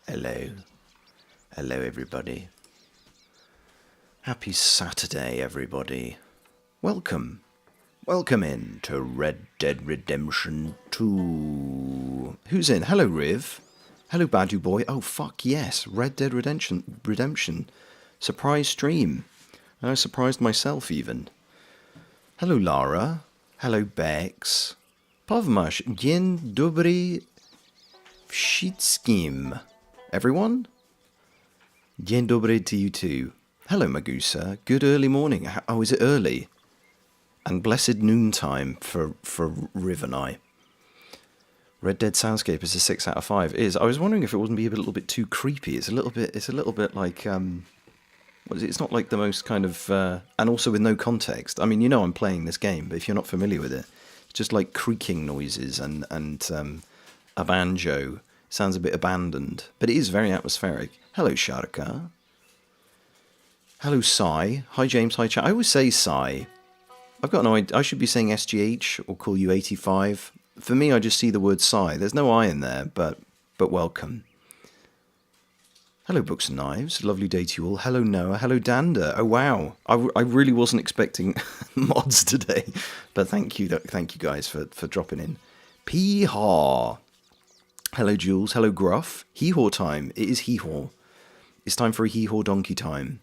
Hello. Hello, everybody. Happy Saturday, everybody. Welcome. Welcome in to Red Dead Redemption 2. Who's in? Hello, Riv. Hello, Badu Boy. Oh, fuck yes. Red Dead Redemption. Surprise stream. I surprised myself, even. Hello, Lara. Hello, Bex. Pavmash. Dzień dobry wszystkim. Everyone? Dzień dobry to you too. Hello, Magusa. Good early morning. Oh, is it early? And blessed noontime for Riv and I. Red Dead Soundscape is a 6 out of 5. It is. I was wondering if it wouldn't be a little bit too creepy. It's a little bit like what is it? It's not like the most kind of and also with no context. I mean, you know I'm playing this game, but if you're not familiar with it, it's just like creaking noises and a banjo. Sounds a bit abandoned, but it is very atmospheric. Hello, Sharka. Hello, Sai. Hi, James. Hi, chat. I always say Sai. I've got no idea. I should be saying SGH or call you 85. For me, I just see the word Sai. There's no I in there, but welcome. Hello, Books and Knives. Lovely day to you all. Hello, Noah. Hello, Danda. Oh, wow. I really wasn't expecting mods today, but thank you guys for dropping in. Pee-haw. Hello, Jules. Hello, Gruff. Hee-haw time. It is hee-haw. It's time for a hee-haw donkey time.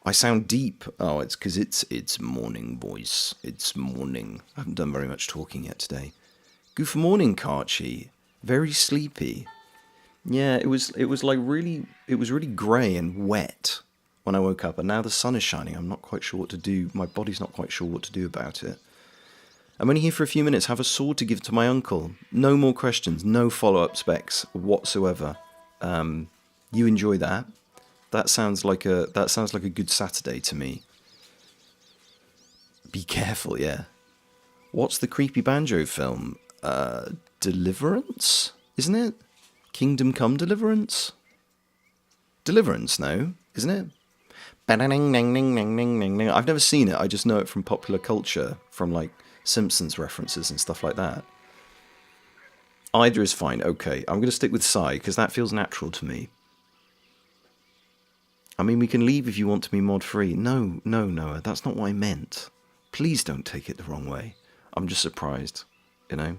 I sound deep. Oh, it's because it's morning, boys. It's morning. I haven't done very much talking yet today. Good morning, Karchi. Very sleepy. Yeah, it was really grey and wet when I woke up, and now the sun is shining. I'm not quite sure what to do. My body's not quite sure what to do about it. I'm only here for a few minutes. Have a sword to give to my uncle. No more questions. No follow-up specs whatsoever. You enjoy that. That sounds like a good Saturday to me. Be careful, yeah. What's the creepy banjo film? Deliverance, isn't it? Kingdom Come Deliverance? Deliverance, no, isn't it? I've never seen it. I just know it from popular culture, from like Simpsons references and stuff like that. Either is fine. Okay, I'm going to stick with Psy because that feels natural to me. I mean, we can leave if you want to be mod-free. No, Noah, that's not what I meant. Please don't take it the wrong way. I'm just surprised, you know.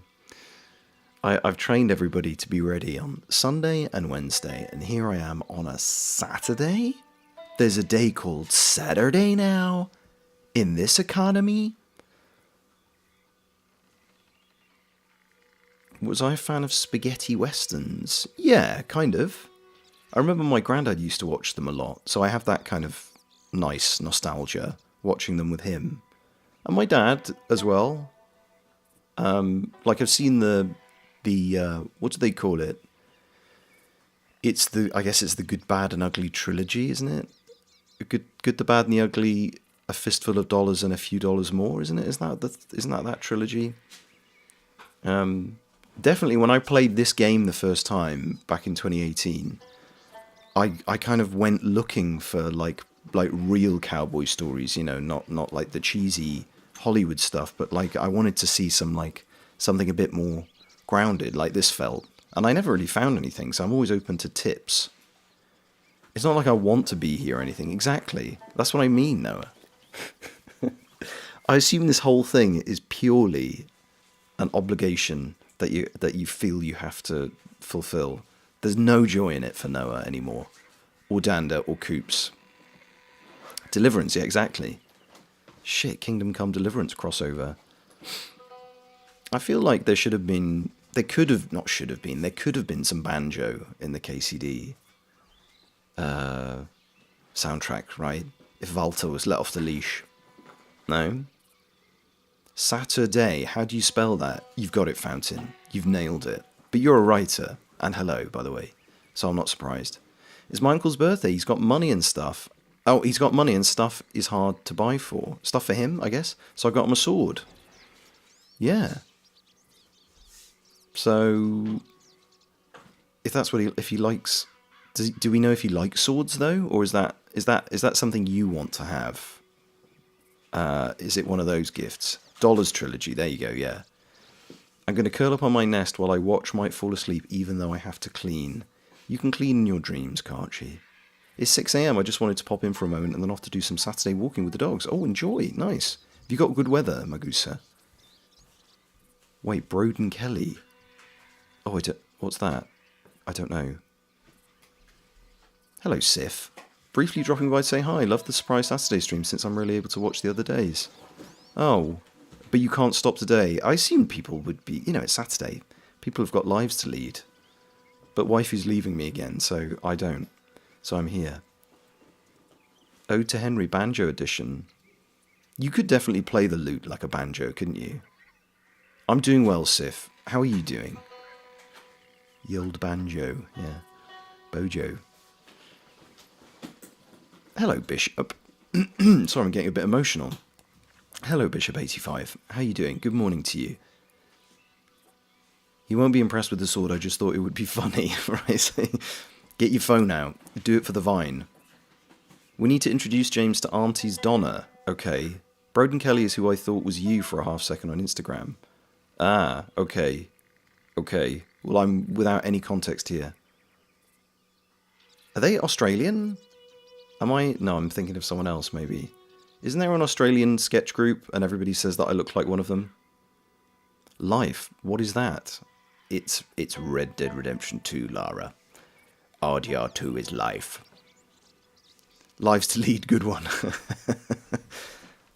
I've trained everybody to be ready on Sunday and Wednesday, and here I am on a Saturday? There's a day called Saturday now? In this economy? Was I a fan of spaghetti westerns? Yeah, kind of. I remember my granddad used to watch them a lot, so I have that kind of nice nostalgia, watching them with him. And my dad, as well. Like, I've seen the what do they call it? I guess it's the Good, Bad and Ugly trilogy, isn't it? Good, the Bad and the Ugly, A Fistful of Dollars and a Few Dollars More, isn't it? Isn't that trilogy? Definitely, when I played this game the first time back in 2018, I kind of went looking for like real cowboy stories, you know, not like the cheesy Hollywood stuff, but like I wanted to see something a bit more grounded, like this felt. And I never really found anything, so I'm always open to tips. It's not like I want to be here or anything. Exactly. That's what I mean, Noah. I assume this whole thing is purely an obligation that you feel you have to fulfill. There's no joy in it for Noah anymore. Or Danda, or Coops. Deliverance, yeah, exactly. Shit, Kingdom Come Deliverance crossover. I feel like there could have been some banjo in the KCD soundtrack, right? If Walter was let off the leash. No? Saturday, how do you spell that? You've got it, Fountain. You've nailed it. But you're a writer. And hello, by the way. So I'm not surprised. It's my uncle's birthday. He's got money and stuff. Oh, he's got money and stuff is hard to buy for. Stuff for him, I guess. So I got him a sword. Yeah. So, if that's what if he likes, do we know if he likes swords though, or is that something you want to have? Is it one of those gifts? Dollars trilogy. There you go. Yeah. I'm going to curl up on my nest while I watch Might Fall Asleep, even though I have to clean. You can clean in your dreams, can't you? It's 6 a.m. I just wanted to pop in for a moment and then off to do some Saturday walking with the dogs. Oh, enjoy. Nice. Have you got good weather, Magusa? Wait, Broden Kelly. Oh, what's that? I don't know. Hello, Sif. Briefly dropping by to say hi. Love the surprise Saturday stream since I'm really able to watch the other days. Oh, but you can't stop today. I assume people would be, you know, it's Saturday. People have got lives to lead. But wifey's leaving me again, so I don't. So I'm here. Ode to Henry Banjo Edition. You could definitely play the lute like a banjo, couldn't you? I'm doing well, Sif. How are you doing? The old banjo, yeah. Bojo. Hello, Bishop. Sorry, I'm getting a bit emotional. Hello, Bishop85. How are you doing? Good morning to you. You won't be impressed with the sword, I just thought it would be funny, right? Get your phone out. Do it for the Vine. We need to introduce James to Auntie's Donna. Okay. Broden Kelly is who I thought was you for a half second on Instagram. Ah, okay. Okay. Well, I'm without any context here. Are they Australian? Am I? No, I'm thinking of someone else, maybe. Isn't there an Australian sketch group and everybody says that I look like one of them? Life. What is that? It's Red Dead Redemption 2, Lara. RDR2 is life. Life's to lead, good one.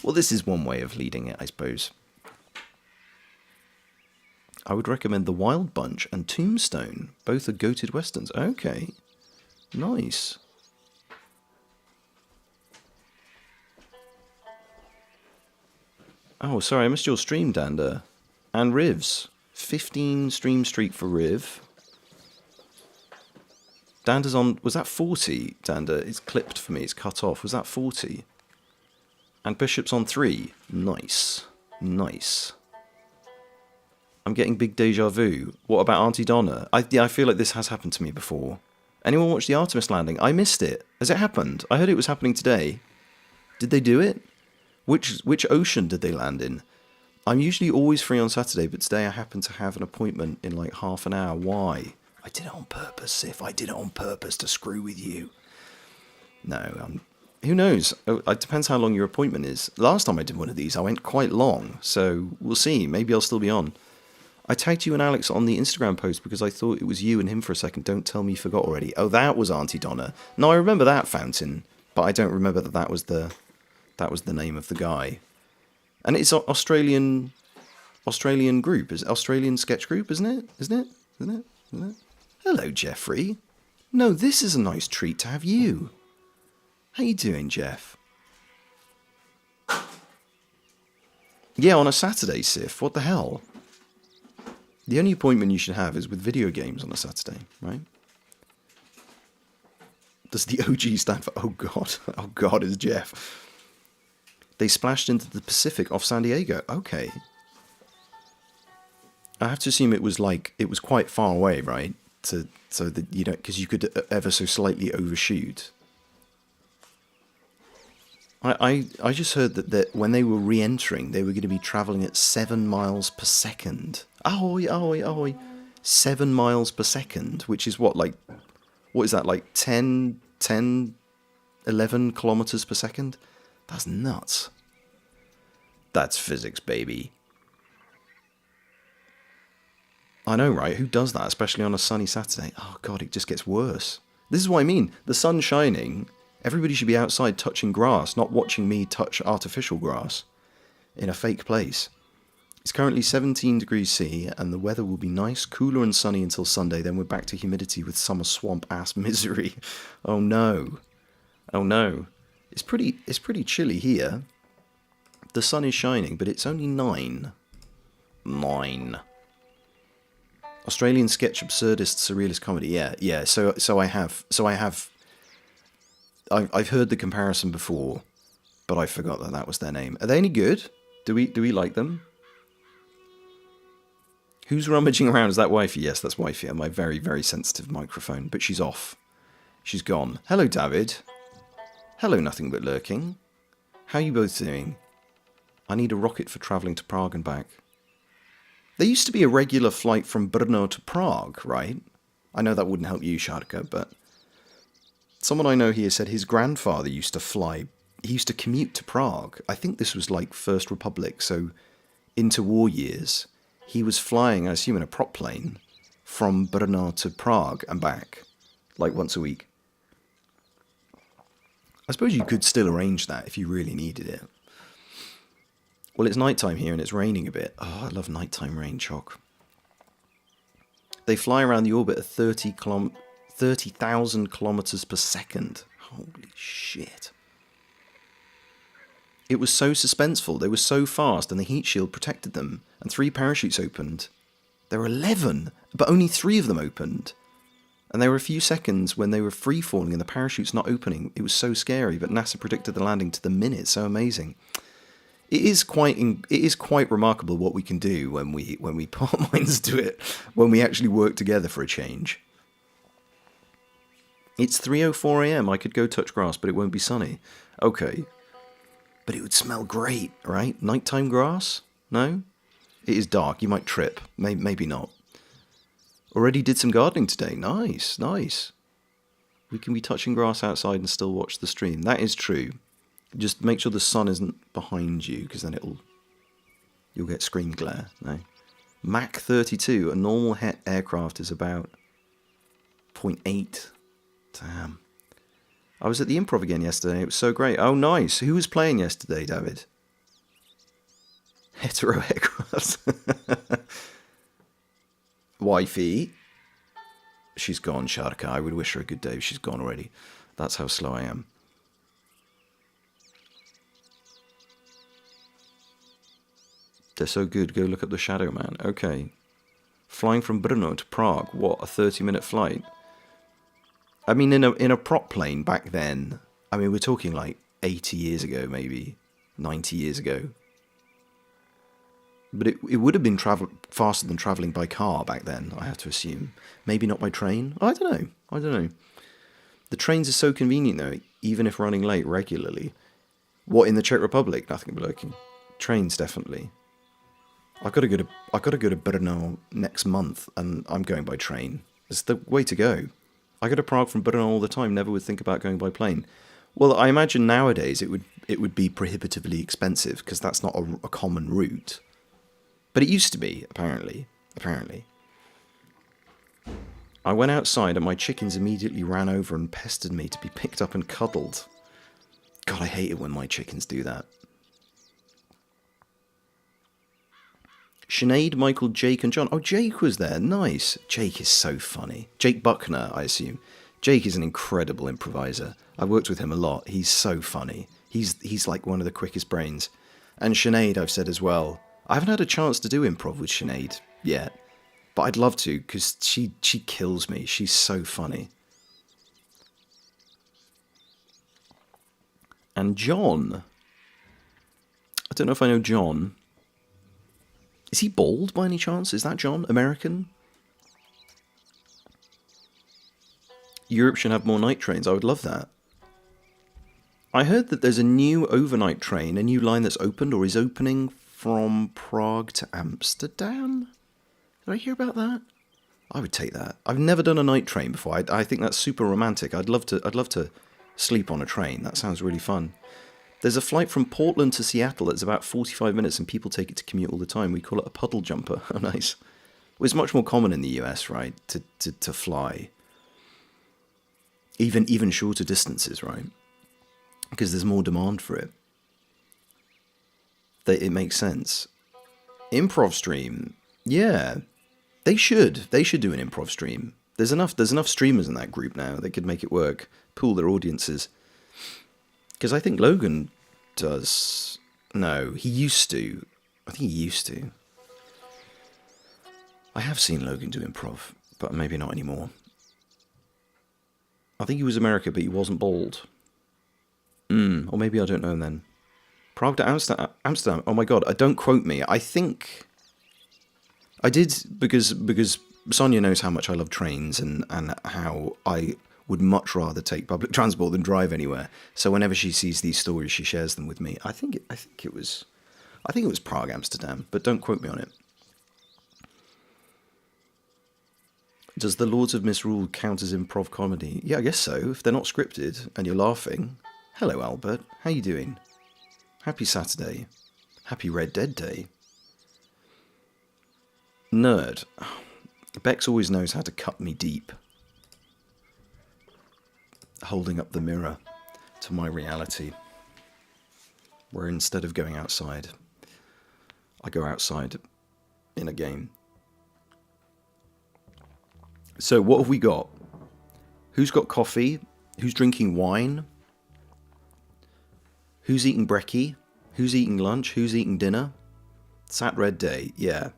Well, this is one way of leading it, I suppose. I would recommend The Wild Bunch and Tombstone. Both are goated westerns. Okay. Nice. Oh, sorry, I missed your stream, Dander. And Rivs. 15 stream streak for Riv. Dander's on... Was that 40, Dander? It's clipped for me. It's cut off. Was that 40? And Bishop's on 3. Nice. Nice. I'm getting big deja vu. What about Auntie Donna? I feel like this has happened to me before. Anyone watch the Artemis landing? I missed it. Has it happened? I heard it was happening today. Did they do it? Which ocean did they land in? I'm usually always free on Saturday, but today I happen to have an appointment in like half an hour. Why? I did it on purpose, Sif. I did it on purpose to screw with you. No, who knows? It depends how long your appointment is. Last time I did one of these, I went quite long, so we'll see. Maybe I'll still be on. I tagged you and Alex on the Instagram post because I thought it was you and him for a second. Don't tell me you forgot already. Oh, that was Auntie Donna. No, I remember that fountain, but I don't remember that was the name of the guy. And it's an Australian group. It's Australian sketch group, isn't it? Isn't it? Hello, Jeffrey. No, this is a nice treat to have you. How you doing, Jeff? Yeah, on a Saturday, Sif. What the hell? The only appointment you should have is with video games on a Saturday, right? Does the OG stand for... Oh, God. Oh, God, is Jeff. They splashed into the Pacific off San Diego. Okay. I have to assume it was quite far away, right? So that you don't... Because you could ever so slightly overshoot. I just heard that when they were re-entering, they were going to be travelling at 7 miles per second. Ahoy, ahoy, ahoy. 7 miles per second, which is what is that, like 10, 11 kilometres per second? That's nuts. That's physics, baby. I know, right? Who does that, especially on a sunny Saturday? Oh, God, it just gets worse. This is what I mean. The sun's shining... Everybody should be outside touching grass, not watching me touch artificial grass in a fake place. It's currently 17 degrees C, and the weather will be nice, cooler and sunny until Sunday. Then we're back to humidity with summer swamp-ass misery. Oh no. Oh no. It's pretty chilly here. The sun is shining, but it's only 9. 9. Australian sketch, absurdist, surrealist comedy. Yeah. So I have... I've heard the comparison before, but I forgot that was their name. Are they any good? Do we like them? Who's rummaging around? Is that wifey? Yes, that's wifey on my very, very sensitive microphone, but she's off. She's gone. Hello, David. Hello, Nothing But Lurking. How are you both doing? I need a rocket for travelling to Prague and back. There used to be a regular flight from Brno to Prague, right? I know that wouldn't help you, Sharka, but... Someone I know here said his grandfather used to fly. He used to commute to Prague. I think this was like First Republic, so interwar years. He was flying, I assume in a prop plane, from Brno to Prague and back, like once a week. I suppose you could still arrange that if you really needed it. Well, it's nighttime here and it's raining a bit. Oh, I love nighttime rain, Choc. They fly around the orbit at 30,000 kilometers per second. Holy shit. It was so suspenseful. They were so fast and the heat shield protected them. And 3 parachutes opened. There were 11, but only 3 of them opened. And there were a few seconds when they were free falling and the parachutes not opening. It was so scary, but NASA predicted the landing to the minute. So amazing. It is quite remarkable what we can do when we put our minds to it, when we actually work together for a change. It's 3:04 AM. I could go touch grass, but it won't be sunny. Okay. But it would smell great, right? Nighttime grass? No? It is dark. You might trip. Maybe not. Already did some gardening today. Nice, nice. We can be touching grass outside and still watch the stream. That is true. Just make sure the sun isn't behind you, because then you'll get screen glare. No. Mach 32. A normal aircraft is about 0.8 Damn. I was at the Improv again yesterday. It was so great. Oh, nice. Who was playing yesterday, David? Hetero Equus. Wifey. She's gone, Sharka. I would wish her a good day. She's gone already. That's how slow I am. They're so good. Go look up the Shadow Man. Okay. Flying from Brno to Prague. What, a 30-minute flight? I mean, in a prop plane back then, I mean, we're talking like 80 years ago, maybe 90 years ago. But it would have been faster than travelling by car back then, I have to assume. Maybe not by train. I don't know. The trains are so convenient, though, even if running late regularly. What, in the Czech Republic? Nothing but lurking. Trains, definitely. I've got to go to Brno next month, and I'm going by train. It's the way to go. I go to Prague from Brno all the time. Never would think about going by plane. Well, I imagine nowadays it would be prohibitively expensive because that's not a common route. But it used to be, apparently. I went outside and my chickens immediately ran over and pestered me to be picked up and cuddled. God, I hate it when my chickens do that. Sinead, Michael, Jake and John. Oh, Jake was there. Nice. Jake is so funny. Jake Buckner, I assume. Jake is an incredible improviser. I've worked with him a lot. He's so funny. He's like one of the quickest brains. And Sinead, I've said as well. I haven't had a chance to do improv with Sinead yet. But I'd love to, because she kills me. She's so funny. And John. I don't know if I know John. Is he bald by any chance? Is that John? American? Europe should have more night trains. I would love that. I heard that there's a new overnight train, a new line that's opened or is opening from Prague to Amsterdam. Did I hear about that? I would take that. I've never done a night train before. I think that's super romantic. I'd love to sleep on a train. That sounds really fun. There's a flight from Portland to Seattle that's about 45 minutes and people take it to commute all the time. We call it a puddle jumper. Oh, nice. Well, it's much more common in the US, right, to fly. Even shorter distances, right? Because there's more demand for it. It makes sense. Improv stream. Yeah. They should do an improv stream. There's enough streamers in that group now that could make it work. Pool their audiences. Because I think Logan does... No, he used to. I think he used to. I have seen Logan do improv, but maybe not anymore. I think he was American, but he wasn't bald. Or maybe I don't know then. Prague to Amsterdam. Oh my god, don't quote me. I think... I did, because Sonia knows how much I love trains and how I... would much rather take public transport than drive anywhere. So whenever she sees these stories, she shares them with me. I think it was Prague, Amsterdam, but don't quote me on it. Does The Lords of Misrule count as improv comedy? Yeah, I guess so. If they're not scripted and you're laughing. Hello, Albert. How you doing? Happy Saturday. Happy Red Dead Day. Nerd. Bex always knows how to cut me deep. Holding up the mirror to my reality, where instead of going outside, I go outside in a game. So what have we got? Who's got coffee? Who's drinking wine? Who's eating brekkie? Who's eating lunch? Who's eating dinner? Sat Red Day, yeah.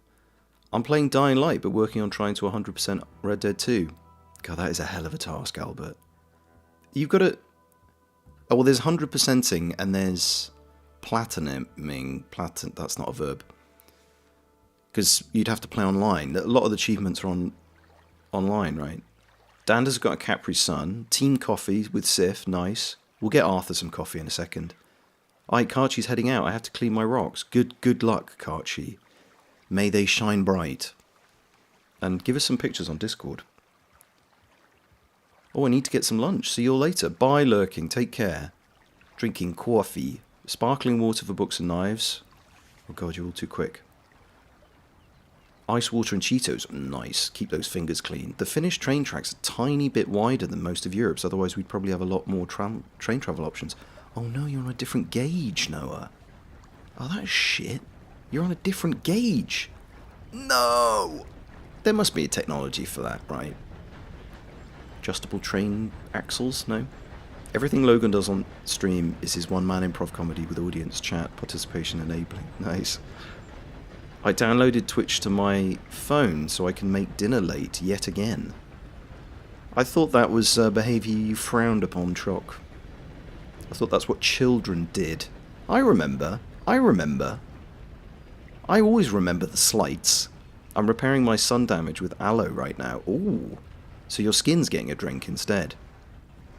I'm playing Dying Light, but working on trying to 100% Red Dead 2. God, that is a hell of a task, Albert. You've got to... Oh, well, there's 100%ing and there's platinuming. That's not a verb. Because you'd have to play online. A lot of the achievements are online, right? Dander's got a Capri Sun. Team coffee with Sif, nice. We'll get Arthur some coffee in a second. Alright, Karchi's heading out. I have to clean my rocks. Good luck, Karchi. May they shine bright. And give us some pictures on Discord. Oh, I need to get some lunch. See you all later. Bye, lurking. Take care. Drinking coffee. Sparkling water for books and knives. Oh god, you're all too quick. Ice water and Cheetos. Nice. Keep those fingers clean. The Finnish train track's a tiny bit wider than most of Europe's, otherwise we'd probably have a lot more train travel options. Oh no, you're on a different gauge, Noah. Oh, that's shit. You're on a different gauge. No! There must be a technology for that, right? Adjustable train axles? No? Everything Logan does on stream is his one-man improv comedy with audience chat, participation enabling. Nice. I downloaded Twitch to my phone so I can make dinner late yet again. I thought that was behaviour you frowned upon, Trock. I thought that's what children did. I remember. I always remember the slights. I'm repairing my sun damage with aloe right now. Ooh. So your skin's getting a drink instead.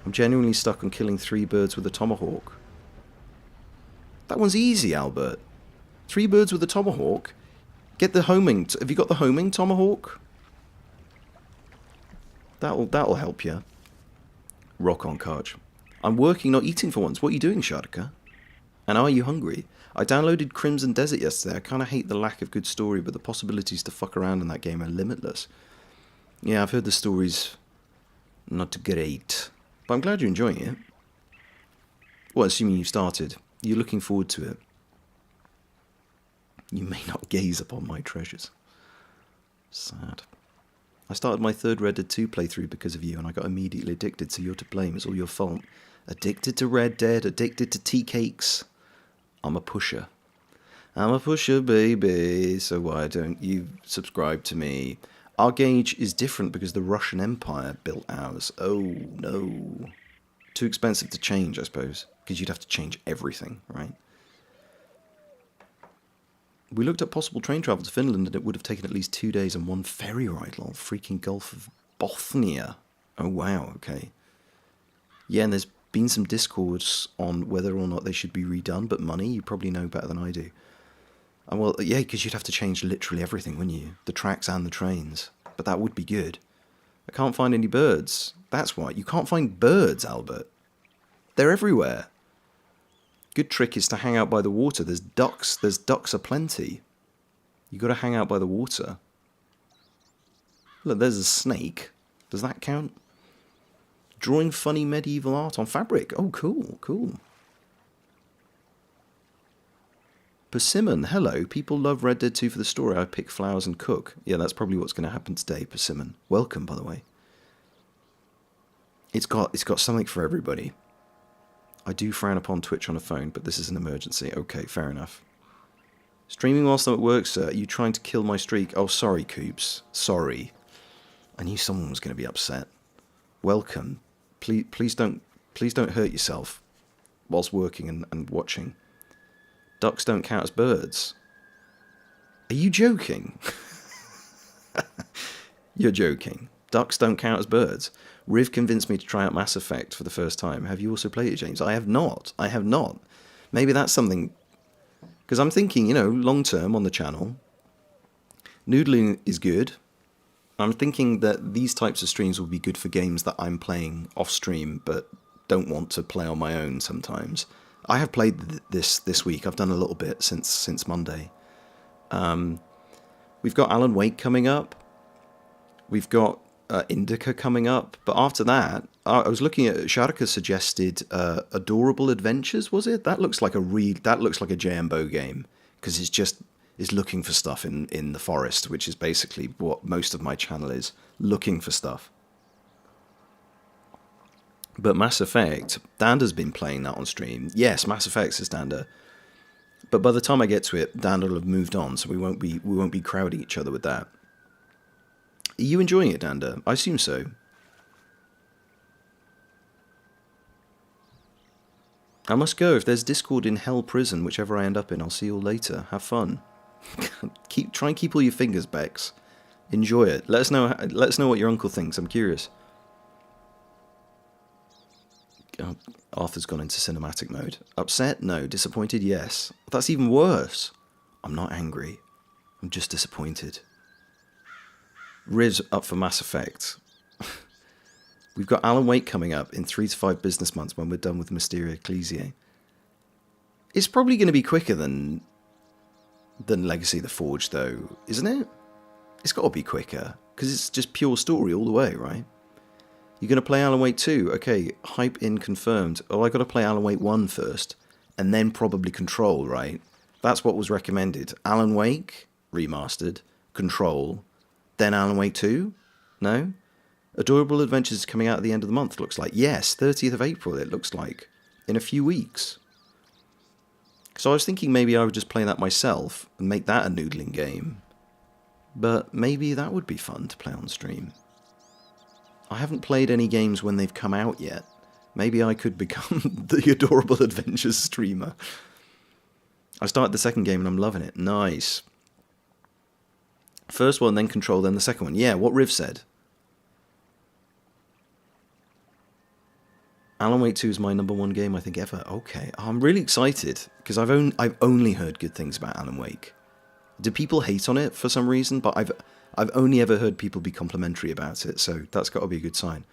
I'm genuinely stuck on killing 3 birds with a tomahawk. That one's easy, Albert. 3 birds with a tomahawk? Get the homing. Have you got the homing tomahawk? That'll help you. Rock on, Karch. I'm working, not eating for once. What are you doing, Sharka? And are you hungry? I downloaded Crimson Desert yesterday. I kind of hate the lack of good story, but the possibilities to fuck around in that game are limitless. Yeah, I've heard the story's not great. But I'm glad you're enjoying it. Well, assuming you've started. You're looking forward to it. You may not gaze upon my treasures. Sad. I started my 3rd Red Dead 2 playthrough because of you, and I got immediately addicted, so you're to blame. It's all your fault. Addicted to Red Dead, addicted to tea cakes. I'm a pusher. I'm a pusher, baby, so why don't you subscribe to me? Our gauge is different because the Russian Empire built ours. Oh, no. Too expensive to change, I suppose, because you'd have to change everything, right? We looked at possible train travel to Finland, and it would have taken at least 2 days and 1 ferry ride along the freaking Gulf of Bothnia. Oh, wow, okay. Yeah, and there's been some discourse on whether or not they should be redone, but money, you probably know better than I do. And well, yeah, because you'd have to change literally everything, wouldn't you? The tracks and the trains. But that would be good. I can't find any birds. That's why. You can't find birds, Albert. They're everywhere. Good trick is to hang out by the water. There's ducks. There's ducks aplenty. You got to hang out by the water. Look, there's a snake. Does that count? Drawing funny medieval art on fabric. Oh, cool, cool. Persimmon, hello. People love Red Dead 2 for the story. I pick flowers and cook. Yeah, that's probably what's going to happen today, Persimmon. Welcome, by the way. It's got something for everybody. I do frown upon Twitch on a phone, but this is an emergency. Okay, fair enough. Streaming whilst I'm at work, sir. Are you trying to kill my streak? Oh, sorry, Coops. Sorry. I knew someone was going to be upset. Welcome. Please don't hurt yourself whilst working and watching. Ducks don't count as birds. Are you joking? You're joking. Ducks don't count as birds. Riv convinced me to try out Mass Effect for the first time. Have you also played it, James? I have not. I have not. Maybe that's something... Because I'm thinking, you know, long term on the channel, Noodlin is good. I'm thinking that these types of streams will be good for games that I'm playing off stream but don't want to play on my own sometimes. I have played this week. I've done a little bit since Monday. We've got Alan Wake coming up. We've got Indica coming up. But after that, I was looking at Sharka suggested Adorable Adventures. Was it? That looks like a Jambo game because it's looking for stuff in the forest, which is basically what most of my channel is, looking for stuff. But Mass Effect, Dander's been playing that on stream. Yes, Mass Effect, says Dander. But by the time I get to it, Dander will have moved on, so we won't be crowding each other with that. Are you enjoying it, Dander? I assume so. I must go. If there's Discord in Hell Prison, whichever I end up in, I'll see you all later. Have fun. Try and keep all your fingers, Bex. Enjoy it. Let us know what your uncle thinks. I'm curious. Oh, Arthur's gone into cinematic mode. Upset? No. Disappointed? Yes. That's even worse. I'm not angry. I'm just disappointed. Riv's up for Mass Effect. We've got Alan Wake coming up in 3 to 5 business months when we're done with Mysteria Ecclesiae. It's probably going to be quicker than Legacy of the Forge, though, isn't it? It's got to be quicker, because it's just pure story all the way, right? You're going to play Alan Wake 2? Okay, hype in confirmed. Oh, I got to play Alan Wake 1 first, and then probably Control, right? That's what was recommended. Alan Wake, remastered, Control, then Alan Wake 2? No? Adorable Adventures is coming out at the end of the month, looks like. Yes, 30th of April, it looks like. In a few weeks. So I was thinking maybe I would just play that myself and make that a Noodlin game. But maybe that would be fun to play on stream. I haven't played any games when they've come out yet. Maybe I could become the Adorable Adventures streamer. I started the second game and I'm loving it. Nice. First one, then Control, then the second one. Yeah, what Riv said. Alan Wake 2 is my #1 game, I think, ever. Okay, I'm really excited, because I've only heard good things about Alan Wake. Do people hate on it for some reason? But I've only ever heard people be complimentary about it, so that's got to be a good sign.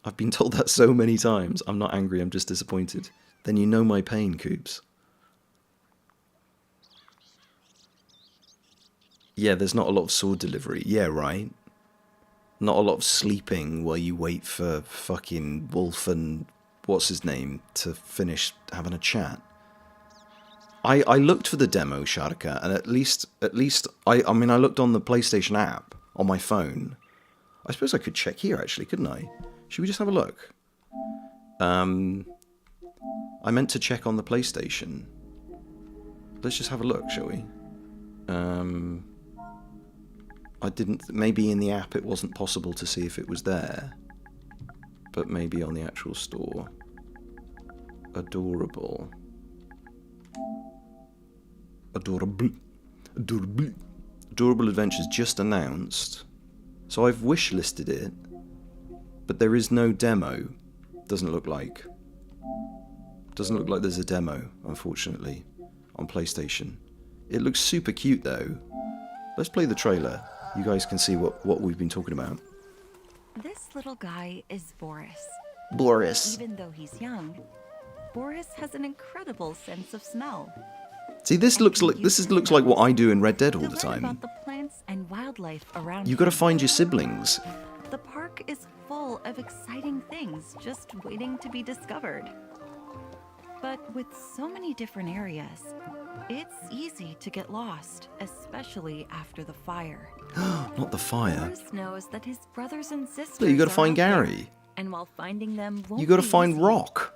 I've been told that so many times. I'm not angry, I'm just disappointed. Then you know my pain, Coops. Yeah, there's not a lot of sword delivery. Yeah, right. Not a lot of sleeping while you wait for fucking Wolf and what's his name to finish having a chat. I looked for the demo, Sharka, and at least I mean I looked on the PlayStation app on my phone. I suppose I could check here actually, couldn't I? Should we just have a look? I meant to check on the PlayStation. Let's just have a look, shall we? I didn't. Maybe in the app it wasn't possible to see if it was there, but maybe on the actual store. Adorable. Adorable Adventures just announced. So I've wishlisted it, but there is no demo. Doesn't look like. Doesn't look like there's a demo, unfortunately, on PlayStation. It looks super cute though. Let's play the trailer. You guys can see what we've been talking about. This little guy is Boris. Boris. Even though he's young, Boris has an incredible sense of smell. See, this looks like what I do in Red Dead all the time. About the plants and wildlife around You got to find your siblings. The park is full of exciting things just waiting to be discovered. But with so many different areas, it's easy to get lost, especially after the fire. Not the fire. Boris knows that his brothers and sisters. Look, you got to find Gary. There, and while finding them won't you got to be find easy, Rock.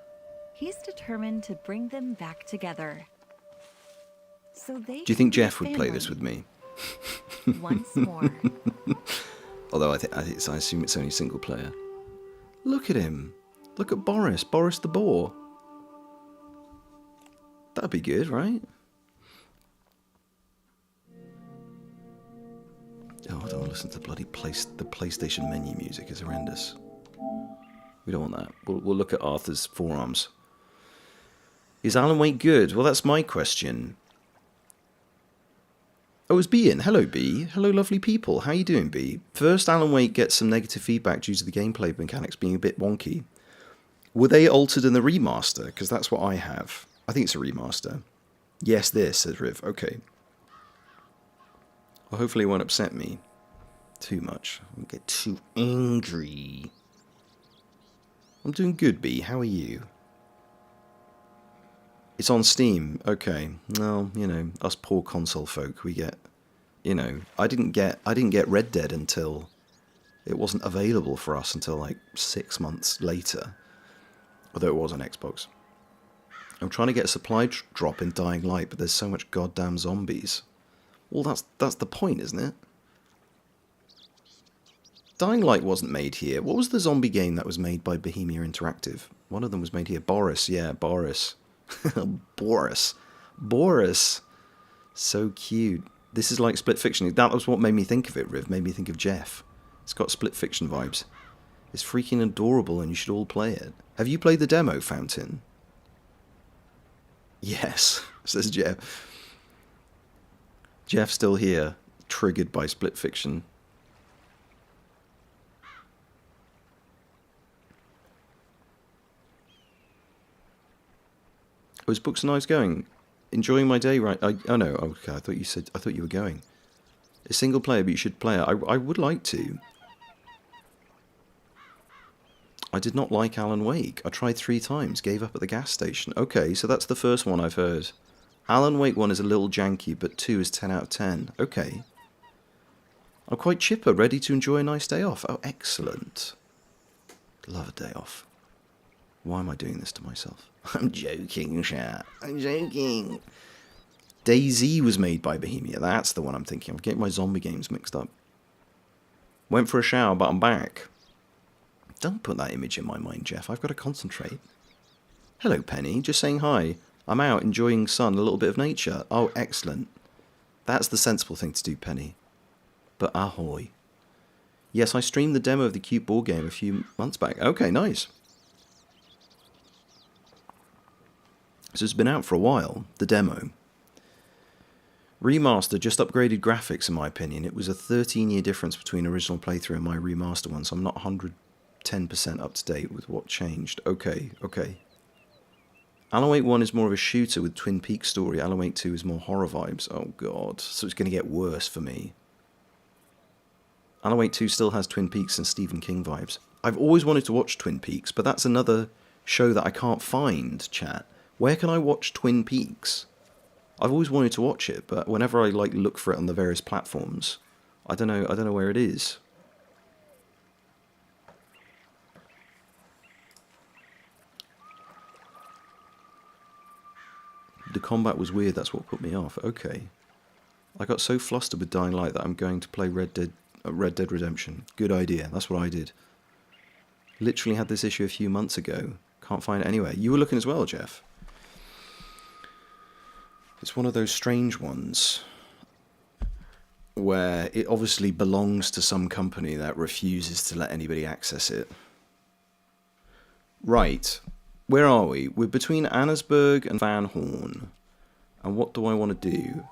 He's determined to bring them back together. So they. Do you think Jeff would play this with me? Once more. Although I assume it's only single player. Look at him. Look at Boris. Boris the boar. That'd be good, right? Oh, I don't want to listen to the bloody the PlayStation menu music. It's horrendous. We don't want that. We'll look at Arthur's forearms. Is Alan Wake good? Well, that's my question. Oh, is B in? Hello, B. Hello, lovely people. How you doing, B? First, Alan Wake gets some negative feedback due to the gameplay mechanics being a bit wonky. Were they altered in the remaster? Because that's what I have. I think it's a remaster. Yes, this, says Riv. Okay. Well, hopefully it won't upset me too much. I won't get too angry. I'm doing good, B. How are you? It's on Steam. Okay. Well, you know, us poor console folk, we get, you know, I didn't get Red Dead until it wasn't available for us until like 6 months later. Although it was on Xbox. I'm trying to get a supply drop in Dying Light, but there's so much goddamn zombies. Well, that's the point, isn't it? Dying Light wasn't made here. What was the zombie game that was made by Bohemia Interactive? One of them was made here. Boris, yeah, Boris. Boris. Boris. So cute. This is like Split Fiction. That was what made me think of it, Riv. Made me think of Jeff. It's got Split Fiction vibes. It's freaking adorable and you should all play it. Have you played the demo, Fountain? Yes, says Jeff. Jeff's still here, triggered by Split Fiction. Oh, his books and I's going. Enjoying my day, right? Oh no, okay. I thought you were going. It's single player, but you should play it. I would like to. I did not like Alan Wake. I tried 3 times, gave up at the gas station. Okay, so that's the first one I've heard. Alan Wake 1 is a little janky, but 2 is 10 out of 10. Okay. I'm quite chipper, ready to enjoy a nice day off. Oh, excellent. Love a day off. Why am I doing this to myself? I'm joking, chat. I'm joking. DayZ was made by Bohemia. That's the one I'm thinking. I'm getting my zombie games mixed up. Went for a shower, but I'm back. Don't put that image in my mind, Jeff. I've got to concentrate. Hello, Penny. Just saying hi. I'm out enjoying sun, a little bit of nature. Oh, excellent. That's the sensible thing to do, Penny. But ahoy. Yes, I streamed the demo of the cute board game a few months back. Okay, nice. So it's been out for a while, the demo. Remaster just upgraded graphics, in my opinion. It was a 13-year difference between original playthrough and my remaster one, so I'm not 110% up to date with what changed. Okay. Alan Wake 1 is more of a shooter with Twin Peaks story. Alan Wake 2 is more horror vibes. Oh god, so it's going to get worse for me. Alan Wake 2 still has Twin Peaks and Stephen King vibes. I've always wanted to watch Twin Peaks, but that's another show that I can't find, chat. Where can I watch Twin Peaks? I've always wanted to watch it, but whenever I look for it on the various platforms, I don't know where it is. The combat was weird, that's what put me off. Okay. I got so flustered with Dying Light that I'm going to play Red Dead Redemption. Good idea, that's what I did. Literally had this issue a few months ago. Can't find it anywhere. You were looking as well, Jeff. It's one of those strange ones where it obviously belongs to some company that refuses to let anybody access it. Right. Where are we? We're between Annesburg and Van Horn. And what do I want to do?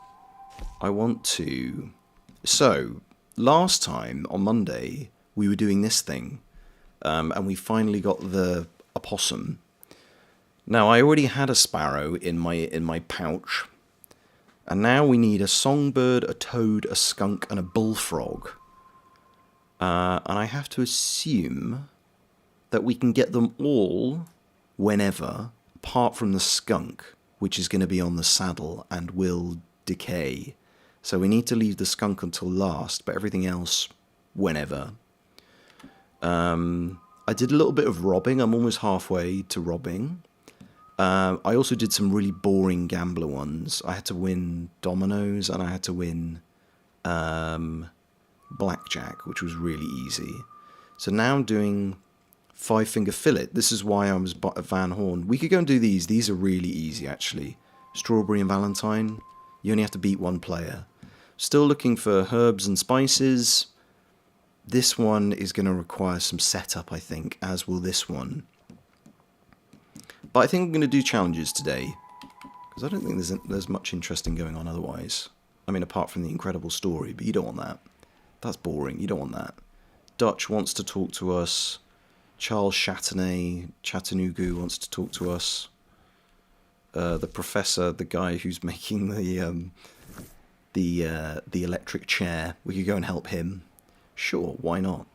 I want to... So, last time, on Monday, we were doing this thing. And we finally got the opossum. Now, I already had a sparrow in my pouch. And now we need a songbird, a toad, a skunk, and a bullfrog. And I have to assume that we can get them all whenever, apart from the skunk, which is going to be on the saddle and will decay. So we need to leave the skunk until last, but everything else, whenever. I did a little bit of robbing. I'm almost halfway to robbing. I also did some really boring gambler ones. I had to win dominoes and I had to win blackjack, which was really easy. So now I'm doing 5-finger fillet. This is why I was at Van Horn. We could go and do these. These are really easy, actually. Strawberry and Valentine. You only have to beat one player. Still looking for herbs and spices. This one is going to require some setup, I think, as will this one. But I think I'm going to do challenges today, because I don't think there's much interesting going on otherwise. I mean, apart from the incredible story, but you don't want that. That's boring. You don't want that. Dutch wants to talk to us. Charles Chattanooga wants to talk to us. The professor, the guy who's making the electric chair, we could go and help him. Sure, why not?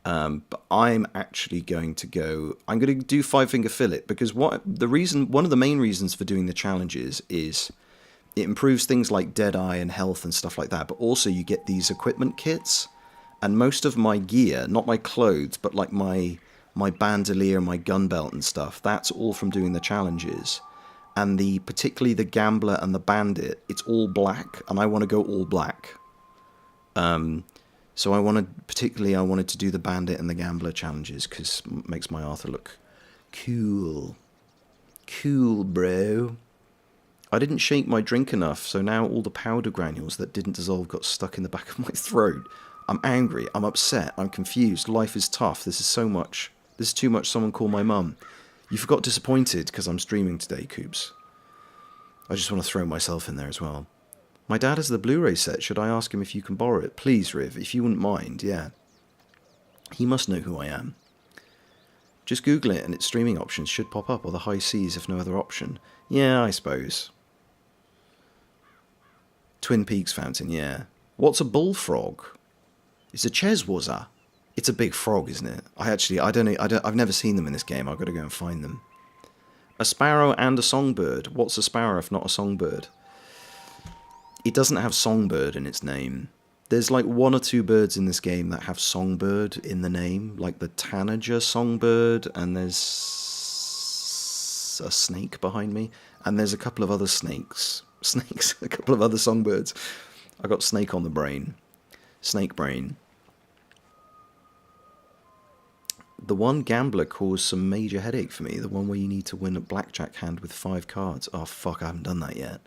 But I'm actually going to go... I'm going to do 5-finger fillet, because one of the main reasons for doing the challenges is it improves things like Deadeye and health and stuff like that, but also you get these equipment kits, and most of my gear, not my clothes, but like my bandolier, my gun belt and stuff, that's all from doing the challenges. And particularly the gambler and the bandit, it's all black, and I want to go all black. So I wanted to do the bandit and the gambler challenges, because it makes my Arthur look cool. Cool, bro. I didn't shake my drink enough, so now all the powder granules that didn't dissolve got stuck in the back of my throat. I'm angry, I'm upset, I'm confused, life is tough, this is too much, someone call my mum. You forgot disappointed, because I'm streaming today, Coops. I just want to throw myself in there as well. My dad has the Blu-ray set. Should I ask him if you can borrow it? Please, Riv, if you wouldn't mind, yeah. He must know who I am. Just Google it and its streaming options should pop up, or the high seas if no other option. Yeah, I suppose. Twin Peaks fountain, yeah. What's a bullfrog? It's a cheswazza. It's a big frog, isn't it? I don't know. I've never seen them in this game. I've got to go and find them. A sparrow and a songbird. What's a sparrow if not a songbird? It doesn't have songbird in its name. There's like 1 or 2 birds in this game that have songbird in the name, like the tanager songbird, and there's a snake behind me, and there's a couple of other snakes, a couple of other songbirds. I got snake on the brain, snake brain. The one gambler caused some major headache for me, the one where you need to win a blackjack hand with 5 cards. Oh fuck, I haven't done that yet.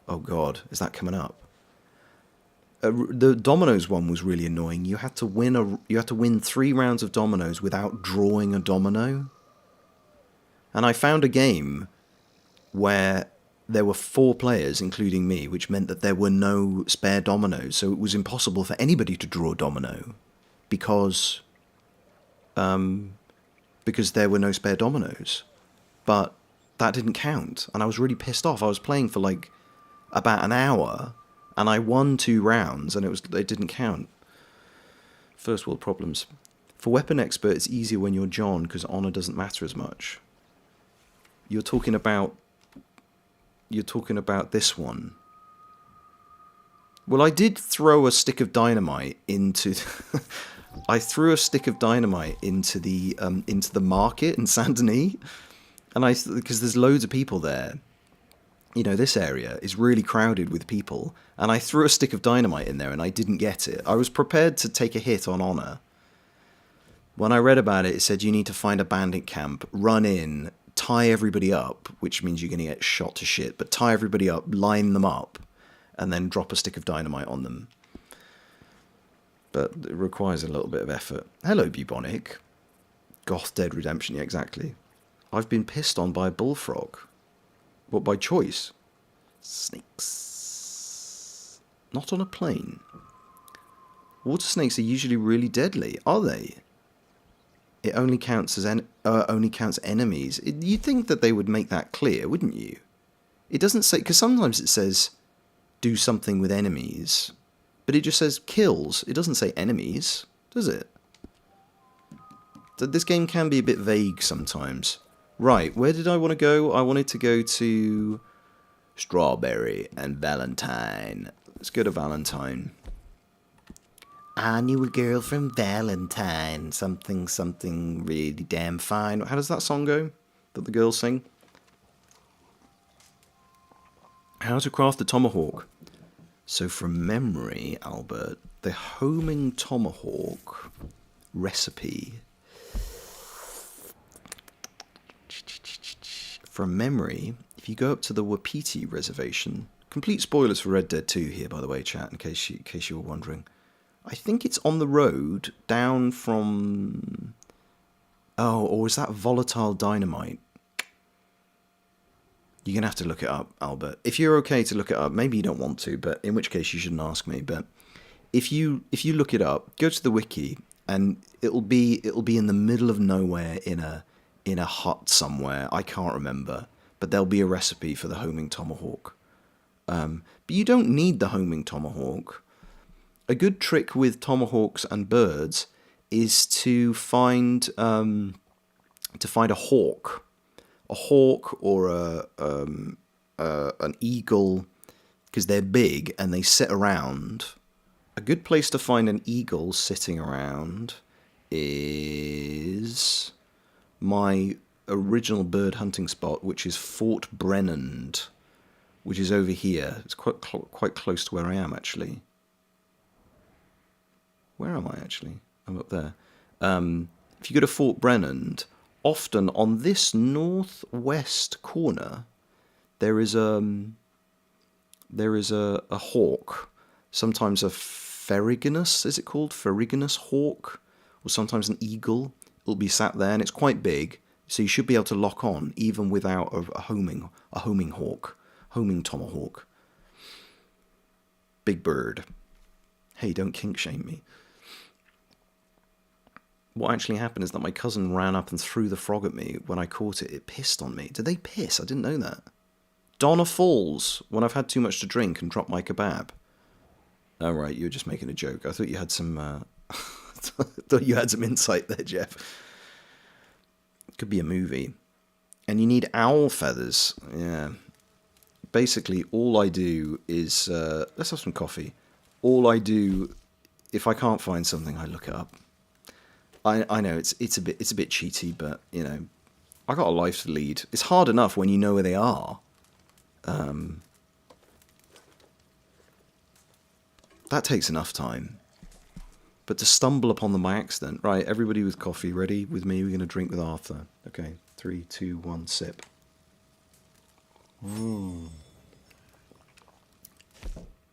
Oh god, is that coming up? The dominoes one was really annoying. You had to win 3 rounds of dominoes without drawing a domino. And I found a game where there were 4 players, including me, which meant that there were no spare dominoes, so it was impossible for anybody to draw a domino because there were no spare dominoes. But that didn't count, and I was really pissed off. I was playing for like about an hour, and I won 2 rounds, and it didn't count. First world problems. For weapon expert, it's easier when you're John, because honor doesn't matter as much. You're talking about this one. Well, I did throw a stick of dynamite into. I threw a stick of dynamite into the market in Saint Denis, and because there's loads of people there. You know, this area is really crowded with people, and I threw a stick of dynamite in there and I didn't get it. I was prepared to take a hit on honor. When I read about it, it said you need to find a bandit camp, run in, tie everybody up, which means you're going to get shot to shit, but tie everybody up, line them up, and then drop a stick of dynamite on them. But it requires a little bit of effort. Hello, Bubonic. Goth Dead Redemption, yeah, exactly. I've been pissed on by a bullfrog. What, by choice? Snakes. Not on a plane. Water snakes are usually really deadly, are they? It only counts as enemies. You'd think that they would make that clear, wouldn't you? It doesn't say, because sometimes it says do something with enemies, but it just says kills. It doesn't say enemies, does it? So this game can be a bit vague sometimes. Right, where did I want to go? I wanted to go to Strawberry and Valentine. Let's go to Valentine. I knew a girl from Valentine. Something, something really damn fine. How does that song go that the girls sing? How to craft the tomahawk. So from memory, Albert, the homing tomahawk recipe. From memory, if you go up to the Wapiti Reservation, complete spoilers for Red Dead 2 here, by the way, chat, in case you were wondering. I think it's on the road down from... Oh, or is that volatile dynamite? You're going to have to look it up, Albert. If you're okay to look it up, maybe you don't want to, but in which case you shouldn't ask me. But if you look it up, go to the wiki, and it'll be in the middle of nowhere in a hut somewhere. I can't remember, but there'll be a recipe for the homing tomahawk. But you don't need the homing tomahawk. A good trick with tomahawks and birds is to find a hawk or an eagle, because they're big and they sit around. A good place to find an eagle sitting around is my original bird hunting spot, which is Fort Brennand, which is over here. It's quite close to where I am, actually. Where am I, actually? I'm up there. If you go to Fort Brennand, often on this northwest corner, there is a hawk. Sometimes a ferruginous, is it called? Ferruginous hawk? Or sometimes an eagle. It'll be sat there, and it's quite big, so you should be able to lock on, even without a homing tomahawk. Big bird. Hey, don't kink shame me. What actually happened is that my cousin ran up and threw the frog at me. When I caught it, it pissed on me. Did they piss? I didn't know that. Donna Falls, when I've had too much to drink and dropped my kebab. Oh, right, you were just making a joke. I thought you had some... thought you had some insight there, Jeff. Could be a movie. And you need owl feathers. Yeah. Basically, all I do is... let's have some coffee. All I do, if I can't find something, I look it up. I know it's a bit cheaty, but you know, I got a life to lead. It's hard enough when you know where they are. That takes enough time. But to stumble upon them by accident, right? Everybody with coffee, ready with me? We're going to drink with Arthur. Okay, 3, 2, 1, sip.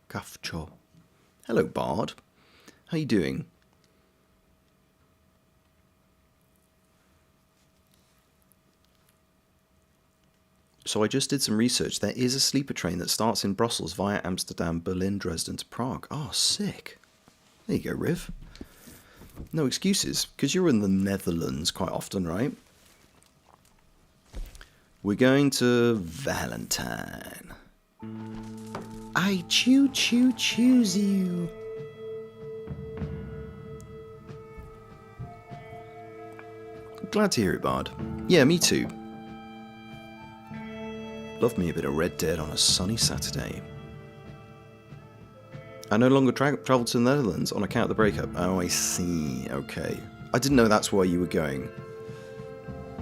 Kafcho. Hello, Bard. How you doing? So I just did some research. There is a sleeper train that starts in Brussels via Amsterdam, Berlin, Dresden to Prague. Oh, sick. There you go, Riv. No excuses, because you're in the Netherlands quite often, right? We're going to Valentine. I choose you. Glad to hear it, Bard. Yeah, me too. Love me a bit of Red Dead on a sunny Saturday. I no longer travel to the Netherlands on account of the breakup. Oh, I see. Okay. I didn't know that's where you were going.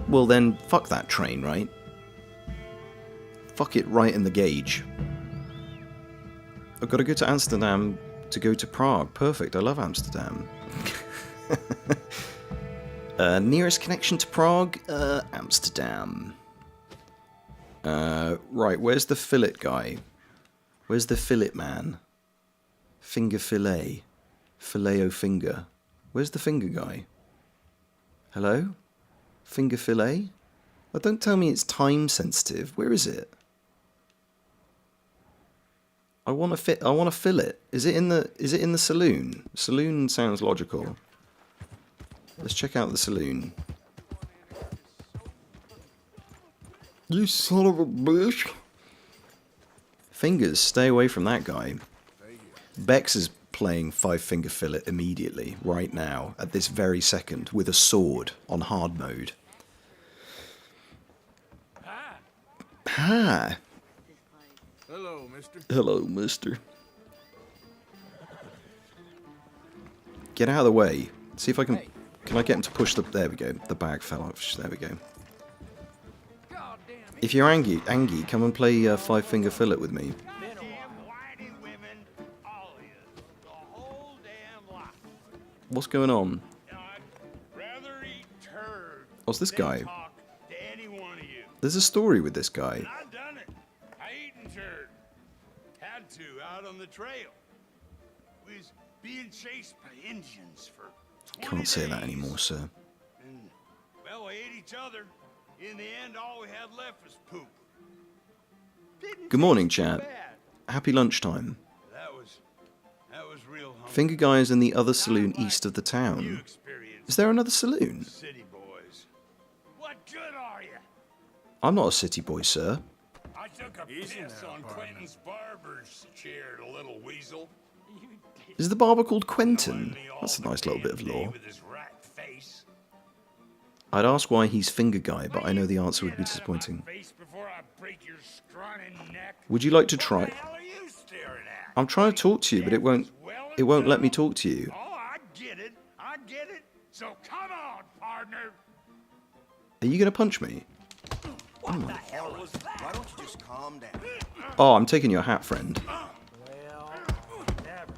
Well then, fuck that train, right? Fuck it right in the gauge. I've got to go to Amsterdam to go to Prague. Perfect, I love Amsterdam. Nearest connection to Prague? Amsterdam. Right, where's the fillet guy? Where's the fillet man? Finger fillet. Filet-o finger. Where's the finger guy? Hello? Finger fillet? Oh, don't tell me it's time sensitive. Where is it? I want a fillet. Is it in the saloon? Saloon sounds logical. Let's check out the saloon. You son of a bitch. Fingers, stay away from that guy. Bex is playing 5-finger fillet immediately, right now, at this very second, with a sword on hard mode. Hi. Hello, mister. Hello, mister. Get out of the way. See if I can... Can I get him to push the... There we go. The bag fell off. There we go. If you're Angie, come and play 5-finger fillet with me. What's going on? What's this guy? There's a story with this guy. I done it. I eaten turd. Had to out on the trail. We was being chased by Indians for 20 Can't say that days. anymore, sir. And, well, we ate each other. In the end, all we had left was poop. Didn't Good morning, taste too chat. bad. Happy lunchtime. That was real hungry. Finger guy is in the other saloon Not like east of the you town. experienced, Is there another saloon? city boys. What good are you? I'm not a city boy, sir. I took a piss on Quentin's barber's chair, the little weasel. Is the barber called Quentin? Reminded me all That's a the nice little bit damn of day lore. with his rat face. I'd ask why he's finger guy, but I know the answer would be Get out of my disappointing. face before I break your scrawny neck. Would you like to What try? the hell are you staring at? I'm trying to talk to you, but it won't let me talk to you. Oh, I get it. So come on, partner. Are you going to punch me? What the hell was that? Why don't you just calm down? Oh, I'm taking your hat, friend. Well, never.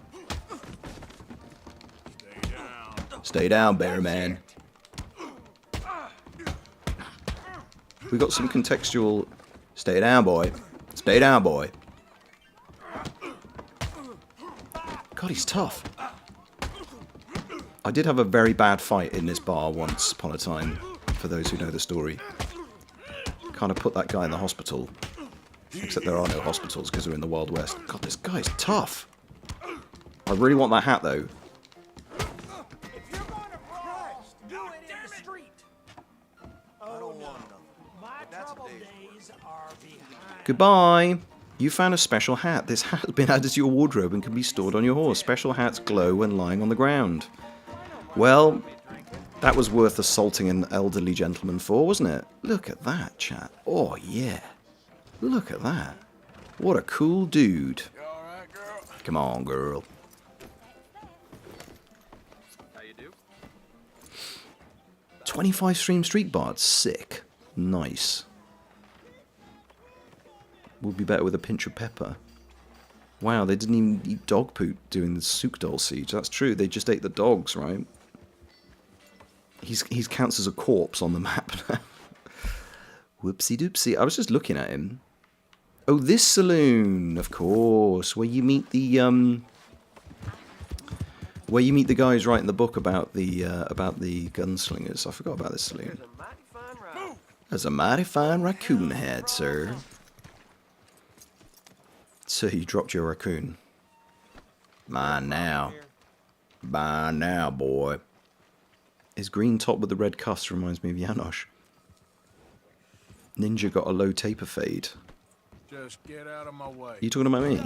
Stay down. Stay down, bear man. We got some contextual... Stay down, boy. Stay down, boy. God, he's tough. I did have a very bad fight in this bar once upon a time, for those who know the story. Kind of put that guy in the hospital. Except there are no hospitals because we're in the Wild West. God, this guy's tough. I really want that hat, though. If you're going to brawl, do it in the street. I don't want nothing. My That's a trouble day. days are behind. Goodbye. You found a special hat. This hat has been added to your wardrobe and can be stored on your horse. Special hats glow when lying on the ground. Well, that was worth assaulting an elderly gentleman for, wasn't it? Look at that, chat. Oh, yeah. Look at that. What a cool dude. You all right, girl? Come on, girl. How you do? 25 stream street bards. Sick. Nice. Would be better with a pinch of pepper. Wow, they didn't even eat dog poop during the Sukdal siege. That's true. They just ate the dogs, right? He's counts as a corpse on the map now. Whoopsie doopsie. I was just looking at him. Oh, this saloon, of course, where you meet the guys writing the book about the gunslingers. I forgot about this saloon. There's a mighty fine raccoon head, sir. So you dropped your raccoon. Mine now. Mine now, boy. His green top with the red cuffs reminds me of Janosch. Ninja got a low taper fade. Just get out of my way. Are you talking about me?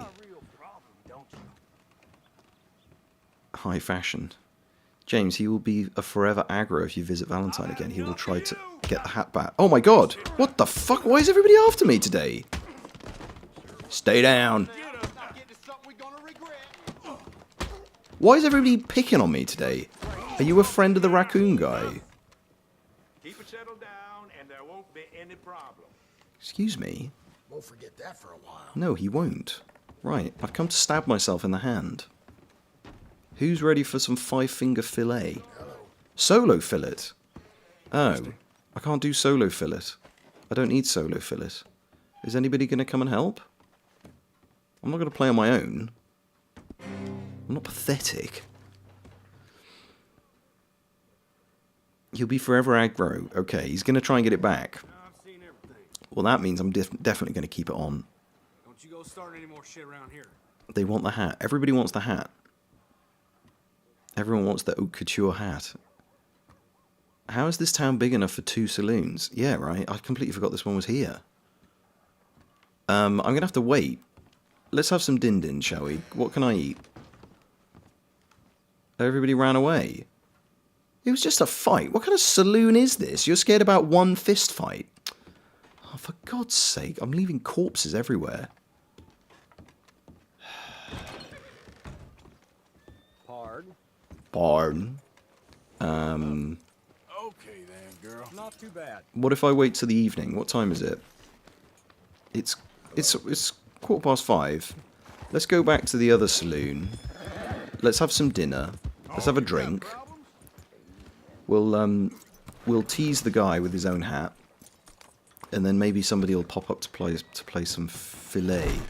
High fashion. James, he will be a forever aggro if you visit Valentine again. He will try to get the hat back. Oh my god! What the fuck? Why is everybody after me today? Stay down. Why is everybody picking on me today? Are you a friend of the raccoon guy? Keep it settled down, and there won't be any problem. Excuse me? Won't forget that for a while. No, he won't. Right, I've come to stab myself in the hand. Who's ready for some 5-finger fillet? Solo fillet? Oh, I can't do solo fillet. I don't need solo fillet. Is anybody going to come and help? I'm not going to play on my own. I'm not pathetic. He'll be forever aggro. Okay, he's going to try and get it back. I've seen everything. Well, that means I'm definitely going to keep it on. Don't you go start any more shit around here. They want the hat. Everybody wants the hat. Everyone wants the haute couture hat. How is this town big enough for 2 saloons? Yeah, right. I completely forgot this one was here. I'm going to have to wait. Let's have some din-din, shall we? What can I eat? Everybody ran away. It was just a fight. What kind of saloon is this? You're scared about one fist fight? Oh, for God's sake. I'm leaving corpses everywhere. Pardon. Okay then, girl. Not too bad. What if I wait till the evening? What time is it? It's 5:15. Let's go back to the other saloon. Let's have some dinner. Let's have a drink. We'll tease the guy with his own hat, and then maybe somebody will pop up to play some fillet.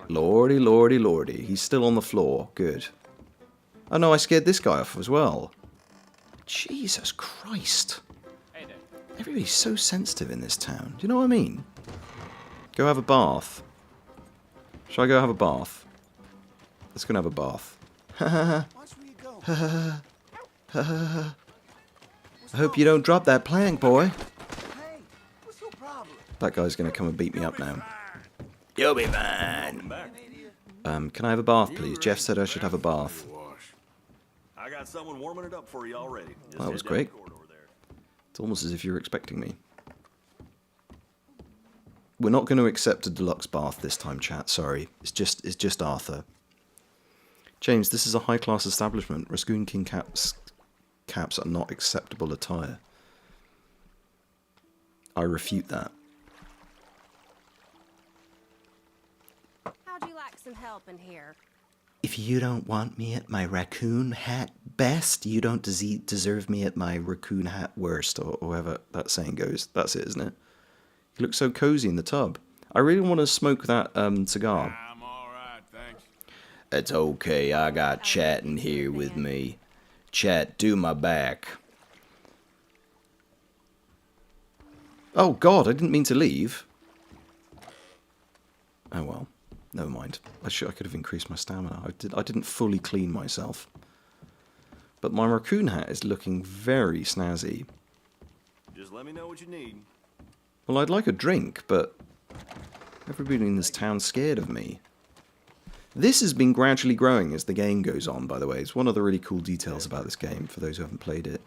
Lordy, lordy, lordy. He's still on the floor. Good. Oh no, I scared this guy off as well. Jesus Christ. Everybody's so sensitive in this town. Do you know what I mean? Go have a bath. Shall I go have a bath? Let's go and have a bath. Watch where you go. I hope you don't drop that plank, boy. Hey, what's your problem? That guy's going to come and beat me up now. You'll be fine. Can I have a bath, please? Jeff said I should have a bath. I got someone warming it up for you already. Just That was head down the quick. corridor there. It's almost as if you're expecting me. We're not going to accept a deluxe bath this time, chat. Sorry. It's just Arthur. James, this is a high-class establishment. Rasgoon King caps are not acceptable attire. I refute that. How'd you like some help in here? If you don't want me at my raccoon hat best, you don't deserve me at my raccoon hat worst, or however that saying goes. That's it, isn't it? You look so cozy in the tub. I really want to smoke that cigar. I'm all right, thanks. It's okay, I got Chat in here with me. Chat, do my back. Oh God, I didn't mean to leave. Oh well. Never mind. I could have increased my stamina. I didn't fully clean myself. But my raccoon hat is looking very snazzy. Just let me know what you need. Well, I'd like a drink, but Everybody in this town's scared of me. This has been gradually growing as the game goes on, by the way. It's one of the really cool details about this game, for those who haven't played it.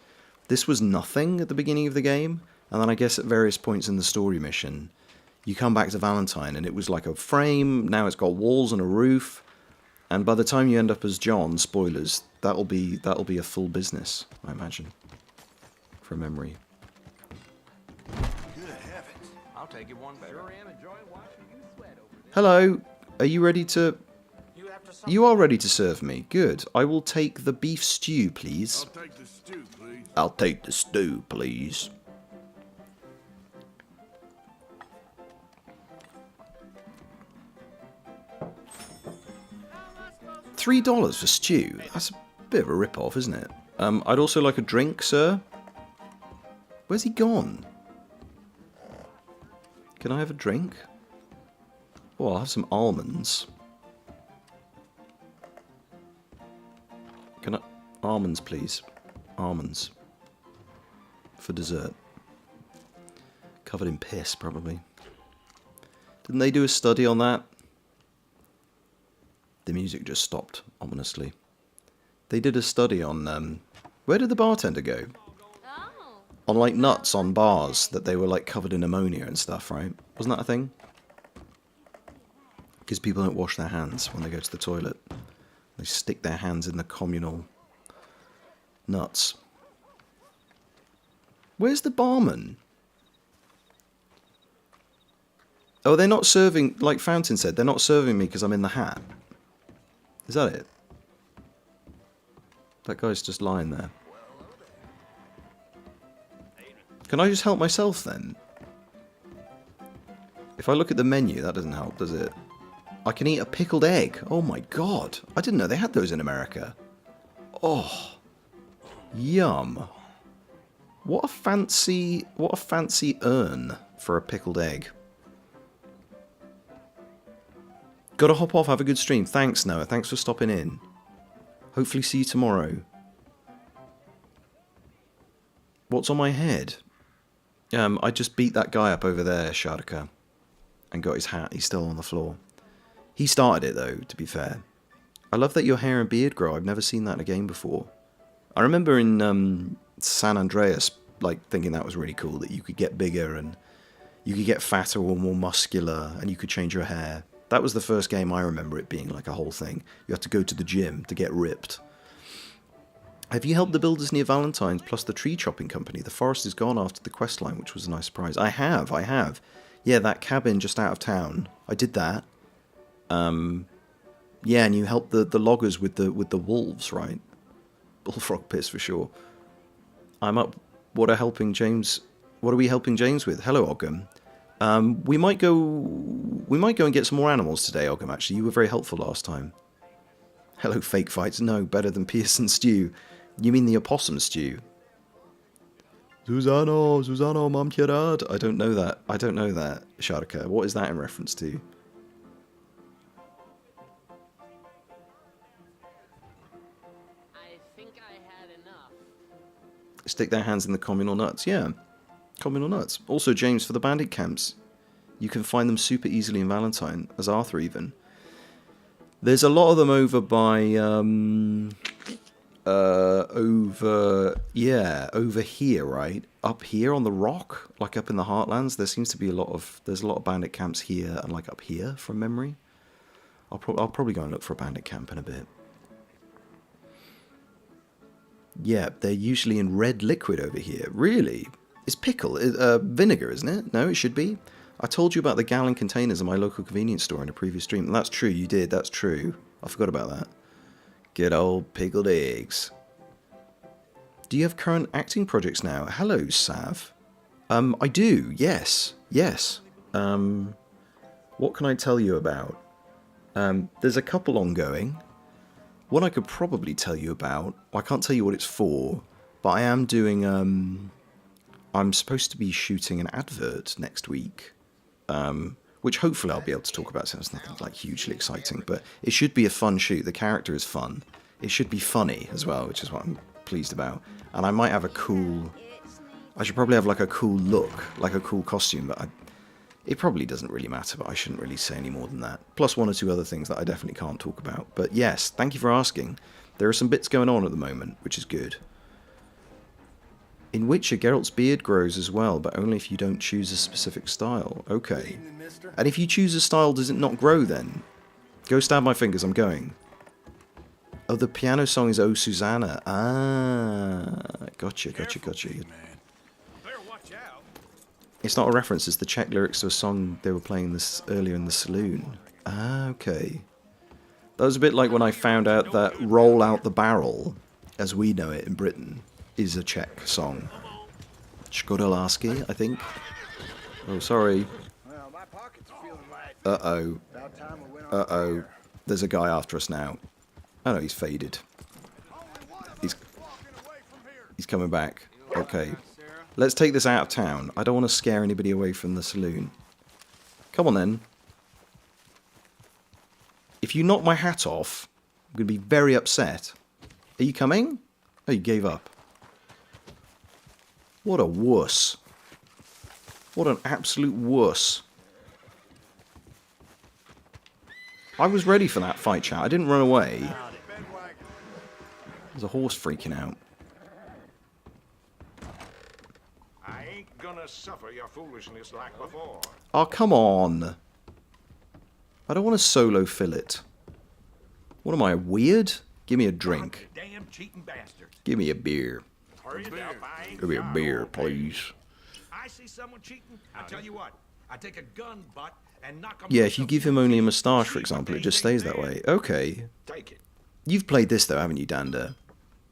This was nothing at the beginning of the game, and then I guess at various points in the story mission, you come back to Valentine, and it was like a frame, now it's got walls and a roof, and by the time you end up as John, spoilers, that'll be a full business, I imagine, from memory. Good heavens. I'll take it one better. Sure am enjoying watching you sweat over there. Hello, are you ready to... You after something? You are ready to serve me. Good. I will take the beef stew, please. I'll take the stew, please. I'll take the stew, please. $3 for stew? That's a bit of a rip-off, isn't it? I'd also like a drink, sir. Where's he gone? Can I have a drink? Oh, I'll have some almonds. Can I... Almonds, please. Almonds. For dessert. Covered in piss, probably. Didn't they do a study on that? The music just stopped, ominously. They did a study on... where did the bartender go? On, like, nuts on bars that they were, like, covered in ammonia and stuff, right? Wasn't that a thing? Because people don't wash their hands when they go to the toilet. They stick their hands in the communal nuts. Where's the barman? Oh, they're not serving, like Fountain said, they're not serving me because I'm in the hat. Is that it? That guy's just lying there. Can I just help myself then? If I look at the menu, that doesn't help, does it? I can eat a pickled egg. Oh my god. I didn't know they had those in America. Oh. Yum. What a fancy urn for a pickled egg. Gotta hop off, have a good stream. Thanks, Noah. Thanks for stopping in. Hopefully see you tomorrow. What's on my head? I just beat that guy up over there, Shardaka. And got his hat. He's still on the floor. He started it, though, to be fair. I love that your hair and beard grow. I've never seen that in a game before. I remember in San Andreas, like, thinking that was really cool, that you could get bigger and you could get fatter or more muscular and you could change your hair. That was the first game I remember it being like a whole thing. You had to go to the gym to get ripped. Have you helped the builders near Valentine's plus the tree chopping company? The forest is gone after the quest line, which was a nice surprise. I have. Yeah, that cabin just out of town. I did that. Yeah, and you helped the loggers with the wolves, right? Bullfrog piss for sure. I'm up. What are we helping James with? Hello, Ogham. We might go and get some more animals today, Ogham, actually. You were very helpful last time. Hello, fake fights. No, better than Pearson stew. You mean the opossum stew? Susano, mam kierad. I don't know that, Shardaka. What is that in reference to? I think I had enough. Stick their hands in the communal nuts. Yeah, communal nuts. Also, James, for the bandit camps, you can find them super easily in Valentine, as Arthur even. There's a lot of them over by, over here, right? Up here on the rock, like up in the Heartlands, there seems to be there's a lot of bandit camps here and like up here from memory. I'll probably go and look for a bandit camp in a bit. Yeah, they're usually in red liquid over here. Really? It's pickle, vinegar, isn't it? No, it should be. I told you about the gallon containers in my local convenience store in a previous stream. And that's true, you did, that's true. I forgot about that. Good old pickled eggs. Do you have current acting projects now? Hello, Sav. I do, yes. What can I tell you about? There's a couple ongoing. One I could probably tell you about. I can't tell you what it's for, but I am doing, I'm supposed to be shooting an advert next week. Which hopefully I'll be able to talk about, so it's nothing like hugely exciting, but it should be a fun shoot. The character is fun. It should be funny as well, which is what I'm pleased about. And I might have I should probably have like a cool look, like a cool costume, but It probably doesn't really matter, but I shouldn't really say any more than that. Plus one or two other things that I definitely can't talk about. But yes, thank you for asking. There are some bits going on at the moment, which is good. In Witcher, Geralt's beard grows as well, but only if you don't choose a specific style. Okay. And if you choose a style, does it not grow then? Go stab my fingers, I'm going. Oh, the piano song is Oh Susanna. Ah, gotcha. Better watch out. It's not a reference, it's the Czech lyrics to a song they were playing this earlier in the saloon. Ah, okay. That was a bit like when I found out that Roll Out the Barrel, as we know it in Britain, is a Czech song. Shkodalarski, I think. Oh, sorry. Well, my pocket's feeling light. Uh-oh. About time we went on Uh-oh. the air. There's a guy after us now. Oh no, he's faded. He's coming back. Okay. Let's take this out of town. I don't want to scare anybody away from the saloon. Come on then. If you knock my hat off, I'm going to be very upset. Are you coming? Oh, you gave up. What a wuss. What an absolute wuss. I was ready for that fight, chat. I didn't run away. There's a horse freaking out. I ain't gonna suffer your foolishness like before. Oh, come on. I don't want to solo fillet. What am I, weird? Give me a drink. Damn cheating bastard. Give me a beer. Hurry it up, I ain't Give me a got beer, no please. I see someone cheating, I tell you what, I take a gun butt and knock him. Yeah, if you give him only a moustache, for example, it just stays that way. Okay. Take it. You've played this, though, haven't you, Dander?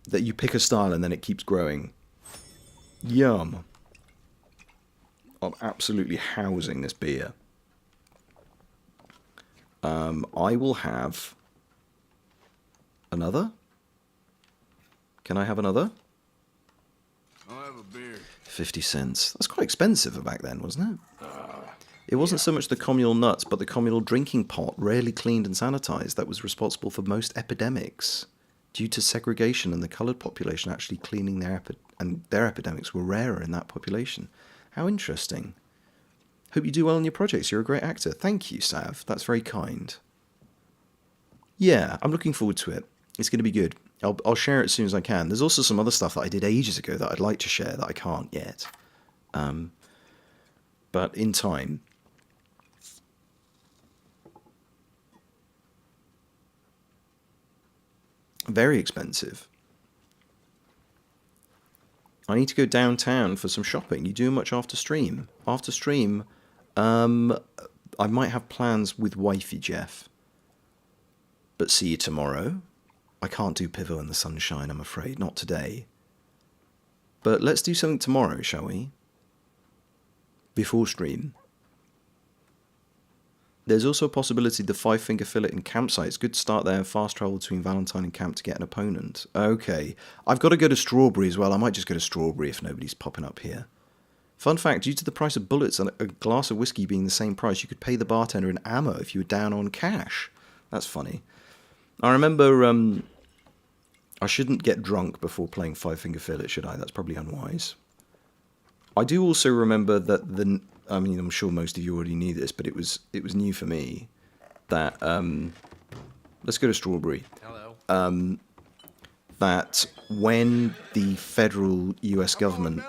That you pick a style and then it keeps growing. Yum. I'm absolutely housing this beer. I will have another. Can I have another? I'll have a beer. 50 cents. That's quite expensive for back then, wasn't it? It wasn't so much the communal nuts, but the communal drinking pot, rarely cleaned and sanitized, that was responsible for most epidemics. Due to segregation and the coloured population actually cleaning their epidemics were rarer in that population. How interesting. Hope you do well in your projects. You're a great actor. Thank you, Sav. That's very kind. Yeah, I'm looking forward to it. It's going to be good. I'll share it as soon as I can. There's also some other stuff that I did ages ago that I'd like to share that I can't yet. But in time. Very expensive. I need to go downtown for some shopping. You do much after stream? After stream, I might have plans with wifey Jeff. But see you tomorrow. I can't do Pivo in the sunshine, I'm afraid. Not today. But let's do something tomorrow, shall we? Before stream. There's also a possibility the 5-finger fillet in campsites. Good start there. Fast travel between Valentine and camp to get an opponent. Okay. I've got to go to Strawberry as well. I might just go to Strawberry if nobody's popping up here. Fun fact, due to the price of bullets and a glass of whiskey being the same price, you could pay the bartender in ammo if you were down on cash. That's funny. I remember I shouldn't get drunk before playing 5-finger fillet, should I? That's probably unwise. I do also remember that I mean, I'm sure most of you already knew this, but it was new for me that let's go to Strawberry. Hello. That when the federal US government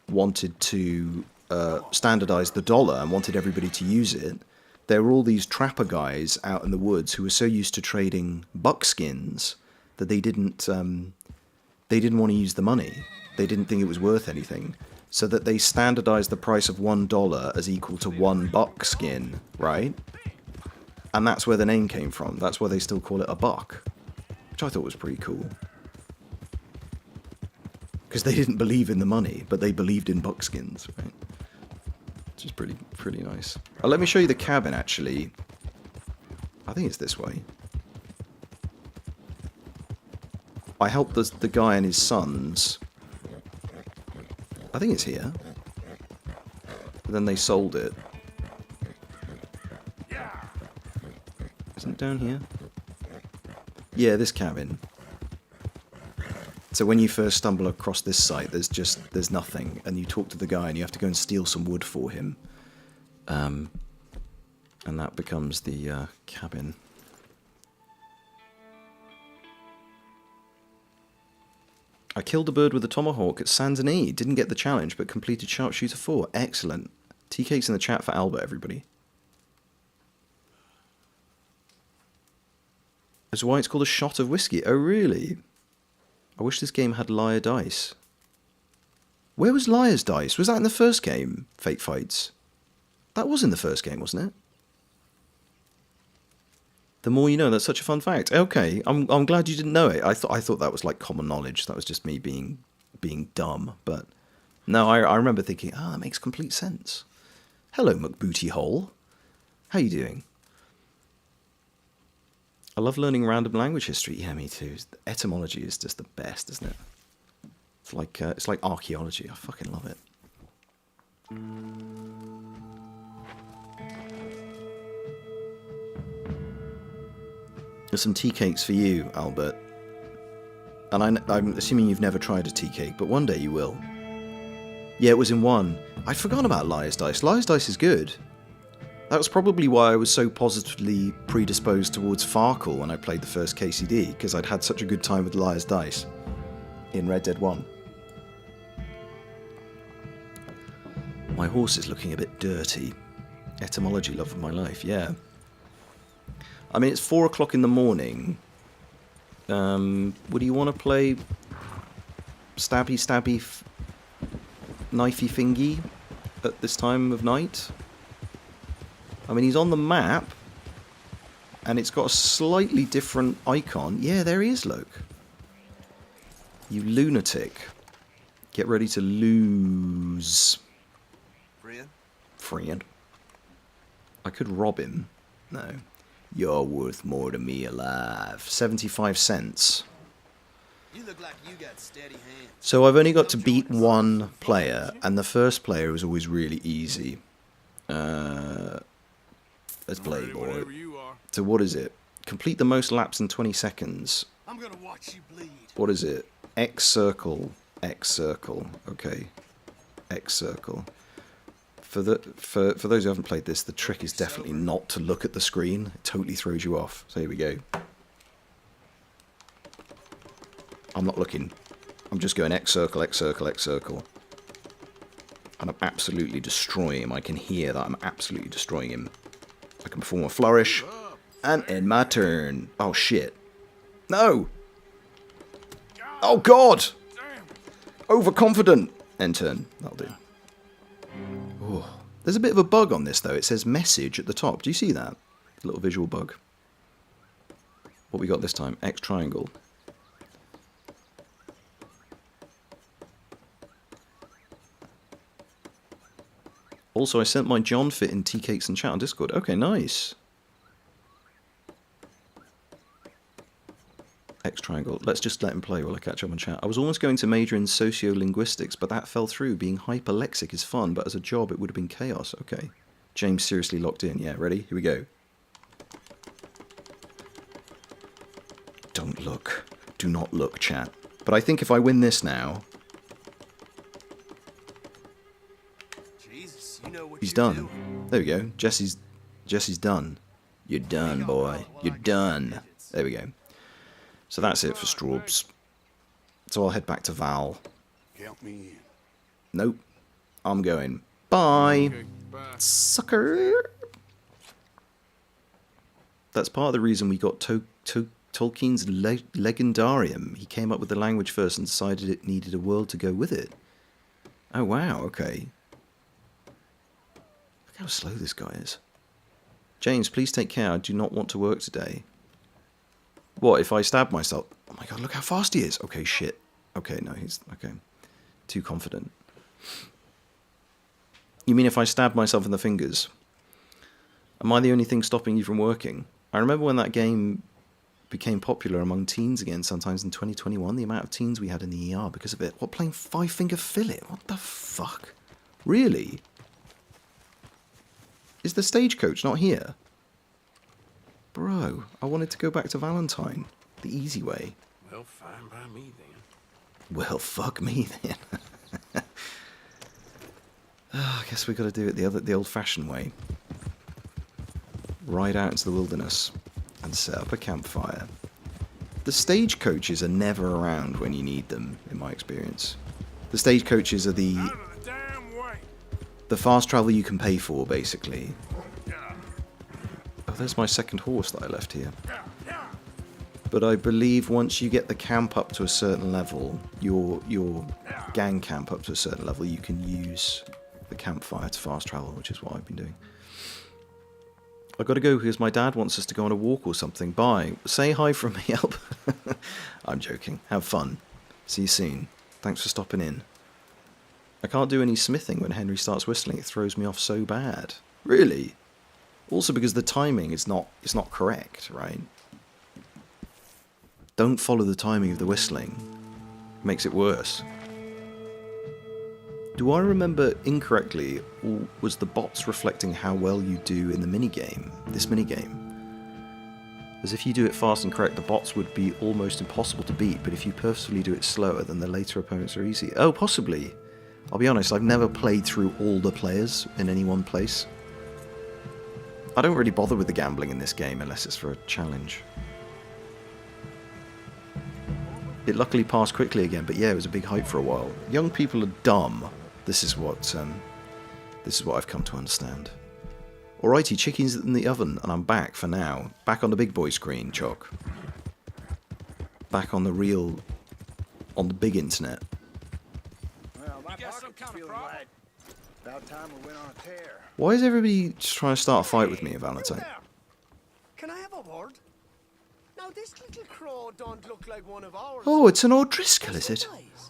wanted to standardize the dollar and wanted everybody to use it, there were all these trapper guys out in the woods who were so used to trading buckskins that they didn't want to use the money. They didn't think it was worth anything. So that they standardized the price of $1 as equal to 1 buckskin, right? And that's where the name came from. That's why they still call it a buck. Which I thought was pretty cool. Because they didn't believe in the money, but they believed in buckskins, right? Which is pretty nice. Let me show you the cabin, actually. I think it's this way. I helped the guy and his sons. I think it's here. But then they sold it. Isn't it down here? Yeah, this cabin. So when you first stumble across this site, there's nothing, and you talk to the guy, and you have to go and steal some wood for him. And that becomes the cabin. I killed a bird with a tomahawk at Saint-Denis. Didn't get the challenge, but completed Sharpshooter 4. Excellent. Tea cakes in the chat for Albert, everybody. That's why it's called a shot of whiskey. Oh, really? I wish this game had liar dice. Where was liar's dice? Was that in the first game, Fake Fights? That was in the first game, wasn't it? The more you know. That's such a fun fact. Okay, I'm glad you didn't know it. I thought that was like common knowledge. That was just me being dumb. But no, I remember thinking, that makes complete sense. Hello, McBootyhole. How you doing? I love learning random language history. Yeah, me too. Etymology is just the best, isn't it? It's like archaeology. I fucking love it. There's some tea cakes for you, Albert. And I'm assuming you've never tried a tea cake, but one day you will. Yeah, it was in 1. I'd forgotten about Liar's Dice. Liar's Dice is good. That was probably why I was so positively predisposed towards Farkle when I played the first KCD, because I'd had such a good time with Liar's Dice in Red Dead 1. My horse is looking a bit dirty. Etymology, love of my life, yeah. I mean, it's 4 o'clock in the morning. Would you want to play stabby, knifey fingy at this time of night? I mean, he's on the map, and it's got a slightly different icon. Yeah, there he is, look. You lunatic. Get ready to lose. Friend. I could rob him. No. You're worth more to me alive. 75 cents. You look like you got steady hands. So I've only got to beat 1 player, and the first player was always really easy. Let's play, boy. So what is it? Complete the most laps in 20 seconds. I'm gonna watch you bleed. What is it? X circle. X circle. Okay. X circle. For those who haven't played this, the trick is definitely not to look at the screen. It totally throws you off. So here we go. I'm not looking. I'm just going X circle, X circle, X circle. And I'm absolutely destroying him. I can hear that I'm absolutely destroying him. I can perform a flourish. And end my turn. Oh, shit. No! Oh, God! Overconfident. End turn. That'll do. Oh. There's a bit of a bug on this, though. It says message at the top. Do you see that? A little visual bug. What we got this time? X triangle. Also, I sent my John fit in tea cakes and chat on Discord. Okay, nice. X triangle. Let's just let him play while I catch up on chat. I was almost going to major in sociolinguistics, but that fell through. Being hyperlexic is fun, but as a job it would have been chaos. Okay. James seriously locked in. Yeah, ready? Here we go. Don't look. Do not look, chat. But I think if I win this now... Jesus, you know what He's you're done. doing. There we go. Jesse's done. You're done, boy. You're done. There we go. So that's it for Straubs. So I'll head back to Val. Count me in. Nope. I'm going. Bye. Sucker. That's part of the reason we got Tolkien's Legendarium. He came up with the language first and decided it needed a world to go with it. Oh, wow. Okay. Look how slow this guy is. James, please take care. I do not want to work today. What, if I stab myself? Oh my god, look how fast he is. Okay, shit. Okay, no, he's... Okay. Too confident. You mean if I stab myself in the fingers? Am I the only thing stopping you from working? I remember when that game became popular among teens again, sometimes in 2021, the amount of teens we had in the ER because of it. What, playing Five Finger Fillet? What the fuck? Really? Is the stagecoach not here? Bro, I wanted to go back to Valentine. The easy way. Well, fine by me then. Well, fuck me then. I guess we got to do it the old-fashioned way. Ride out into the wilderness and set up a campfire. The stagecoaches are never around when you need them, in my experience. The stagecoaches are the fast travel you can pay for, basically. Oh, there's my second horse that I left here. But I believe once you get the camp up to a certain level, your gang camp up to a certain level, you can use the campfire to fast travel, which is what I've been doing. I've got to go because my dad wants us to go on a walk or something. Bye. Say hi from me up. I'm joking. Have fun. See you soon. Thanks for stopping in. I can't do any smithing when Henry starts whistling. It throws me off so bad. Really? Also because the timing is not correct, right? Don't follow the timing of the whistling. It makes it worse. Do I remember incorrectly, or was the bots reflecting how well you do in the minigame? This minigame? As if you do it fast and correct, the bots would be almost impossible to beat, but if you purposefully do it slower, then the later opponents are easy. Oh, possibly. I'll be honest, I've never played through all the players in any one place. I don't really bother with the gambling in this game unless it's for a challenge. It luckily passed quickly again, but yeah, it was a big hype for a while. Young people are dumb. This is what I've come to understand. Alrighty, chicken's in the oven, and I'm back for now. Back on the big boy screen, Choc. Back on the big internet. Well, my pocket's feeling light. About time we went on a tear. Why is everybody just trying to start a fight with me, Valentine? Can I have a word? Now, this little crow don't look like one of ours. Oh, it's an O'Driscoll, is it?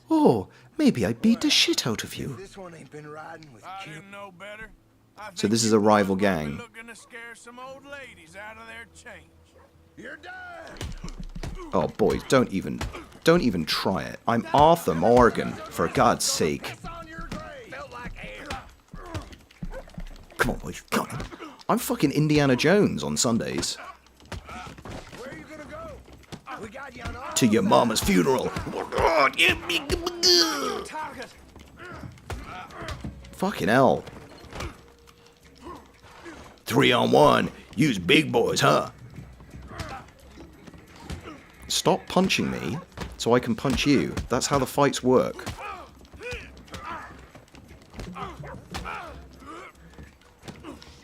Oh, maybe I beat the shit out of you. This one ain't been riding with I Cupid. didn't know better. So this is a rival gang. Looking to scare some old ladies out of their change. You're done. Oh boys, don't even try it. I'm Arthur Morgan, for God's sake. On your grave. Felt like air. Come on, boys, come on. I'm fucking Indiana Jones on Sundays. Where are you gonna go? We got you on our To your mama's funeral. target. Fucking hell. 3-on-1. Use big boys, huh? Stop punching me so I can punch you. That's how the fights work.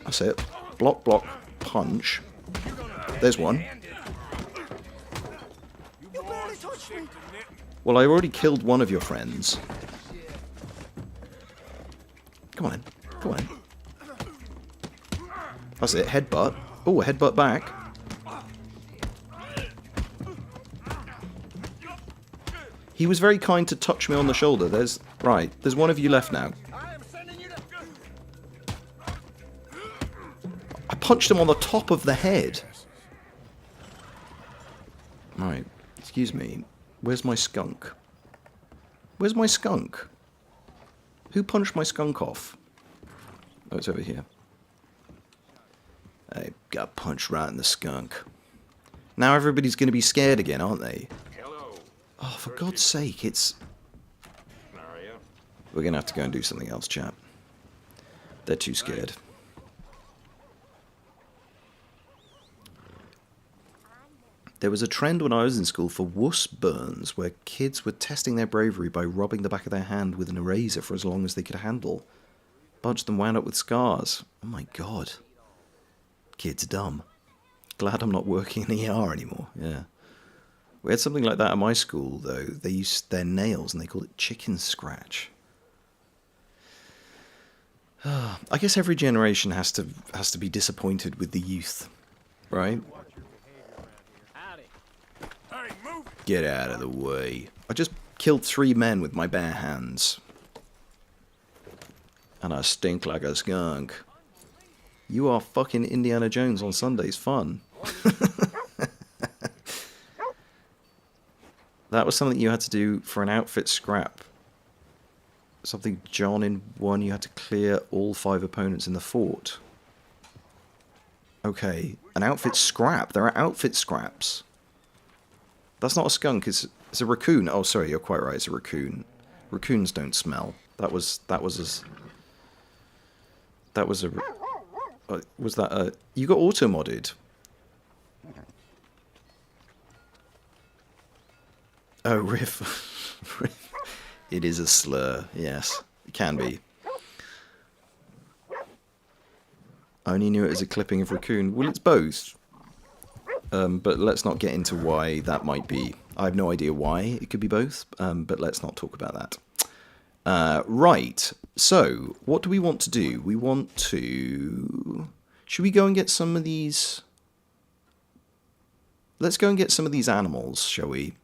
That's it. Block, block, punch. There's one. You barely touched me. Well, I already killed one of your friends. Come on in. Come on in. That's it. Headbutt. Oh, a headbutt back. He was very kind to touch me on the shoulder. There's one of you left now. I am sending you to... I punched him on the top of the head. Right. Excuse me. Where's my skunk? Where's my skunk? Who punched my skunk off? Oh, it's over here. I got punched right in the skunk. Now everybody's going to be scared again, aren't they? Hello. Oh, for God's sake, it's... How are you? We're going to have to go and do something else, chap. They're too scared. There was a trend when I was in school for wuss burns, where kids were testing their bravery by rubbing the back of their hand with an eraser for as long as they could handle. A bunch of them wound up with scars. Oh my God. Kids dumb. Glad I'm not working in ER anymore, yeah. We had something like that at my school, though. They used their nails and they called it chicken scratch. I guess every generation has to be disappointed with the youth, right? Howdy. Hey, move it. Get out of the way. I just killed 3 men with my bare hands. And I stink like a skunk. You are fucking Indiana Jones on Sundays. Fun. That was something you had to do for an outfit scrap. Something John in 1, you had to clear all 5 opponents in the fort. Okay, an outfit scrap. There are outfit scraps. That's not a skunk, it's a raccoon. Oh, sorry, you're quite right, it's a raccoon. Raccoons don't smell. That was as That was a... was that a... You got auto-modded. Oh, Riff. It is a slur, yes. It can be. I only knew it as a clipping of raccoon. Well, it's both. But let's not get into why that might be. I have no idea why it could be both, but let's not talk about that. Right, so what do we want to do? We want to... Should we go and get some of these... Let's go and get some of these animals, shall we?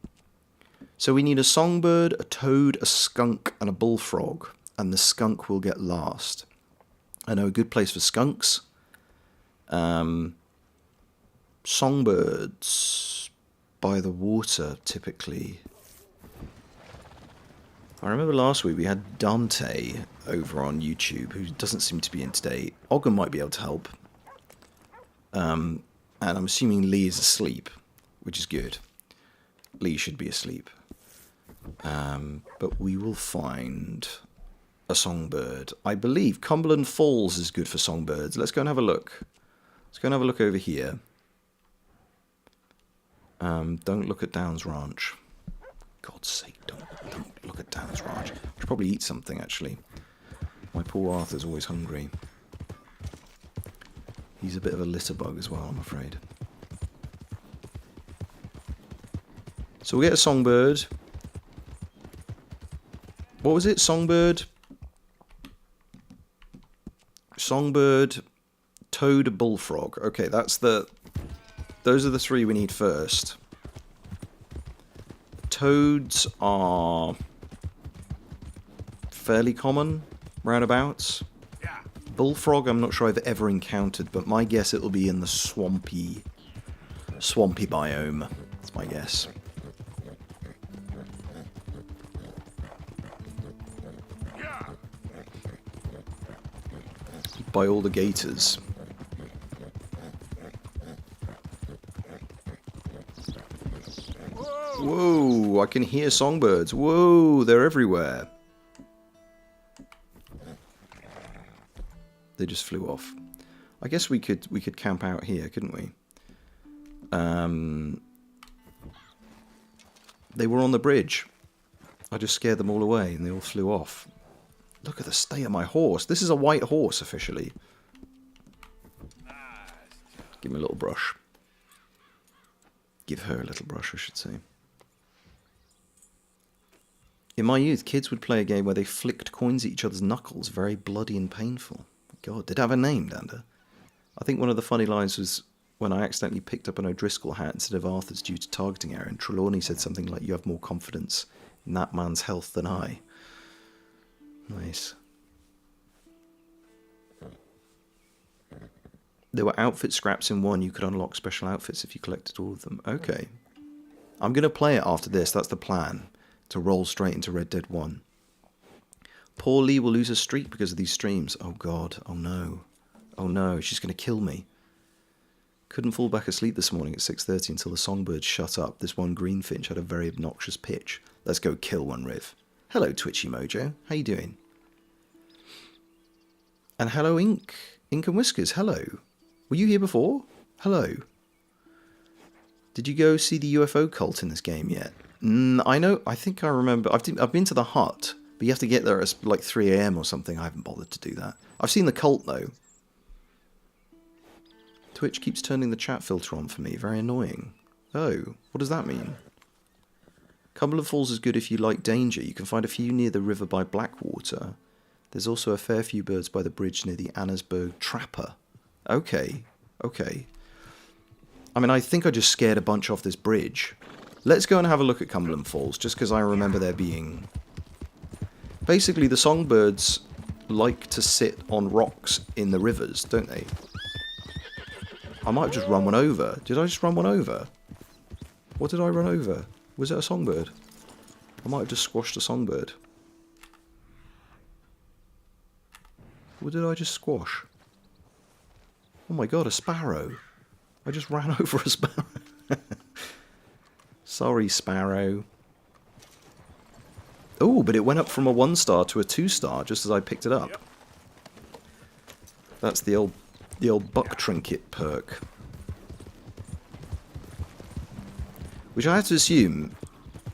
So we need a songbird, a toad, a skunk, and a bullfrog. And the skunk will get last. I know a good place for skunks. Songbirds by the water, typically. I remember last week we had Dante over on YouTube, who doesn't seem to be in today. Ogden might be able to help. And I'm assuming Lee is asleep, which is good. Lee should be asleep. But we will find a songbird. I believe Cumberland Falls is good for songbirds. Let's go and have a look. Let's go and have a look over here. Don't look at Downs Ranch. God's sake, don't look at Downs Ranch. I should probably eat something, actually. My poor Arthur's always hungry. He's a bit of a litter bug as well, I'm afraid. So we'll get a songbird. What was it? Songbird, toad, a bullfrog. Okay, those are the three we need first. Toads are fairly common, roundabouts. Bullfrog I'm not sure I've ever encountered, but my guess it'll be in the swampy biome. That's my guess. By all the gators. Whoa, I can hear songbirds. Whoa, they're everywhere. They just flew off. I guess we could camp out here, couldn't we? They were on the bridge. I just scared them all away and they all flew off. Look at the state of my horse. This is a white horse, officially. Give me a little brush. Give her a little brush, I should say. In my youth, kids would play a game where they flicked coins at each other's knuckles, very bloody and painful. God, did it have a name, Danda? I think one of the funny lines was when I accidentally picked up an O'Driscoll hat instead of Arthur's due to targeting error, and Trelawney said something like, "You have more confidence in that man's health than I." Nice. There were outfit scraps in 1. You could unlock special outfits if you collected all of them. Okay. I'm going to play it after this. That's the plan. To roll straight into Red Dead 1. Poor Lee will lose a streak because of these streams. Oh God. Oh no. Oh no. She's going to kill me. Couldn't fall back asleep this morning at 6:30 until the songbirds shut up. This one greenfinch had a very obnoxious pitch. Let's go kill one, Riv. Hello, Twitchy Mojo. How you doing? And hello, Ink and Whiskers. Hello. Were you here before? Hello. Did you go see the UFO cult in this game yet? I know. I think I remember. I've been to the hut, but you have to get there at like 3 AM or something. I haven't bothered to do that. I've seen the cult though. Twitch keeps turning the chat filter on for me. Very annoying. Oh, what does that mean? Cumberland Falls is good if you like danger. You can find a few near the river by Blackwater. There's also a fair few birds by the bridge near the Annesburg Trapper. Okay, okay. I mean, I think I just scared a bunch off this bridge. Let's go and have a look at Cumberland Falls, just because I remember there being... Basically, the songbirds like to sit on rocks in the rivers, don't they? I might have just run one over. Did I just run one over? What did I run over? Was it a songbird? I might have just squashed a songbird. What did I just squash? Oh my god, a sparrow. I just ran over a sparrow. Sorry, sparrow. Oh, but it went up from a 1-star to a 2-star just as I picked it up. That's the old buck trinket perk. Which I have to assume,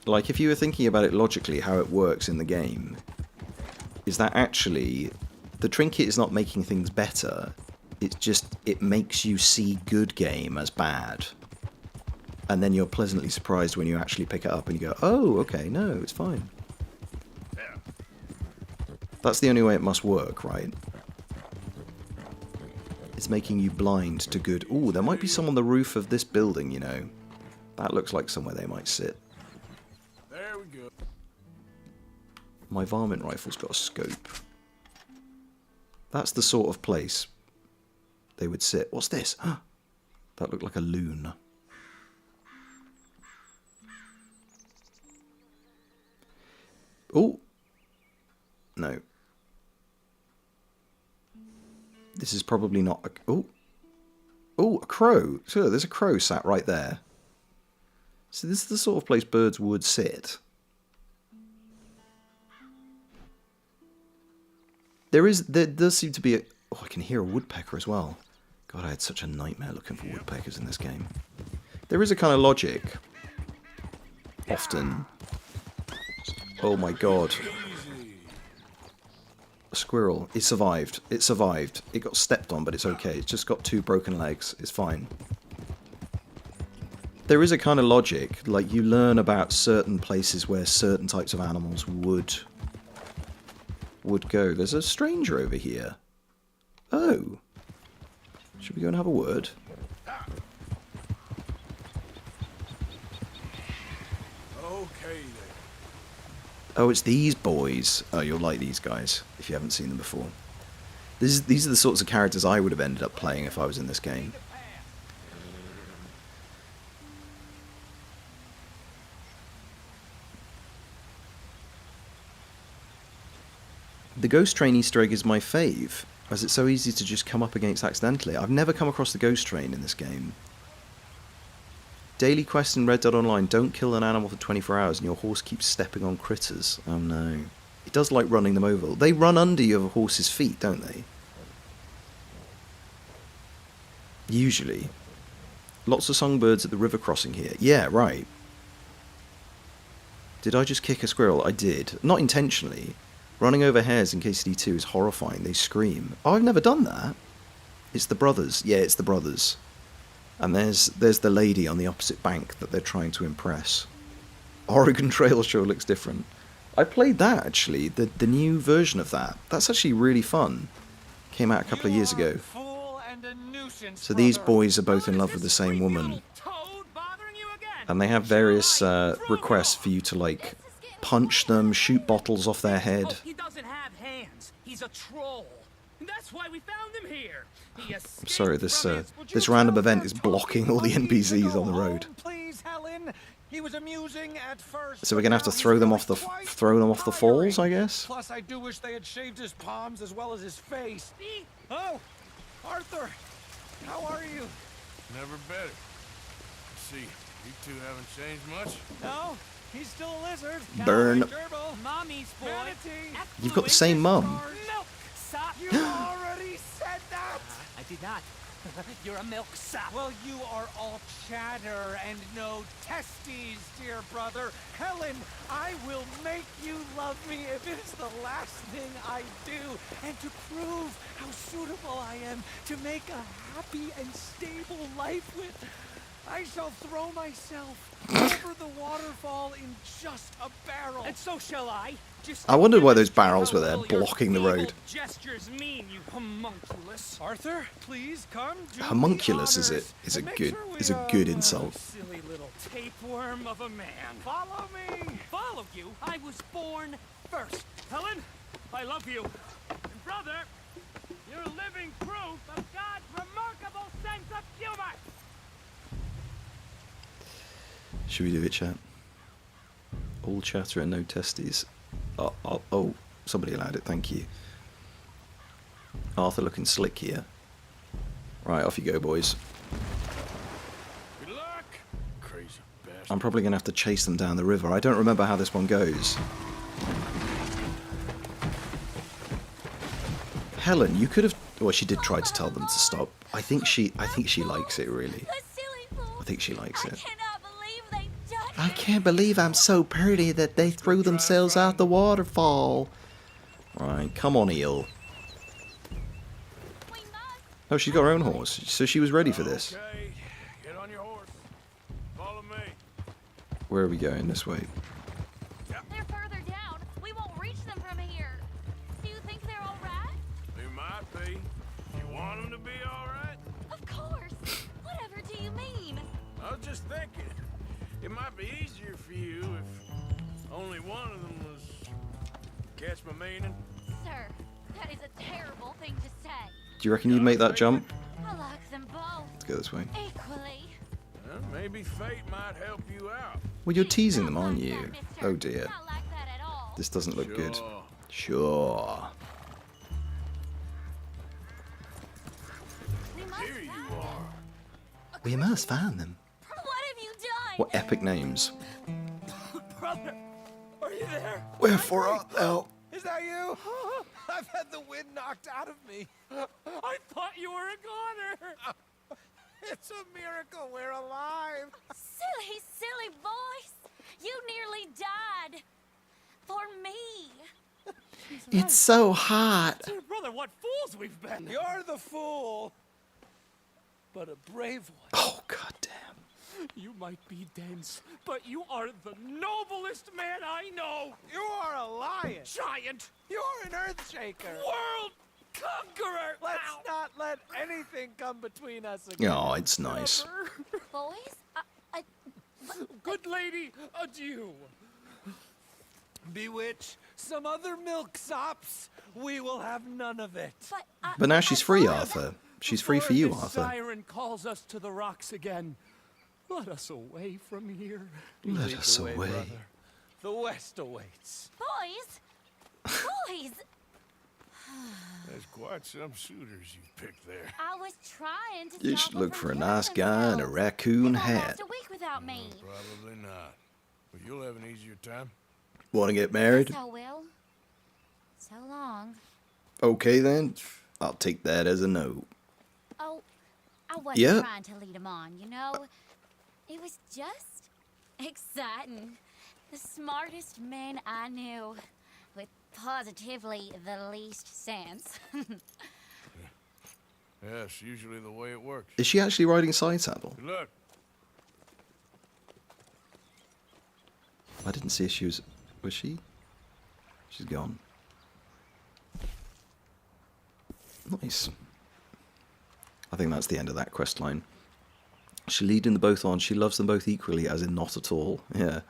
like, if you were thinking about it logically, how it works in the game, is that actually the trinket is not making things better. It's just, it makes you see good game as bad. And then you're pleasantly surprised when you actually pick it up and you go, oh, okay, no, it's fine. That's the only way it must work, right? It's making you blind to good. Ooh, there might be some on the roof of this building, you know. That looks like somewhere they might sit. There we go. My varmint rifle's got a scope. That's the sort of place they would sit. What's this? That looked like a loon. Oh! No. This is probably not a... Oh! Oh, a crow! So there's a crow sat right there. So this is the sort of place birds would sit. There does seem to be a... Oh, I can hear a woodpecker as well. God, I had such a nightmare looking for woodpeckers in this game. There is a kind of logic. Often. Oh my god. A squirrel. It survived. It survived. It got stepped on, but it's okay. It's just got 2 broken legs. It's fine. There is a kind of logic. Like, you learn about certain places where certain types of animals would go. There's a stranger over here. Oh. Should we go and have a word? Okay then. Oh, it's these boys. Oh, you'll like these guys if you haven't seen them before. These are the sorts of characters I would have ended up playing if I was in this game. The ghost train Easter egg is my fave, as it's so easy to just come up against accidentally. I've never come across the ghost train in this game. Daily quest in Red Dead Online: don't kill an animal for 24 hours and your horse keeps stepping on critters. Oh no. It does like running them over. They run under your horse's feet, don't they? Usually. Lots of songbirds at the river crossing here. Yeah, right. Did I just kick a squirrel? I did. Not intentionally. Running over hares in KCD2 is horrifying. They scream. Oh, I've never done that. It's the brothers. Yeah, it's the brothers. And there's the lady on the opposite bank that they're trying to impress. Oregon Trail sure looks different. I played that, actually. The new version of that. That's actually really fun. Came out a couple of years ago. So these boys are both in love with the same woman. And they have various requests for you to, like, punch them, shoot bottles off their head. He doesn't have hands. He's a troll. That's why we found him here. I'm sorry, this random event is blocking all the NPCs on the road. Please, Helen. He was amusing at first. So we're gonna have to throw them off the falls, I guess. Plus, I do wish they had shaved his palms as well as his face. Oh, Arthur, how are you? Never better. See, you two haven't changed much. No, he's still a lizard. Burn. Mommy's boy. Manatee. You've got the same mum. Milk sap. You already said that. I did not. You're a milk sap. Well, you are all chatter and no testes, dear brother. Helen, I will make you love me if it's the last thing I do. And to prove how suitable I am to make a happy and stable life with, I shall throw myself over the waterfall in just a barrel. And so shall I. Just I wondered why those barrels were there, blocking the road. Gestures mean, you homunculus. Arthur, please come. Do Homunculus the is a honors. good insult. Silly little tapeworm of a man. Follow me. Follow you? I was born first. Helen, I love you. And brother, you're living proof of God's remarkable sense of humor. Should we do it, chat? All chatter and no testes. Oh, somebody allowed it, thank you. Arthur looking slick here. Right, off you go, boys. Good luck, crazy bastard. I'm probably going to have to chase them down the river. I don't remember how this one goes. Helen, you could have Well, she did try to tell them to stop. I think she likes it, really. The silly fools. I think she likes I it. cannot believe they've done I this. can't believe I'm so pretty that they threw themselves out the waterfall. Right, come on, Eel. We must. Oh, she's got her own horse, so she was ready for this. Okay, get on your horse. Follow me. Where are we going? This way. They're further down. We won't reach them from here. Do you think they're all right? They might be. You want them to be all right? Of course. Whatever do you mean? I was just thinking. It might be easier for you if only one of them was... Catch my meaning? Sir, that is a terrible thing to say. Do you reckon you'd make that jump? I like them both Let's go this way. equally. Well, maybe fate might help you out. Well, you're teasing them, Not aren't like you? that, mister. Oh dear. Not like that at all. This doesn't look good. Sure. Sure. We must Here you find them. are. We must find them. What have you done? What epic names. Brother, are you there? Wherefore art thou? Is that you? I've had the wind knocked out of me. I thought you were a goner. It's a miracle we're alive. Silly, silly boys. You nearly died. For me. It's so hot. Dear brother, what fools we've been. You're the fool, but a brave one. Oh, goddamn. You might be dense, but you are the noblest man I know. You are a lion. Giant, You're an earth shaker. world conqueror. Let's Ow. not let anything come between us again. Oh, it's nice. Boys, Good lady, adieu. Bewitch some other milksops. We will have none of it. But now she's free, Arthur. She's free for you, Before this Arthur. siren calls us to the rocks again. Let us away from here. Let Lead us the way, away. brother. The West awaits. boys, boys. There's quite some suitors you picked there. I was trying to. You stop should them look from for a killing nice guy in a themselves. raccoon They won't hat. last a week without me. Probably not. But you'll have an easier time. Want to get married? So will. So long. Okay, then. I'll take that as a no. Oh, I wasn't Yeah. trying to lead him on, you know? It was just exciting. The smartest men I knew, with positively the least sense. Yes, usually the way it works. Is she actually riding side saddle? Good luck. I didn't see if she was... Was she? She's gone. Nice. I think that's the end of that quest line. She leading them both on. She loves them both equally, as in not at all. Yeah.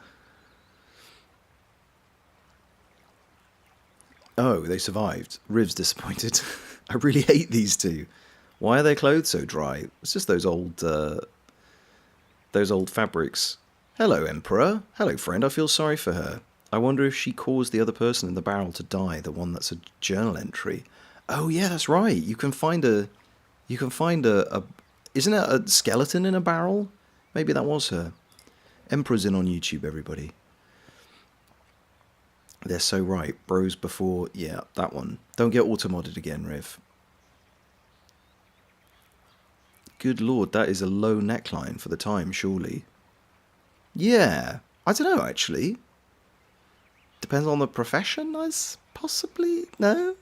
Oh, they survived. Riv's disappointed. I really hate these two. Why are their clothes so dry? It's just those old fabrics. Hello, Emperor. Hello, friend. I feel sorry for her. I wonder if she caused the other person in the barrel to die, the one that's a journal entry. Oh, yeah, that's right. You can find a... Isn't it a skeleton in a barrel? Maybe that was her. Emperor's in on YouTube, everybody. They're so right. Bros before... Yeah, that one. Don't get auto-modded again, Riv. Good lord, that is a low neckline for the time, surely. Yeah. I don't know, actually. Depends on the profession, possibly? No?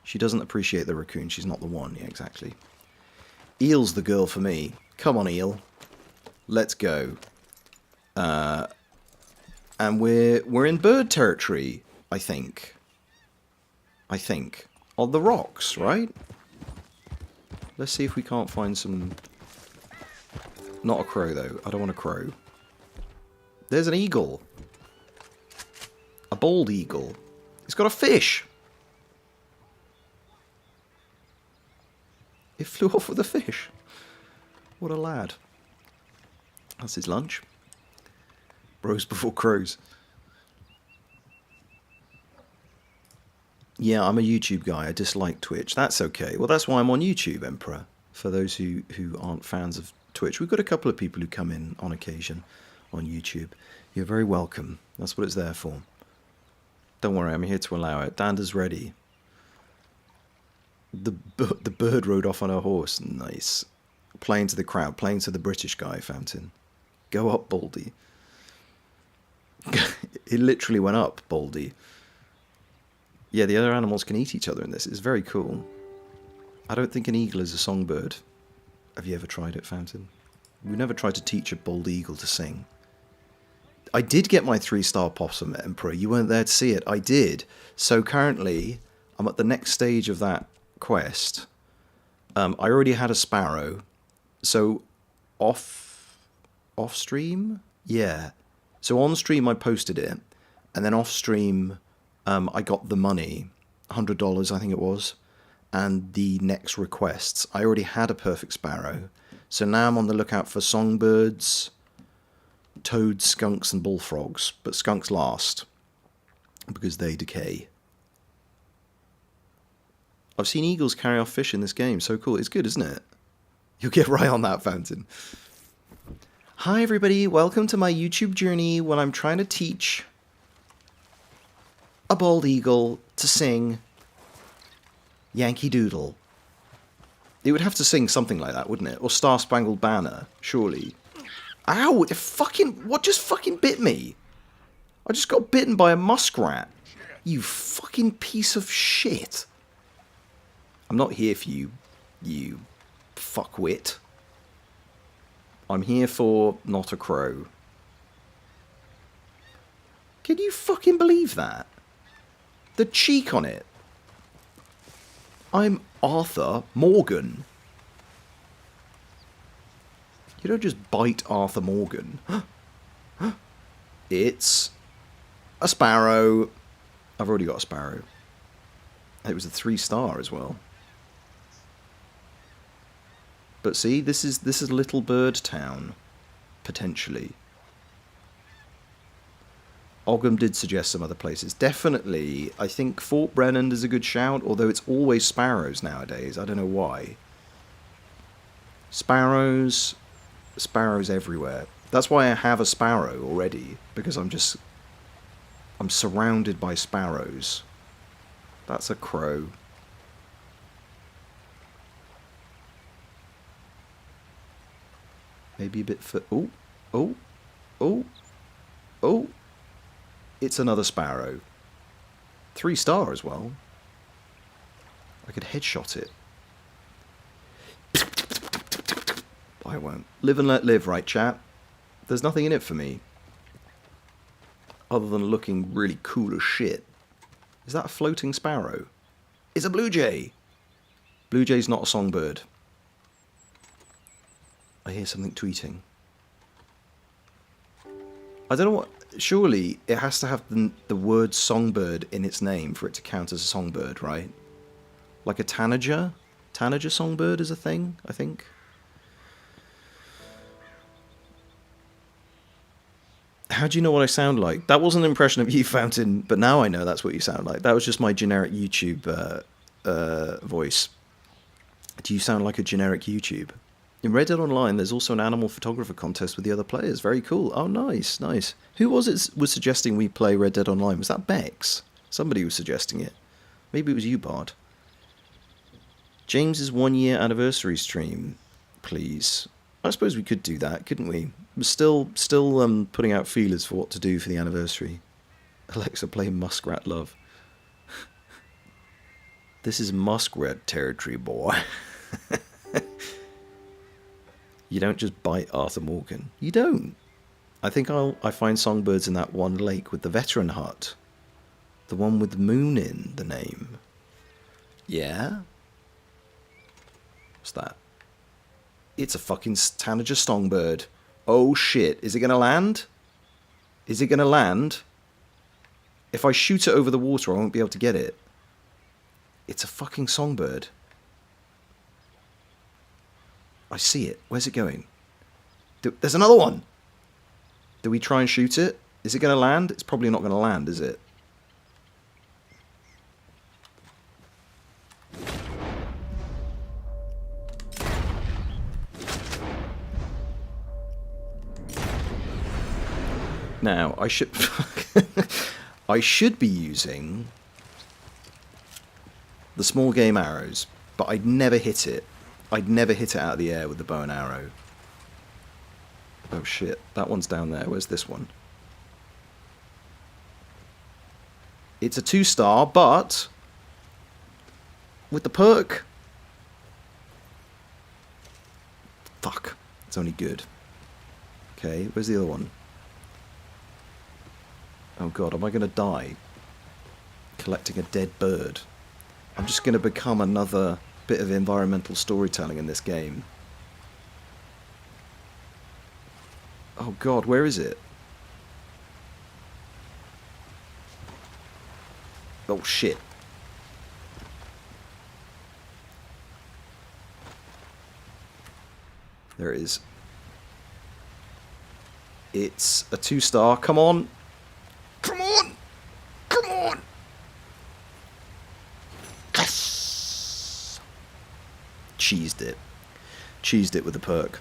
She doesn't appreciate the raccoon. She's not the one. Yeah, exactly. Eel's the girl for me. Come on, Eel. Let's go. And we're in bird territory, I think. On the rocks, right? Let's see if we can't find some... Not a crow, though. I don't want a crow. There's an eagle. A bald eagle. It's got a fish. It flew off with a fish. What a lad. That's his lunch. Bros before crows. Yeah, I'm a YouTube guy. I dislike Twitch. That's okay. Well, that's why I'm on YouTube, Emperor. For those who aren't fans of Twitch. We've got a couple of people who come in on occasion on YouTube. You're very welcome. That's what it's there for. Don't worry, I'm here to allow it. Dander's ready. The bird rode off on her horse. Nice. Playing to the crowd, playing to the British guy, Fountain. Go up, Baldy. It literally went up, Baldy. Yeah, the other animals can eat each other in this. It's very cool. I don't think an eagle is a songbird. Have you ever tried it, Fountain? We never tried to teach a bald eagle to sing. I did get my 3-star possum, Emperor. You weren't there to see it. I did. So currently, I'm at the next stage of that quest. I already had a sparrow. So off stream? Yeah. So on stream I posted it, and then off stream I got the money, $100 I think it was, and the next requests. I already had a perfect sparrow, so now I'm on the lookout for songbirds, toads, skunks and bullfrogs, but skunks last, because they decay. I've seen eagles carry off fish in this game, so cool. It's good, isn't it? You'll get right on that, Fountain. Hi everybody, welcome to my YouTube journey when I'm trying to teach a bald eagle to sing Yankee Doodle. It would have to sing something like that, wouldn't it? Or Star Spangled Banner, surely. Ow! What just fucking bit me? I just got bitten by a muskrat. You fucking piece of shit. I'm not here for you, you fuckwit. I'm here for not a crow. Can you fucking believe that? The cheek on it. I'm Arthur Morgan. You don't just bite Arthur Morgan. It's a sparrow. I've already got a sparrow. It was a 3-star as well. But see, this is Little Bird Town, potentially. Ogham did suggest some other places. Definitely, I think Fort Brennan is a good shout, although it's always sparrows nowadays. I don't know why. Sparrows everywhere. That's why I have a sparrow already, because I'm surrounded by sparrows. That's a crow. Maybe a bit for... Oh. It's another sparrow. 3-star as well. I could headshot it. I won't. Live and let live, right, chat? There's nothing in it for me. Other than looking really cool as shit. Is that a floating sparrow? It's a blue jay! Blue jay's not a songbird. I hear something tweeting. I don't know what... Surely it has to have the word songbird in its name for it to count as a songbird, right? Like a tanager? Tanager songbird is a thing, I think. How do you know what I sound like? That wasn't an impression of you, Fountain, but now I know that's what you sound like. That was just my generic YouTube voice. Do you sound like a generic YouTube? In Red Dead Online, there's also an animal photographer contest with the other players. Very cool. Oh, nice, nice. Who was suggesting we play Red Dead Online? Was that Bex? Somebody was suggesting it. Maybe it was you, Bart. James's 1-year anniversary stream, please. I suppose we could do that, couldn't we? We're still putting out feelers for what to do for the anniversary. Alexa, play Muskrat Love. This is muskrat territory, boy. You don't just bite Arthur Morgan. You don't. I think I find songbirds in that one lake with the veteran hut. The one with the moon in the name. Yeah? What's that? It's a fucking tanager songbird. Oh shit. Is it going to land? Is it going to land? If I shoot it over the water, I won't be able to get it. It's a fucking songbird. I see it. Where's it going? There's another one! Do we try and shoot it? Is it going to land? It's probably not going to land, is it? Now, I should be using the small game arrows, but I'd never hit it. I'd never hit it out of the air with the bow and arrow. Oh shit, that one's down there. Where's this one? It's a 2-star, but with the perk. Fuck, it's only good. Okay, where's the other one? Oh god, am I going to die collecting a dead bird? I'm just going to become another bit of environmental storytelling in this game. Oh god, where is it? Oh shit. There it is. It's a 2-star. Come on. Come on. Come on. Yes. Cheesed it. Cheesed it with the perk.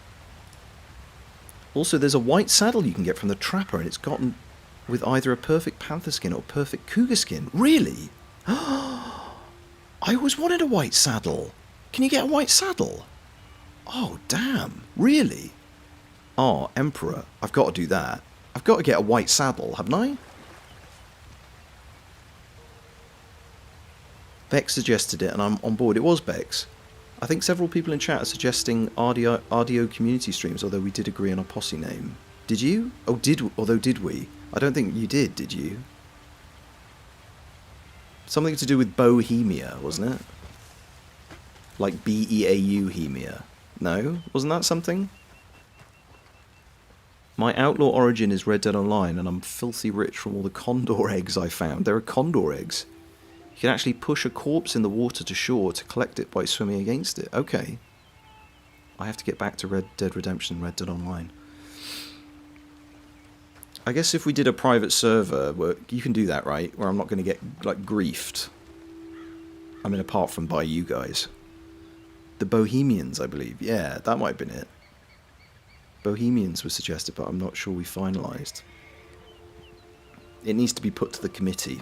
Also, there's a white saddle you can get from the trapper, and it's gotten with either a perfect panther skin or perfect cougar skin. Really? I always wanted a white saddle. Can you get a white saddle? Oh, damn. Really? Oh, Emperor. I've got to do that. I've got to get a white saddle, haven't I? Bex suggested it, and I'm on board. It was Bex. I think several people in chat are suggesting RDO community streams, although we did agree on a posse name. Did you? Oh, did we? I don't think you did you? Something to do with Bohemia, wasn't it? Like B-E-A-U Hemia. No? Wasn't that something? My outlaw origin is Red Dead Online, and I'm filthy rich from all the condor eggs I found. There are condor eggs. You can actually push a corpse in the water to shore to collect it by swimming against it. Okay. I have to get back to Red Dead Redemption and Red Dead Online. I guess if we did a private server, where you can do that, right? Where I'm not going to get, like, griefed. I mean, apart from by you guys. The Bohemians, I believe. Yeah, that might have been it. Bohemians was suggested, but I'm not sure we finalised. It needs to be put to the committee.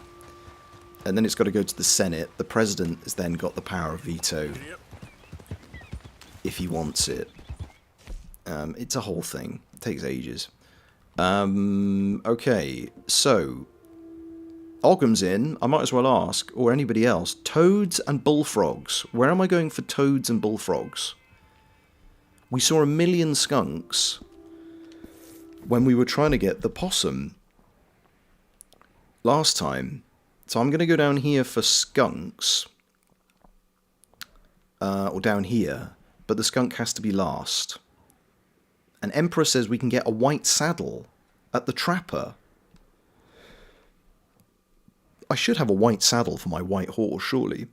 And then it's got to go to the Senate. The President has then got the power of veto. If he wants it. It's a whole thing. It takes ages. Okay, so Oggum's in. I might as well ask, or anybody else, toads and bullfrogs. Where am I going for toads and bullfrogs? We saw 1 million skunks when we were trying to get the possum last time. So I'm going to go down here for skunks, or down here, but the skunk has to be last. And Emperor says we can get a white saddle at the trapper. I should have a white saddle for my white horse, surely.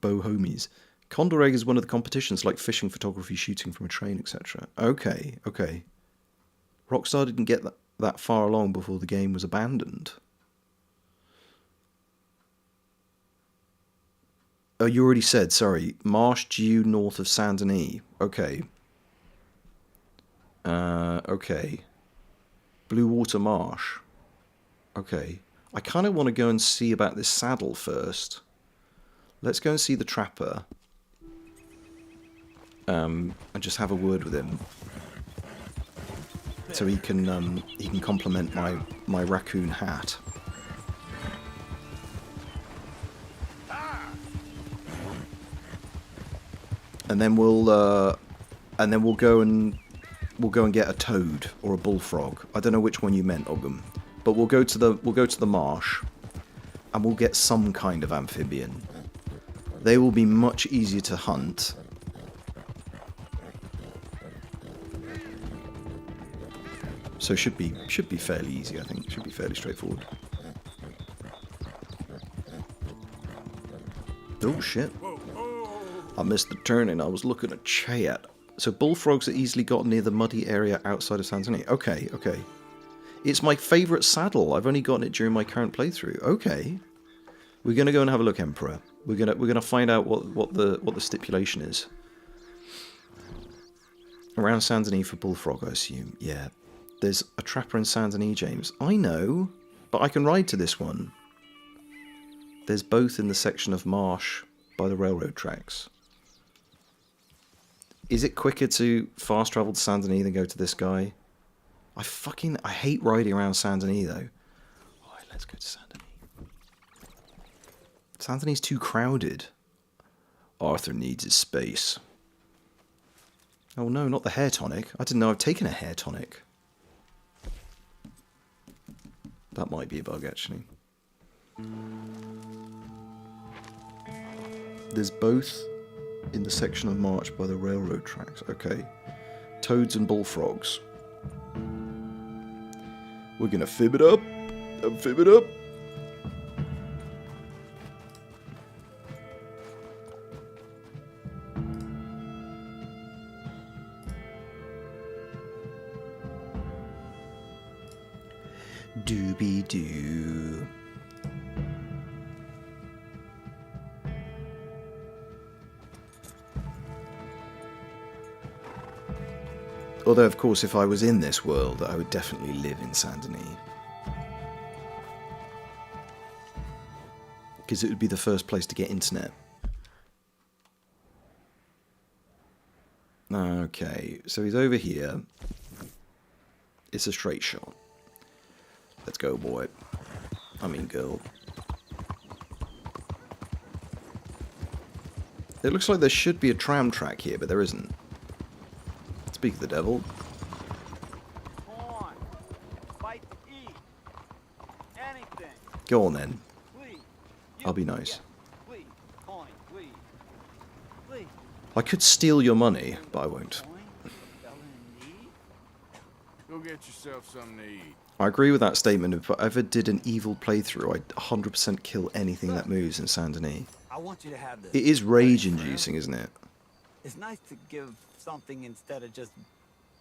Bow homies. Condor egg is one of the competitions, like fishing, photography, shooting from a train, etc. Okay, okay. Rockstar didn't get that far along before the game was abandoned. Oh, you already said, sorry. Marsh due north of Saint Denis. Okay. Okay. Blue Water Marsh. Okay. I kind of want to go and see about this saddle first. Let's go and see the trapper. And just have a word with him. So he can compliment my raccoon hat. And then we'll go and get a toad or a bullfrog. I don't know which one you meant, Oggum. But we'll go to the marsh, and we'll get some kind of amphibian. They will be much easier to hunt. So should be fairly easy, I think. Should be fairly straightforward. Oh shit. I missed the turning. I was looking at chat. So bullfrogs are easily got near the muddy area outside of Saint Denis. Okay, okay. It's my favourite saddle. I've only gotten it during my current playthrough. Okay. We're gonna go and have a look, Emperor. We're gonna find out what the stipulation is. Around Saint Denis for bullfrog, I assume. Yeah. There's a trapper in Saint Denis, James. I know, but I can ride to this one. There's both in the section of marsh by the railroad tracks. Is it quicker to fast travel to Saint Denis than go to this guy? I hate riding around Saint Denis though. Alright, let's go to Saint Denis. Saint Denis is too crowded. Arthur needs his space. Oh no, not the hair tonic. I didn't know I've taken a hair tonic. That might be a bug actually. There's both in the section of march by the railroad tracks. Okay. Toads and bullfrogs. We're gonna fib it up. Fib it up. Doobie-doo. Although, of course, if I was in this world, I would definitely live in Saint Denis. Because it would be the first place to get internet. Okay, so he's over here. It's a straight shot. Let's go, boy. I mean, girl. It looks like there should be a tram track here, but there isn't. Speak of the devil. Corn. Bite to eat. Anything. Go on then. Please. I'll be nice. Please. Coin. Please. Please. I could steal your money, but I won't. Go get yourself something to eat. I agree with that statement. If I ever did an evil playthrough, I'd 100% kill anything that moves in Saint Denis. I want you to have this. It is rage-inducing, isn't it? It's nice to give something instead of just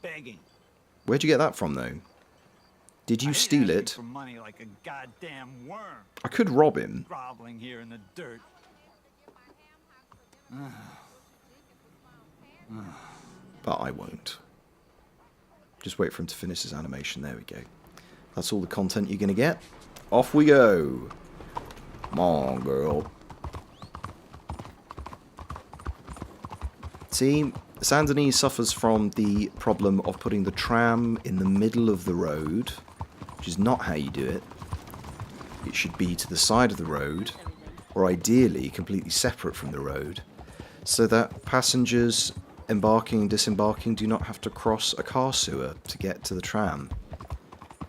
begging. Where'd you get that from, though? Did you steal it? For money like a goddamn worm. I could rob him. Groveling here in the dirt. But I won't. Just wait for him to finish his animation. There we go. That's all the content you're going to get. Off we go. Come on, girl. See, Saint Denis suffers from the problem of putting the tram in the middle of the road, which is not how you do it. It should be to the side of the road, or ideally completely separate from the road, so that passengers embarking and disembarking do not have to cross a car sewer to get to the tram.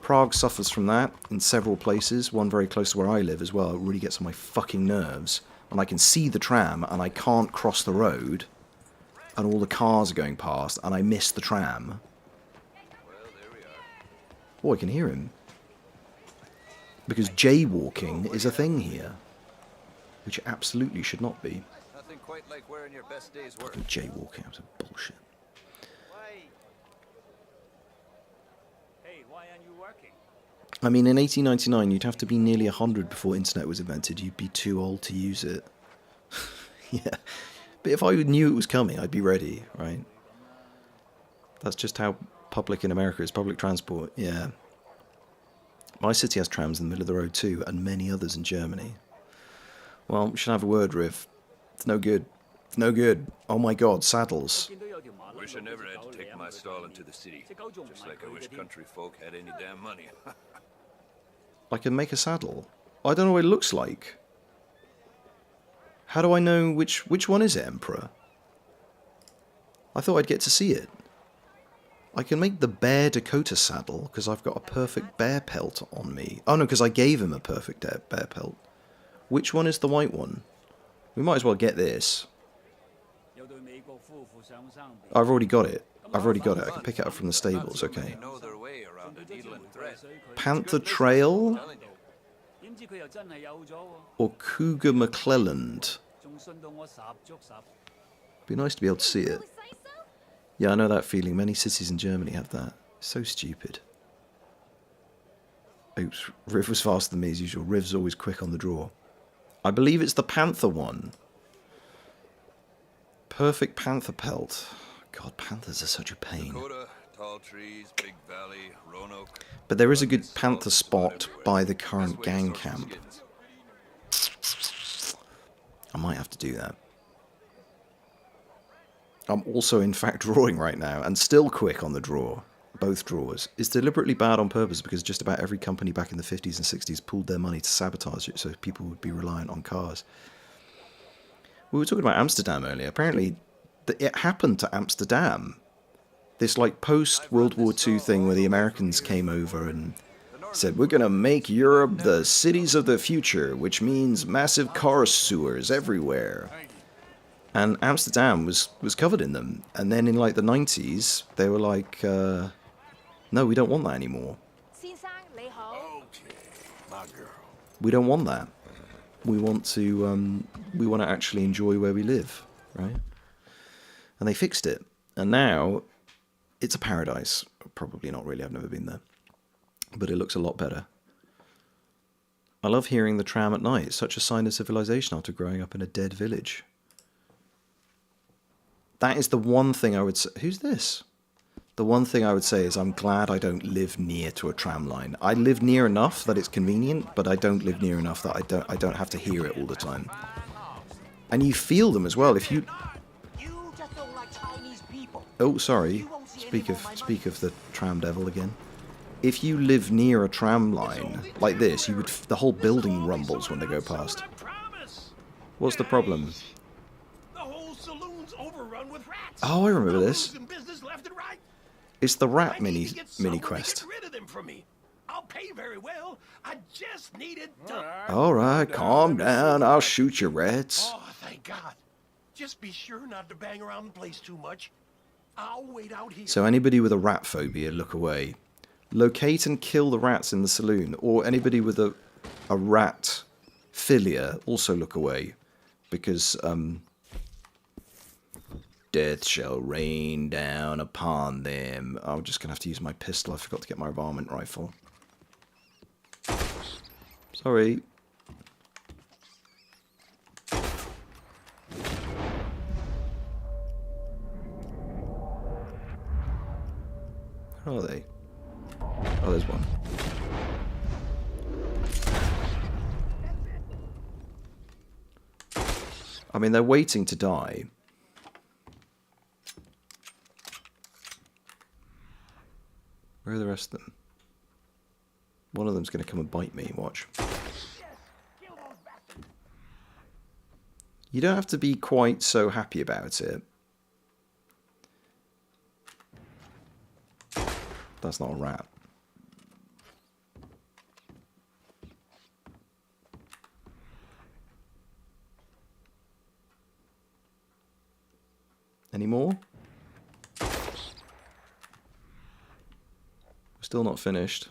Prague suffers from that in several places, one very close to where I live as well. It really gets on my fucking nerves. And I can see the tram and I can't cross the road, and all the cars are going past and I miss the tram. Oh, I can hear him. Because jaywalking is a thing here, which it absolutely should not be. Nothing quite like wearing your best day's work. Jaywalking, that's bullshit. Hey, why aren't you working? I mean, in 1899, you'd have to be nearly 100 before internet was invented. You'd be too old to use it. Yeah. But if I knew it was coming, I'd be ready, right? That's just how public in America is. Public transport, yeah. My city has trams in the middle of the road too, and many others in Germany. Well, we should have a word, Riv. It's no good. It's no good. Oh my god, saddles. Wish I never had to take my stall into the city. Just like I wish country folk had any damn money. I can make a saddle. I don't know what it looks like. How do I know which one is it, Emperor? I thought I'd get to see it. I can make the bear Dakota saddle because I've got a perfect bear pelt on me. Oh no, because I gave him a perfect bear pelt. Which one is the white one? We might as well get this. I've already got it. I've already got it. I can pick it up from the stables, okay. Panther Trail? Or Cougar McClelland? Be nice to be able to see it. Yeah, I know that feeling. Many cities in Germany have that. So stupid. Oops, Riv was faster than me as usual. Riv's always quick on the draw. I believe it's the panther one. Perfect panther pelt. God, panthers are such a pain. Dakota, tall trees, big valley, Roanoke. But there is a good panther spot by the current gang camp. I might have to do that. I'm also, in fact, drawing right now, and still quick on the draw. Both drawers. It's deliberately bad on purpose because just about every company back in the 50s and 60s pooled their money to sabotage it so people would be reliant on cars. We were talking about Amsterdam earlier. Apparently, it happened to Amsterdam. This, like, post-World War II thing where the Americans came over and said, we're going to make Europe the cities of the future, which means massive car sewers everywhere. And Amsterdam was covered in them. And then in, like, the 90s, they were like, no, we don't want that anymore. Okay, my girl. We don't want that. We want to actually enjoy where we live, right? And they fixed it. And now it's a paradise. Probably not really, I've never been there. But it looks a lot better. I love hearing the tram at night. It's such a sign of civilization after growing up in a dead village. That is the one thing I would say. Who's this? The one thing I would say is I'm glad I don't live near to a tram line. I live near enough that it's convenient, but I don't live near enough that I don't have to hear it all the time. And you feel them as well. If you... Oh, sorry. Speak of the tram devil again. If you live near a tram line like this, you would the whole building rumbles when they go past. What's the problem? The whole saloon's overrun with rats. Oh, I remember this. Losing business left and right. It's the rat mini Someone to quest. Get rid of them from me. I'll pay very well. I just needed to... All right, calm down. I'll shoot your rats. Oh, thank God. Just be sure not to bang around the place too much. I'll wait out here. So anybody with a rat phobia, look away. Locate and kill the rats in the saloon. Or anybody with a rat philia, also look away. Because, death shall rain down upon them. I'm just going to have to use my pistol. I forgot to get my varmint rifle. Sorry. Where are they? Oh, there's one. I mean, they're waiting to die. Where are the rest of them? One of them's going to come and bite me, watch. You don't have to be quite so happy about it. That's not a rat. Any more? We're still not finished.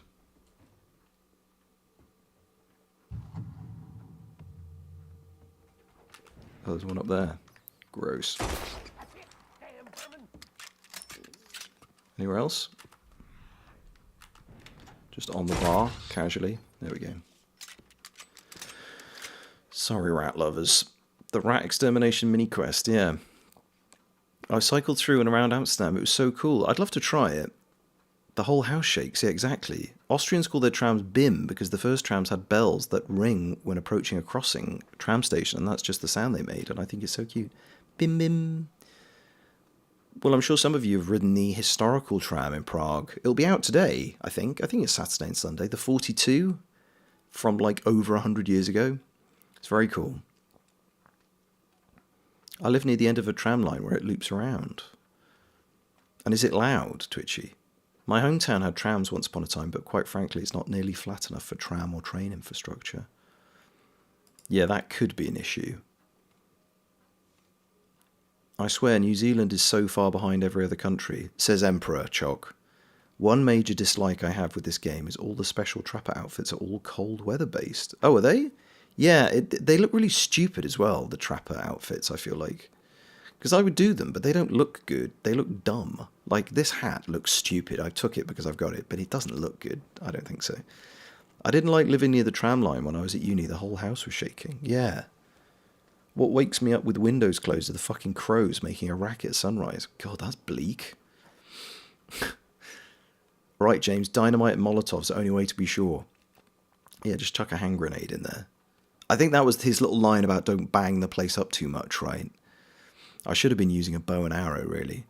Oh, there's one up there. Gross. Anywhere else? Just on the bar, casually. There we go. Sorry, rat lovers. The rat extermination mini quest, yeah. I cycled through and around Amsterdam. It was so cool. I'd love to try it. The whole house shakes. Yeah, exactly. Austrians call their trams bim because the first trams had bells that ring when approaching a crossing tram station, and that's just the sound they made, and I think it's so cute. Bim bim. Well, I'm sure some of you have ridden the historical tram in Prague. It'll be out today, I think. I think it's Saturday and Sunday. The 42 from like over 100 years ago. It's very cool. I live near the end of a tram line where it loops around. And is it loud, Twitchy? My hometown had trams once upon a time, but quite frankly, it's not nearly flat enough for tram or train infrastructure. Yeah, that could be an issue. I swear, New Zealand is so far behind every other country, says Emperor Choc. One major dislike I have with this game is all the special trapper outfits are all cold weather based. Oh, are they? Yeah, they look really stupid as well, the trapper outfits, I feel like. Because I would do them, but they don't look good. They look dumb. Like, this hat looks stupid. I took it because I've got it, but it doesn't look good. I don't think so. I didn't like living near the tram line when I was at uni. The whole house was shaking. Yeah. What wakes me up with windows closed are the fucking crows making a racket at sunrise. God, that's bleak. Right, James, dynamite and Molotov's the only way to be sure. Yeah, just chuck a hand grenade in there. I think that was his little line about don't bang the place up too much, right? I should have been using a bow and arrow, really.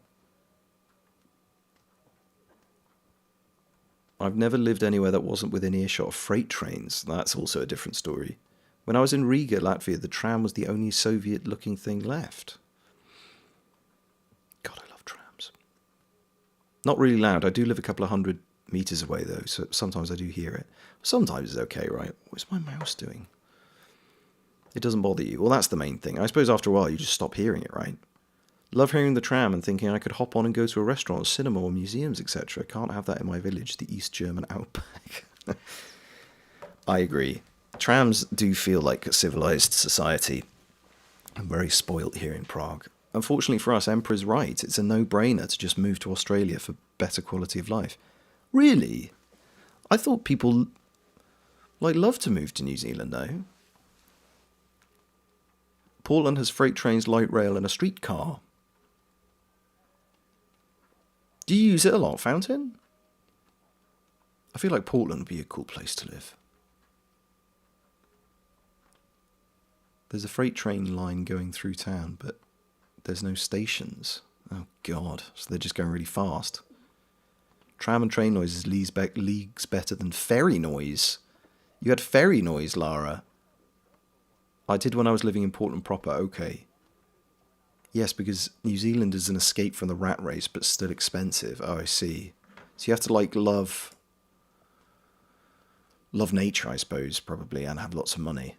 I've never lived anywhere that wasn't within earshot of freight trains. That's also a different story. When I was in Riga, Latvia, the tram was the only Soviet-looking thing left. God, I love trams. Not really loud. I do live a couple of 100 meters away, though, so sometimes I do hear it. Sometimes it's okay, right? What's my mouse doing? It doesn't bother you. Well, that's the main thing. I suppose after a while you just stop hearing it, right? Love hearing the tram and thinking I could hop on and go to a restaurant, or cinema, or museums, etc. Can't have that in my village, the East German outback. I agree. Trams do feel like a civilized society. I'm very spoilt here in Prague. Unfortunately for us, Emperor's right. It's a no-brainer to just move to Australia for better quality of life. Really? I thought people love to move to New Zealand, though. Portland has freight trains, light rail, and a streetcar. Do you use it a lot, Fountain? I feel like Portland would be a cool place to live. There's a freight train line going through town, but there's no stations. Oh, God. So they're just going really fast. Tram and train noise is leagues better than ferry noise. You had ferry noise, Lara. I did when I was living in Portland proper, okay. Yes, because New Zealand is an escape from the rat race, but still expensive. Oh, I see. So you have to, love nature, I suppose, probably, and have lots of money.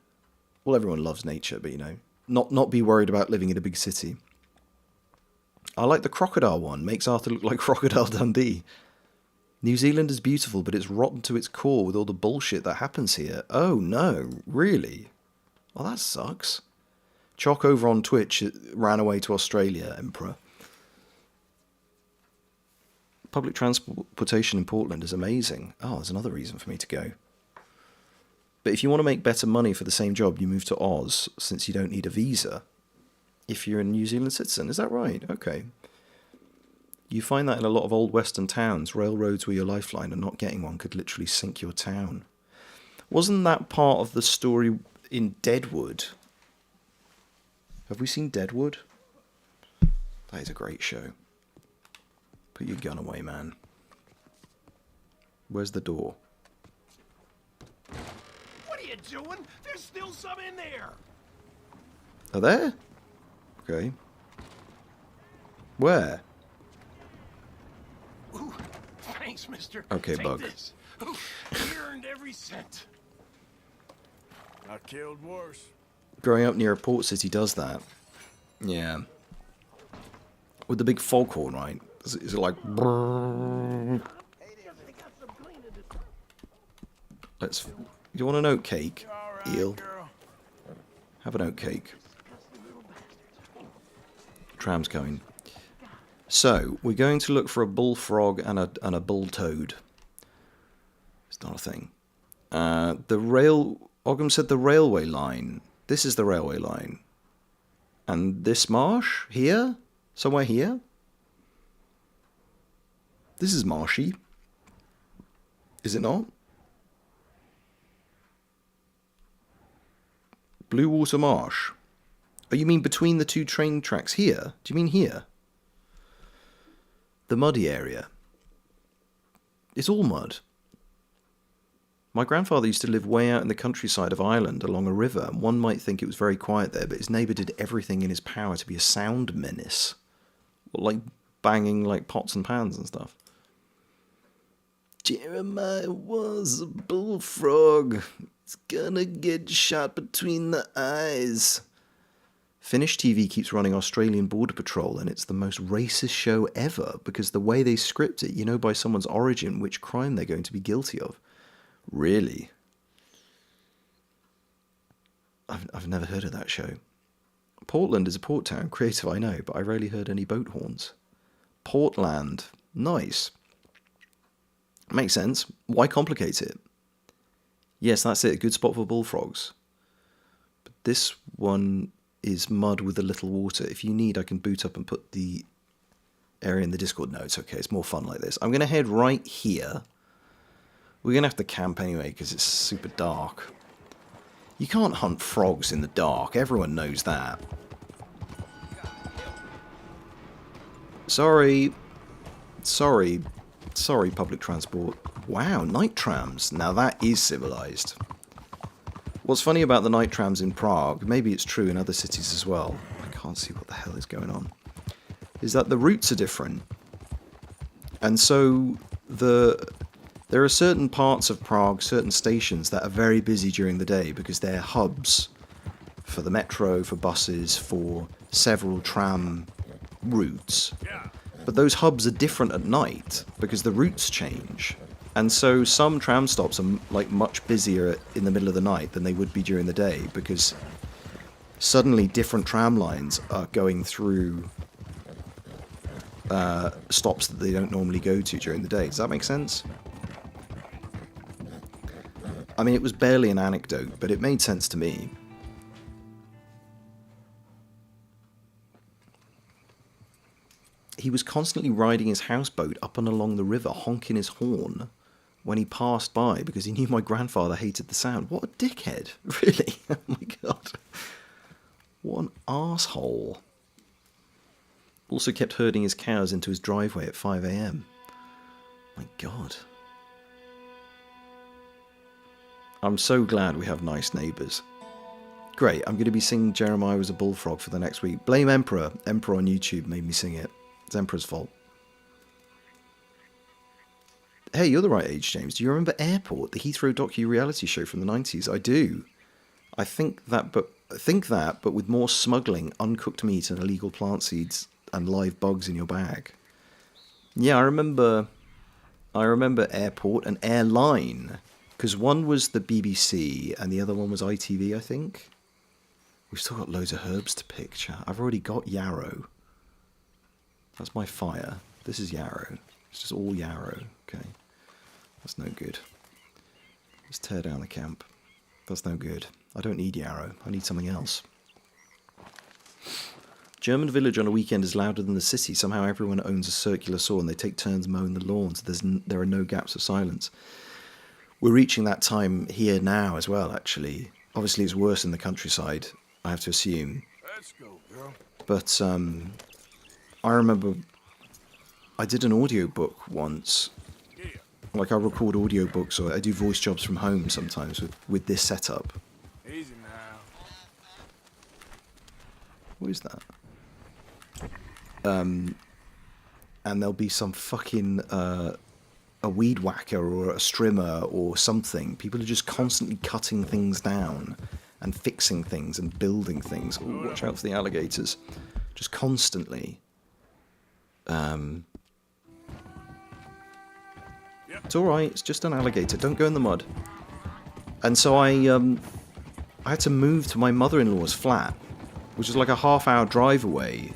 Well, everyone loves nature, but, not be worried about living in a big city. I like the crocodile one. Makes Arthur look like Crocodile Dundee. New Zealand is beautiful, but it's rotten to its core with all the bullshit that happens here. Oh, no, really? Well, that sucks. Chock over on Twitch ran away to Australia, Emperor. Public transportation in Portland is amazing. Oh, there's another reason for me to go. But if you want to make better money for the same job, you move to Oz, since you don't need a visa. If you're a New Zealand citizen, is that right? Okay. You find that in a lot of old western towns. Railroads were your lifeline, and not getting one could literally sink your town. Wasn't that part of the story in Deadwood? Have we seen Deadwood? That is a great show. Put your gun away, man. Where's the door? What are you doing? There's still some in there. Are there? Okay. Where? Ooh, thanks, mister. Okay, Take Bug. This. Ooh, you earned every cent. I killed worse. Growing up near a port city does that. Yeah. With the big foghorn, right? Is it like... Let's... You want an oat cake, Eel? Have an oat cake. Tram's coming. So, we're going to look for a bullfrog and a bull toad. It's not a thing. Ogham said the railway line. This is the railway line. And this marsh? Here? Somewhere here? This is marshy. Is it not? Blue Water Marsh. Oh, you mean between the two train tracks here? Do you mean here? The muddy area. It's all mud. My grandfather used to live way out in the countryside of Ireland along a river, and one might think it was very quiet there, but his neighbour did everything in his power to be a sound menace. Like banging pots and pans and stuff. Jeremiah was a bullfrog. It's gonna get shot between the eyes. Finnish TV keeps running Australian Border Patrol, and it's the most racist show ever, because the way they script it, you know by someone's origin which crime they're going to be guilty of. Really? I've never heard of that show. Portland is a port town. Creative, I know, but I rarely heard any boat horns. Portland. Nice. Makes sense. Why complicate it? Yes, that's it. A good spot for bullfrogs. But this one is mud with a little water. If you need, I can boot up and put the area in the Discord. No, it's okay. It's more fun like this. I'm going to head right here. We're going to have to camp anyway because it's super dark. You can't hunt frogs in the dark. Everyone knows that. Sorry. Sorry. Sorry, public transport. Wow, night trams. Now that is civilized. What's funny about the night trams in Prague, maybe it's true in other cities as well, I can't see what the hell is going on, is that the routes are different. And so there are certain parts of Prague, certain stations that are very busy during the day because they're hubs for the metro, for buses, for several tram routes. But those hubs are different at night because the routes change. And so some tram stops are like much busier in the middle of the night than they would be during the day because suddenly different tram lines are going through stops that they don't normally go to during the day. Does that make sense? I mean, it was barely an anecdote, but it made sense to me. He was constantly riding his houseboat up and along the river, honking his horn when he passed by because he knew my grandfather hated the sound. What a dickhead. Really? Oh my god. What an arsehole. Also kept herding his cows into his driveway at 5 AM. My god. I'm so glad we have nice neighbours. Great, I'm going to be singing Jeremiah Was a Bullfrog for the next week. Blame Emperor. Emperor on YouTube made me sing it. It's Emperor's fault. Hey, you're the right age, James. Do you remember Airport, the Heathrow docu-reality show from the 90s? I do. I think that, but with more smuggling, uncooked meat and illegal plant seeds and live bugs in your bag. Yeah, I remember Airport and Airline, because one was the BBC and the other one was ITV, I think. We've still got loads of herbs to pick, chat. I've already got yarrow. That's my fire. This is yarrow. It's just all yarrow. Okay. That's no good. Let's tear down the camp. That's no good. I don't need yarrow. I need something else. German village on a weekend is louder than the city. Somehow everyone owns a circular saw and they take turns mowing the lawns. There are no gaps of silence. We're reaching that time here now as well, actually. Obviously, it's worse in the countryside, I have to assume. Let's go, girl. But I remember I did an audiobook once. Like, I record audiobooks, or I do voice jobs from home sometimes with this setup. Easy now. What is that? And there'll be some fucking a weed whacker or a strimmer or something. People are just constantly cutting things down and fixing things and building things. Ooh, watch out for the alligators. Just constantly. It's alright, it's just an alligator. Don't go in the mud. And so I had to move to my mother-in-law's flat, which is like a half-hour drive away.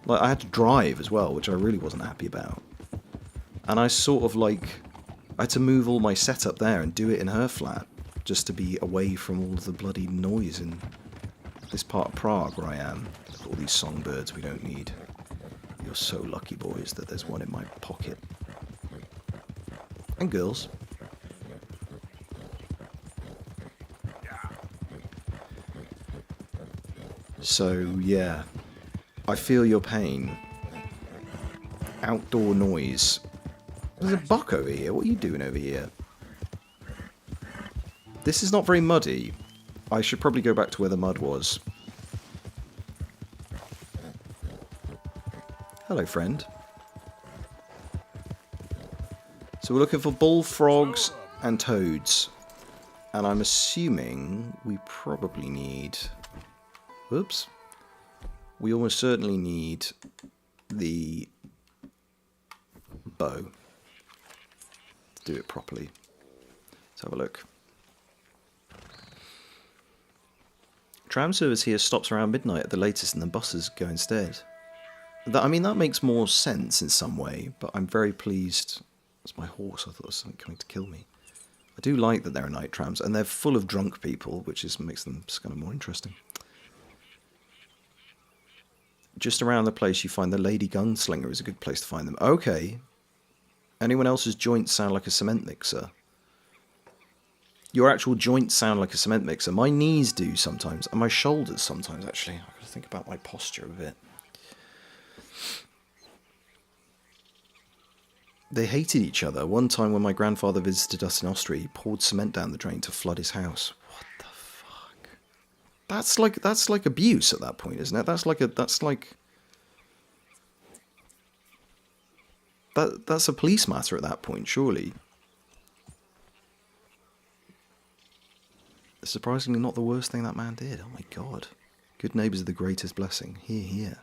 Like, I had to drive as well, which I really wasn't happy about. And I sort of like, I had to move all my setup there and do it in her flat, just to be away from all of the bloody noise in this part of Prague where I am. All these songbirds we don't need. You're so lucky, boys, that there's one in my pocket. And girls. So, yeah. I feel your pain. Outdoor noise. There's a buck over here. What are you doing over here? This is not very muddy. I should probably go back to where the mud was. Hello, friend. So we're looking for bullfrogs and toads. And I'm assuming we probably need... Whoops. We almost certainly need the bow to do it properly. Let's have a look. Tram service here stops around midnight at the latest and the buses go instead. I mean, that makes more sense in some way, but I'm very pleased. That's my horse. I thought it was something coming to kill me. I do like that there are night trams, and they're full of drunk people, which makes them just kind of more interesting. Just around the place you find the Lady Gunslinger is a good place to find them. Okay. Anyone else's joints sound like a cement mixer? Your actual joints sound like a cement mixer. My knees do sometimes, and my shoulders sometimes, actually. I've got to think about my posture a bit. They hated each other. One time when my grandfather visited us in Austria, he poured cement down the drain to flood his house. What the fuck? That's like abuse at that point, isn't it? That's a police matter at that point, surely. Surprisingly not the worst thing that man did. Oh my god. Good neighbours are the greatest blessing. Hear, hear.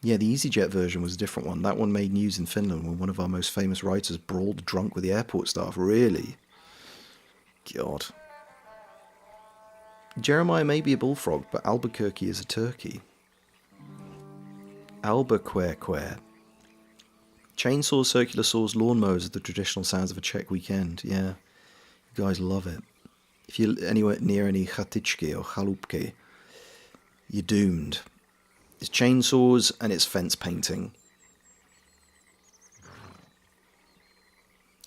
Yeah, the EasyJet version was a different one. That one made news in Finland when one of our most famous writers brawled drunk with the airport staff. Really? God. Jeremiah may be a bullfrog, but Albuquerque is a turkey. Albuquerque. Chainsaws, circular saws, lawnmowers are the traditional sounds of a Czech weekend. Yeah. You guys love it. If you're anywhere near any chatičky or chalupky, you're doomed. It's chainsaws and it's fence painting.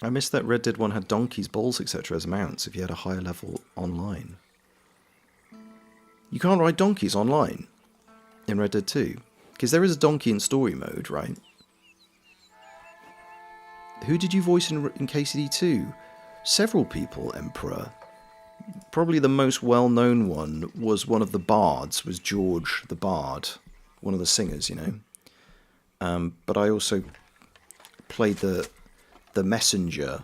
I missed that Red Dead 1 had donkeys, bulls, etc. as mounts if you had a higher level online. You can't ride donkeys online in Red Dead 2. Because there is a donkey in story mode, right? Who did you voice in KCD2? Several people, Emperor. Probably the most well-known one was one of the bards, was George the Bard. One of the singers, you know. But I also played the messenger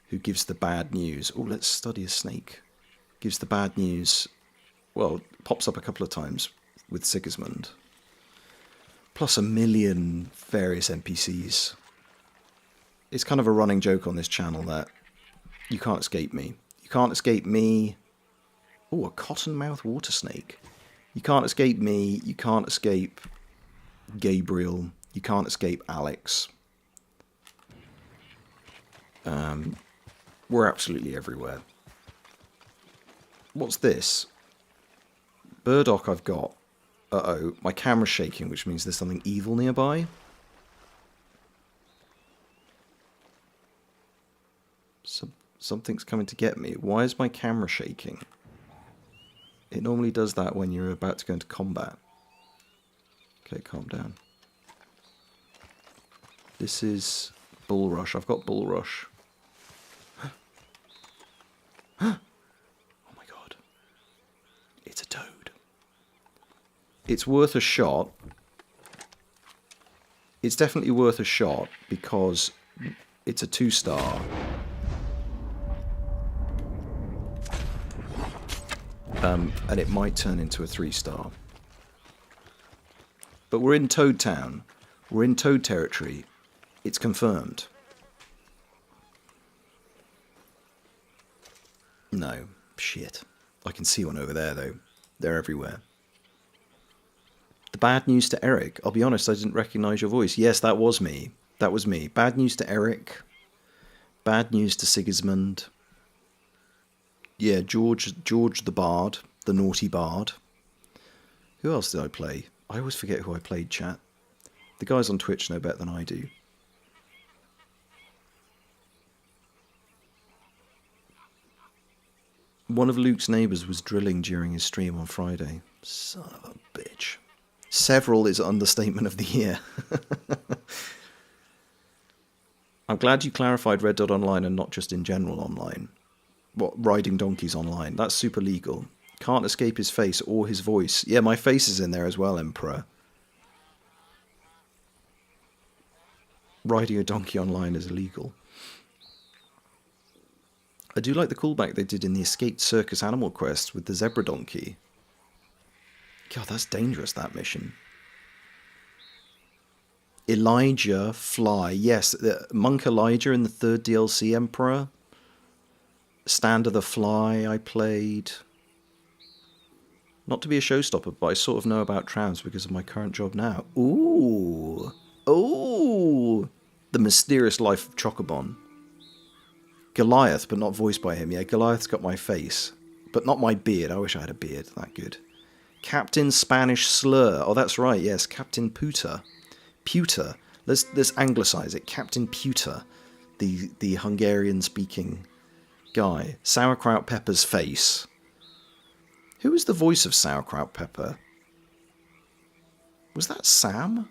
who gives the bad news. Oh, let's study a snake. Gives the bad news. Well, pops up a couple of times with Sigismund. Plus a million various NPCs. It's kind of a running joke on this channel that you can't escape me. You can't escape me. Oh, a cottonmouth water snake. You can't escape me. You can't escape Gabriel. You can't escape Alex. We're absolutely everywhere. What's this? Burdock I've got. Uh-oh, my camera's shaking, which means there's something evil nearby. Something's coming to get me. Why is my camera shaking? It normally does that when you're about to go into combat. Okay, calm down. This is Bull Rush. I've got Bull Rush. Oh my god. It's a toad. It's worth a shot. It's definitely worth a shot because it's a 2-star. And it might turn into a 3-star. But we're in Toad Town. We're in Toad territory. It's confirmed. No. Shit. I can see one over there, though. They're everywhere. The bad news to Eric. I'll be honest, I didn't recognise your voice. Yes, that was me. That was me. Bad news to Eric. Bad news to Sigismund. Yeah, George the Bard. The naughty Bard. Who else did I play? I always forget who I played, chat. The guys on Twitch know better than I do. One of Luke's neighbours was drilling during his stream on Friday. Son of a bitch. Several is understatement of the year. I'm glad you clarified Red Dot Online and not just in general online. What, riding donkeys online? That's super legal. Can't escape his face or his voice. Yeah, my face is in there as well, Emperor. Riding a donkey online is illegal. I do like the callback they did in the Escaped Circus Animal Quest with the zebra donkey. God, that's dangerous, that mission. Elijah Fly. Yes, Monk Elijah in the 3rd DLC, Emperor. Stand of the Fly I played. Not to be a showstopper, but I sort of know about trams because of my current job now. Ooh. Ooh. The Mysterious Life of Chocobon. Goliath, but not voiced by him. Yeah, Goliath's got my face, but not my beard. I wish I had a beard that good. Captain Spanish Slur. Oh, that's right. Yes, Captain Puter. Puter. Let's anglicise it. Captain Puter, the Hungarian-speaking guy. Sauerkraut Pepper's face. Who was the voice of Sauerkraut Pepper? Was that Sam?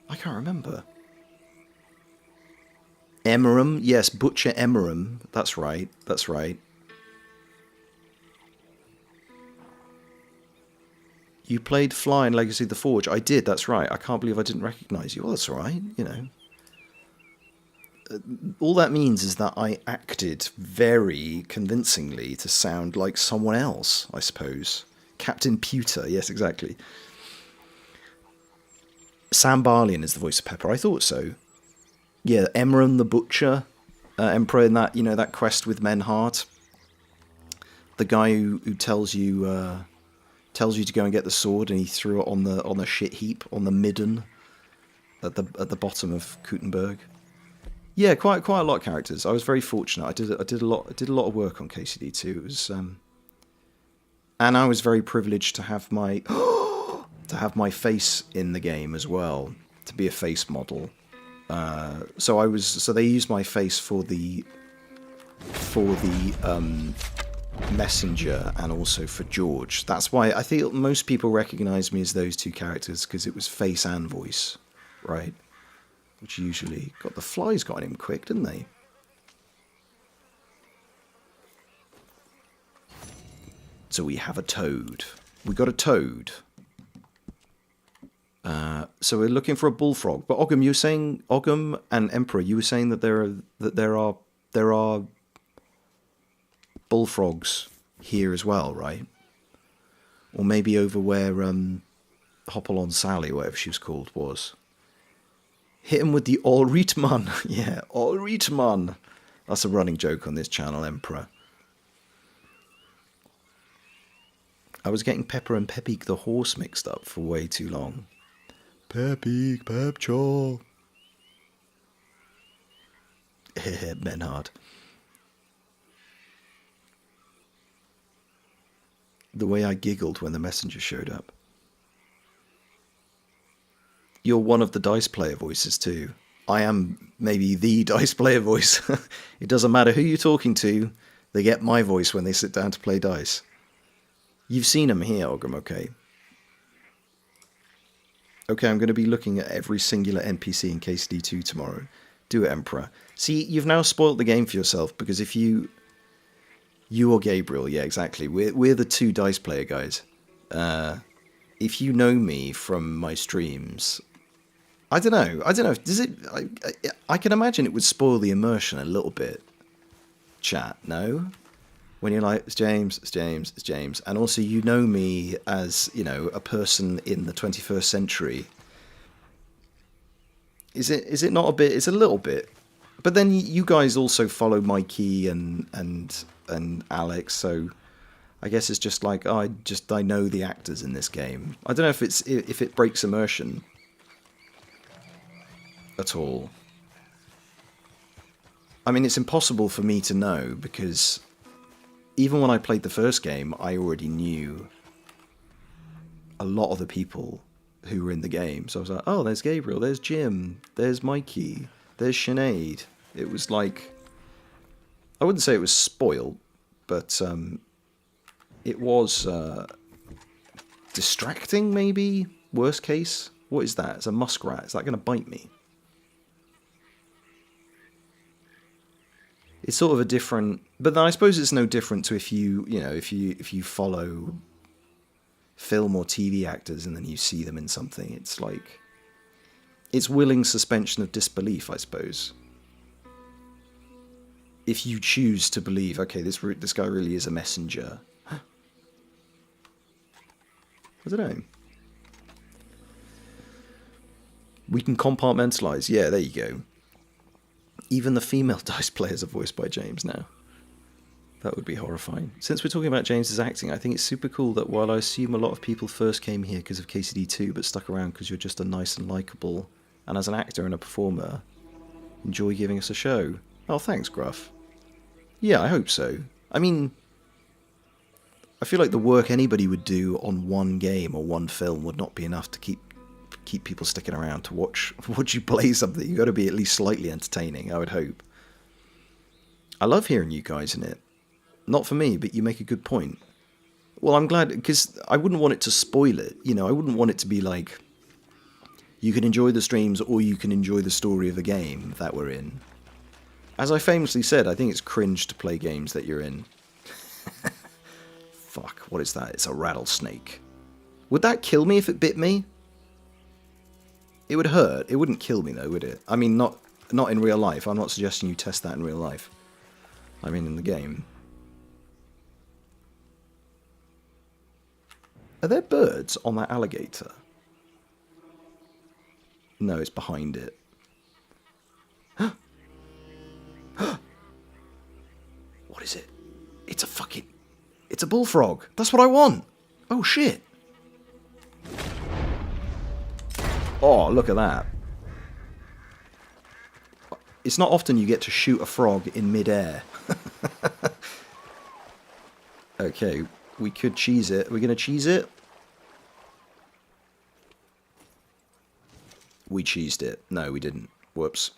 I can't remember. Emeram, yes, Butcher Emeram. That's right, that's right. You played Fly in Legacy of the Forge. I did, that's right. I can't believe I didn't recognise you. Well, that's all right, you know. All that means is that I acted very convincingly to sound like someone else, I suppose. Captain Pewter, yes, exactly. Sam Barlian is the voice of Pepper. I thought so. Yeah, Emran the Butcher, Emperor in that, you know, that quest with Menhart. The guy who tells you to go and get the sword, and he threw it on the shit heap on the midden at the bottom of Kuttenberg. Yeah, quite a lot of characters. I was very fortunate. I did a lot of work on KCD2. It was, and I was very privileged to have my face in the game as well, to be a face model. So they used my face for the Messenger and also for George. That's why I think most people recognise me as those two characters, because it was face and voice, right? Which usually got the flies got him quick, didn't they? So we have a toad. We got a toad. So we're looking for a bullfrog. But Ogham, you were saying, Ogham and Emperor, you were saying that there are bullfrogs here as well, right? Or maybe over where Hopalon Sally, whatever she was called, was. Hit him with the Allreitman. Yeah, Allreitman. That's a running joke on this channel, Emperor. I was getting Pepper and Pepik the horse mixed up for way too long. Pepik, Pepchaw. Menhard. The way I giggled when the messenger showed up. You're one of the dice player voices too. I am maybe the dice player voice. It doesn't matter who you're talking to, they get my voice when they sit down to play dice. You've seen them here, Ogham, okay? Okay, I'm going to be looking at every singular NPC in KCD2 tomorrow. Do it, Emperor. See, you've now spoilt the game for yourself, because if you or Gabriel, yeah, exactly. We're the two dice player guys. If you know me from my streams, I don't know. Does it? I can imagine it would spoil the immersion a little bit. Chat, no? When you're like, it's James, it's James, it's James. And also you know me as, you know, a person in the 21st century. Is it not a bit? It's a little bit. But then you guys also follow Mikey and Alex, so I guess it's just like, oh, I know the actors in this game. I don't know if it breaks immersion at all. I mean, it's impossible for me to know, because even when I played the first game, I already knew a lot of the people who were in the game. So I was like, oh, there's Gabriel, there's Jim, there's Mikey, there's Sinead. It was like, I wouldn't say it was spoiled, but it was distracting, maybe? Worst case? What is that? It's a muskrat. Is that going to bite me? It's sort of a different, but then I suppose it's no different to if you follow film or TV actors and then you see them in something. It's like, it's willing suspension of disbelief, I suppose. If you choose to believe, okay, this guy really is a messenger. I don't know. We can compartmentalize. Yeah, there you go. Even the female dice players are voiced by James now. That would be horrifying. Since we're talking about James's acting, I think it's super cool that while I assume a lot of people first came here because of KCD2 but stuck around because you're just a nice and likeable, and as an actor and a performer, enjoy giving us a show. Oh, thanks, Gruff. Yeah, I hope so. I mean, I feel like the work anybody would do on one game or one film would not be enough to keep people sticking around to watch you play something. You've got to be at least slightly entertaining, I would hope. I love hearing you guys in it. Not for me, but you make a good point. Well, I'm glad, because I wouldn't want it to spoil it. You know, I wouldn't want it to be like, you can enjoy the streams or you can enjoy the story of a game that we're in. As I famously said, I think it's cringe to play games that you're in. Fuck, what is that? It's a rattlesnake. Would that kill me if it bit me? It would hurt. It wouldn't kill me though, would it? I mean, not in real life. I'm not suggesting you test that in real life. I mean in the game. Are there birds on that alligator? No, it's behind it. What is it? It's a bullfrog. That's what I want. Oh shit. Oh, look at that. It's not often you get to shoot a frog in mid-air. Okay, we could cheese it. Are we going to cheese it? We cheesed it. No, we didn't. Whoops.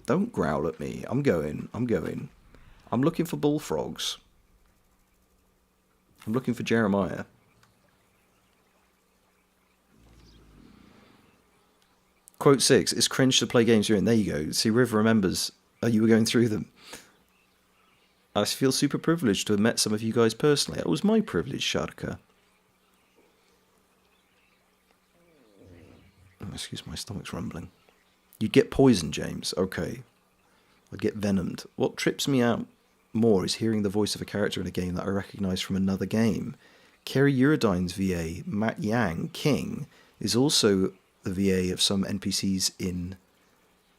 Don't growl at me. I'm going. I'm looking for bullfrogs. I'm looking for Jeremiah. Quote 6. It's cringe to play games you're in. There you go. See, Riv remembers. Oh, you were going through them. I feel super privileged to have met some of you guys personally. It was my privilege, Sharka. Oh, excuse my stomach's rumbling. You'd get poisoned, James. Okay. I'd get venomed. What trips me out more is hearing the voice of a character in a game that I recognise from another game. Kerry Eurodyne's VA, Matt Yang, King, is also the VA of some NPCs in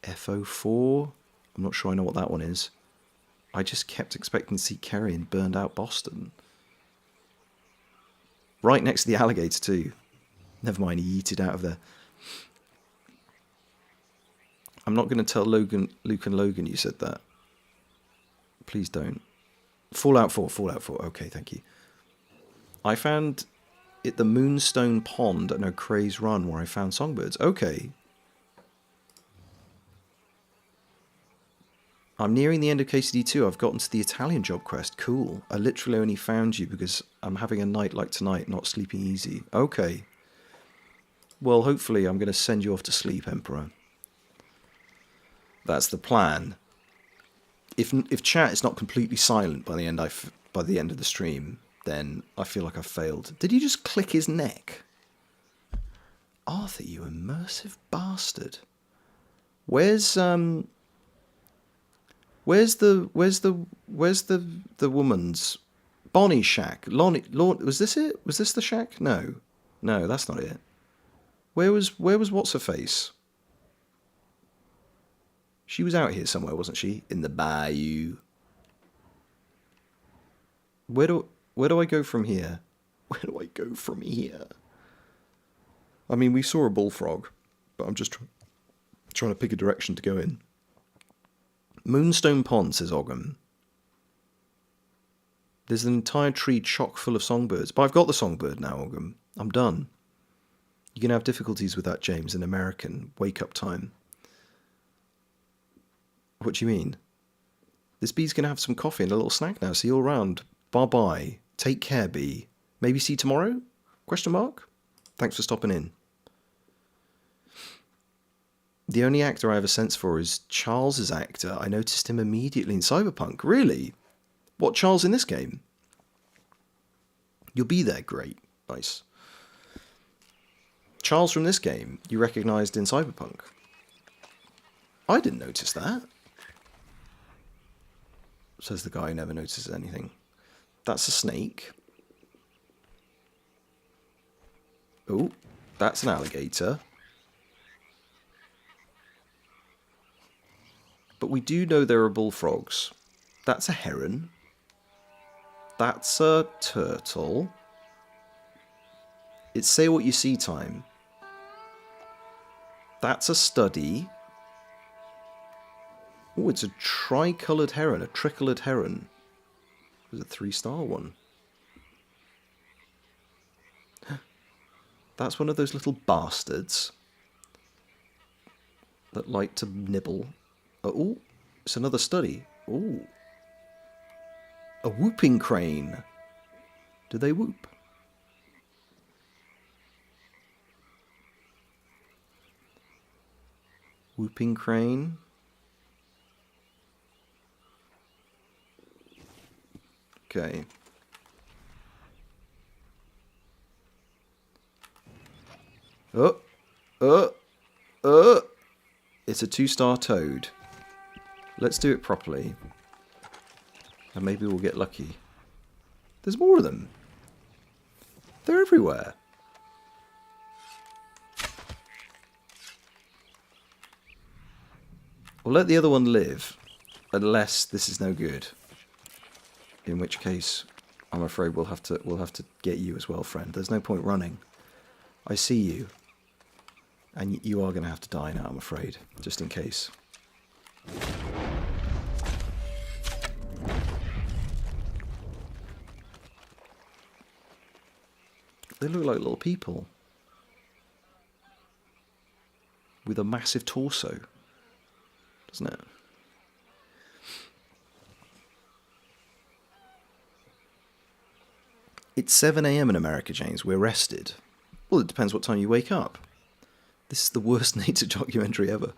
FO4. I'm not sure I know what that one is. I just kept expecting to see Kerry in Burned Out Boston. Right next to the alligator too. Never mind, he yeeted out of there. I'm not going to tell Luke and Logan you said that. Please don't. Fallout 4. Okay, thank you. I found it the Moonstone Pond at O'Crea's Run where I found songbirds. Okay. I'm nearing the end of KCD2. I've gotten to the Italian job quest. Cool. I literally only found you because I'm having a night like tonight, not sleeping easy. Okay. Well, hopefully I'm going to send you off to sleep, Emperor. That's the plan. If chat is not completely silent by the end of the stream, then I feel like I've failed. Did you just click his neck? Arthur, you immersive bastard. Where's the woman's Bonnie's shack? Was this it? Was this the shack? No, that's not it. Where was what's her face? She was out here somewhere, wasn't she? In the bayou. Where do I go from here? Where do I go from here? I mean, we saw a bullfrog, but I'm just trying to pick a direction to go in. Moonstone Pond, says Ogham. There's an entire tree chock full of songbirds. But I've got the songbird now, Ogham. I'm done. You're going to have difficulties with that, James, in American wake-up time. What do you mean? This bee's going to have some coffee and a little snack now. See you all round. Bye-bye. Take care, bee. Maybe see you tomorrow? Question mark? Thanks for stopping in. The only actor I have a sense for is Charles's actor. I noticed him immediately in Cyberpunk. Really? What, Charles in this game? You'll be there. Great. Nice. Charles from this game, you recognised in Cyberpunk. I didn't notice that. Says the guy who never notices anything. That's a snake. Oh, that's an alligator. But we do know there are bullfrogs. That's a heron. That's a turtle. It's say what you see time. That's a study. Oh, it's a tricoloured heron, a tricoloured heron. There's a 3-star one. That's one of those little bastards that like to nibble. Oh, it's another study. Oh. A whooping crane. Do they whoop? Whooping crane. Okay. It's a 2-star toad. Let's do it properly. And maybe we'll get lucky. There's more of them. They're everywhere. We'll let the other one live. Unless this is no good. In which case, I'm afraid we'll have to get you as well, friend. There's no point running. I see you. And you are going to have to die now, I'm afraid. Just in case. They look like little people. With a massive torso. Doesn't it? It's 7 AM in America, James. We're rested. Well, it depends what time you wake up. This is the worst nature documentary ever.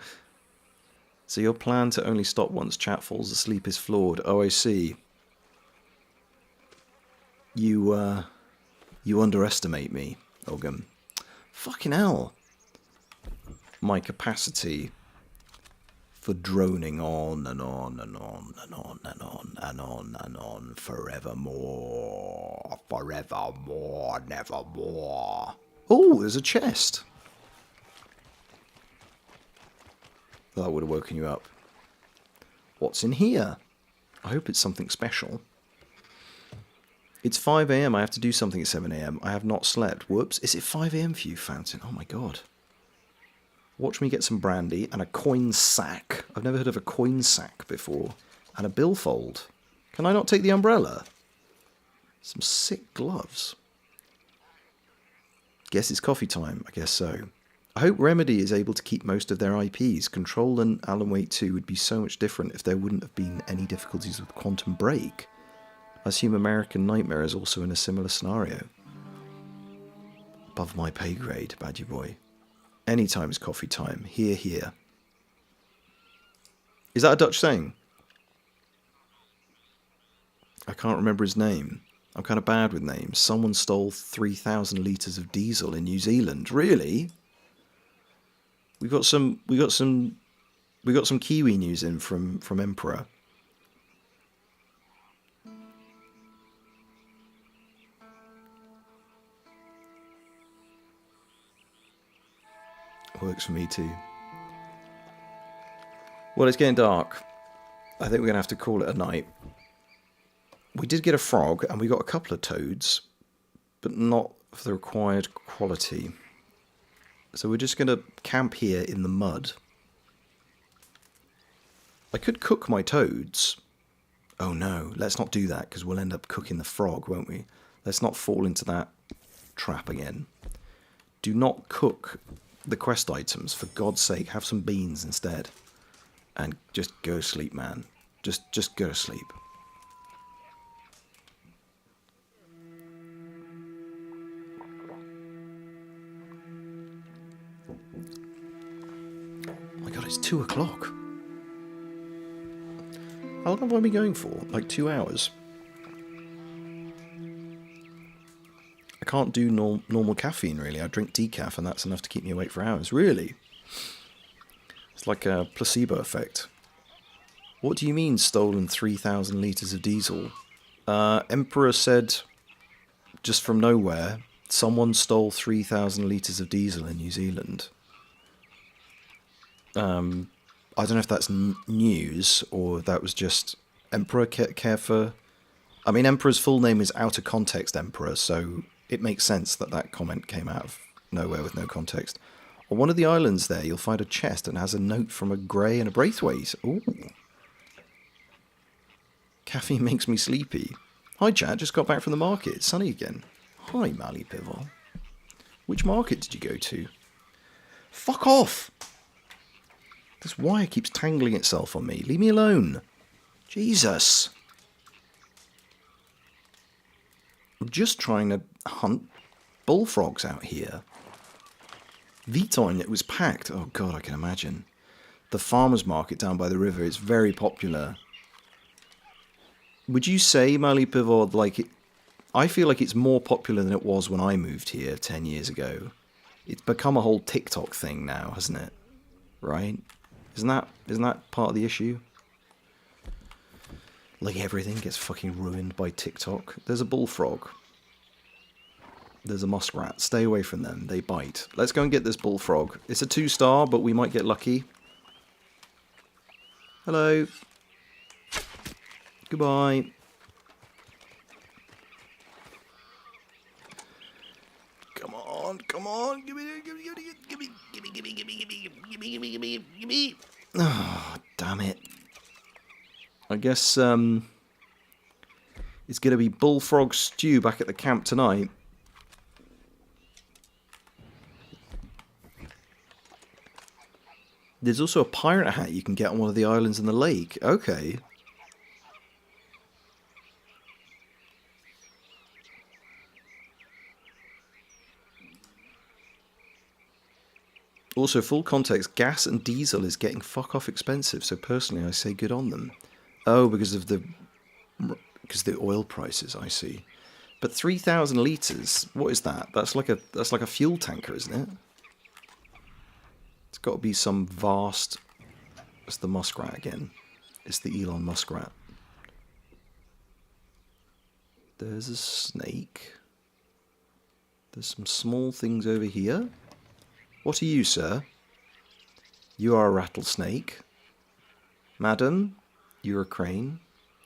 So your plan to only stop once chat falls asleep is flawed. Oh, I see. You underestimate me, Ogum. Fucking hell. My capacity for droning on and on and on and on and on and on and on forevermore. Forevermore, nevermore. Oh, there's a chest. That would have woken you up. What's in here? I hope it's something special. It's 5 AM. I have to do something at 7 AM. I have not slept. Whoops. Is it 5 AM for you, Fountain? Oh my god. Watch me get some brandy and a coin sack. I've never heard of a coin sack before. And a billfold. Can I not take the umbrella? Some sick gloves. Guess it's coffee time. I guess so. I hope Remedy is able to keep most of their IPs. Control and Alan Wake 2 would be so much different if there wouldn't have been any difficulties with Quantum Break. I assume American Nightmare is also in a similar scenario. Above my pay grade, Badger Boy. Anytime is coffee time. Here, here. Is that a Dutch saying? I can't remember his name. I'm kind of bad with names. Someone stole 3,000 litres of diesel in New Zealand. Really? We got some Kiwi news in from Emperor. Works for me too. Well, it's getting dark. I think we're going to have to call it a night. We did get a frog and we got a couple of toads, but not of the required quality. So we're just going to camp here in the mud. I could cook my toads. Oh no, let's not do that because we'll end up cooking the frog, won't we? Let's not fall into that trap again. Do not cook the quest items, for God's sake. Have some beans instead. And just go to sleep, man. Just go to sleep. Oh my god, it's 2 o'clock. How long have I been going for? Like 2 hours? I can't do normal caffeine, really. I drink decaf, and that's enough to keep me awake for hours. Really? It's like a placebo effect. What do you mean, stolen 3,000 litres of diesel? Emperor said, just from nowhere, someone stole 3,000 litres of diesel in New Zealand. I don't know if that's news, or that was just Emperor care for... I mean, Emperor's full name is Out of Context Emperor, so it makes sense that that comment came out of nowhere with no context. On one of the islands there, you'll find a chest and has a note from a Grey and a Braithwaite. Ooh. Caffeine makes me sleepy. Hi, chat. Just got back from the market. It's sunny again. Hi, Mally Pivel. Which market did you go to? Fuck off! This wire keeps tangling itself on me. Leave me alone. Jesus. I'm just trying to hunt bullfrogs out here. Viton, it was packed. Oh god, I can imagine. The farmer's market down by the river is very popular. Would you say, Mali Pivot, like it, I feel like it's more popular than it was when I moved here 10 years ago. It's become a whole TikTok thing now, hasn't it? Right? Isn't that part of the issue? Like everything gets fucking ruined by TikTok. There's a bullfrog. There's a muskrat. Stay away from them. They bite. Let's go and get this bullfrog. It's a 2-star, but we might get lucky. Hello. Goodbye. Come on, come on. Give me. Oh, damn it. I guess it's going to be bullfrog stew back at the camp tonight. There's also a pirate hat you can get on one of the islands in the lake. Okay. Also, full context, gas and diesel is getting fuck off expensive, so personally I say good on them. Oh, because the oil prices, I see. But 3,000 litres, what is that? That's like a fuel tanker, isn't it? It's got to be some vast... It's the muskrat again. It's the Elon Muskrat. There's a snake. There's some small things over here. What are you, sir? You are a rattlesnake. Madam, you're a crane.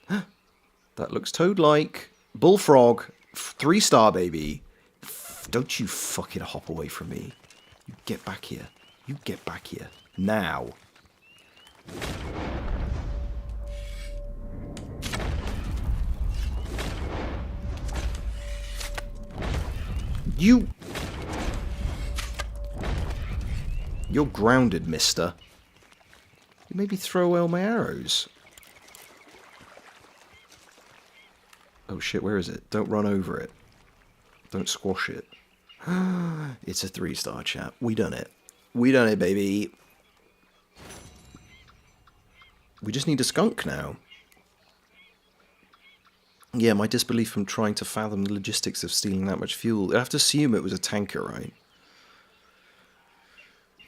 That looks toad-like. Bullfrog. 3-star, baby. Don't you fucking hop away from me. You get back here. You get back here. Now. You... You're grounded, mister. You made me throw away all my arrows. Oh shit, where is it? Don't run over it. Don't squash it. It's a 3-star, chap. We done it. We done it, baby. We just need a skunk now. Yeah, my disbelief from trying to fathom the logistics of stealing that much fuel. I have to assume it was a tanker, right?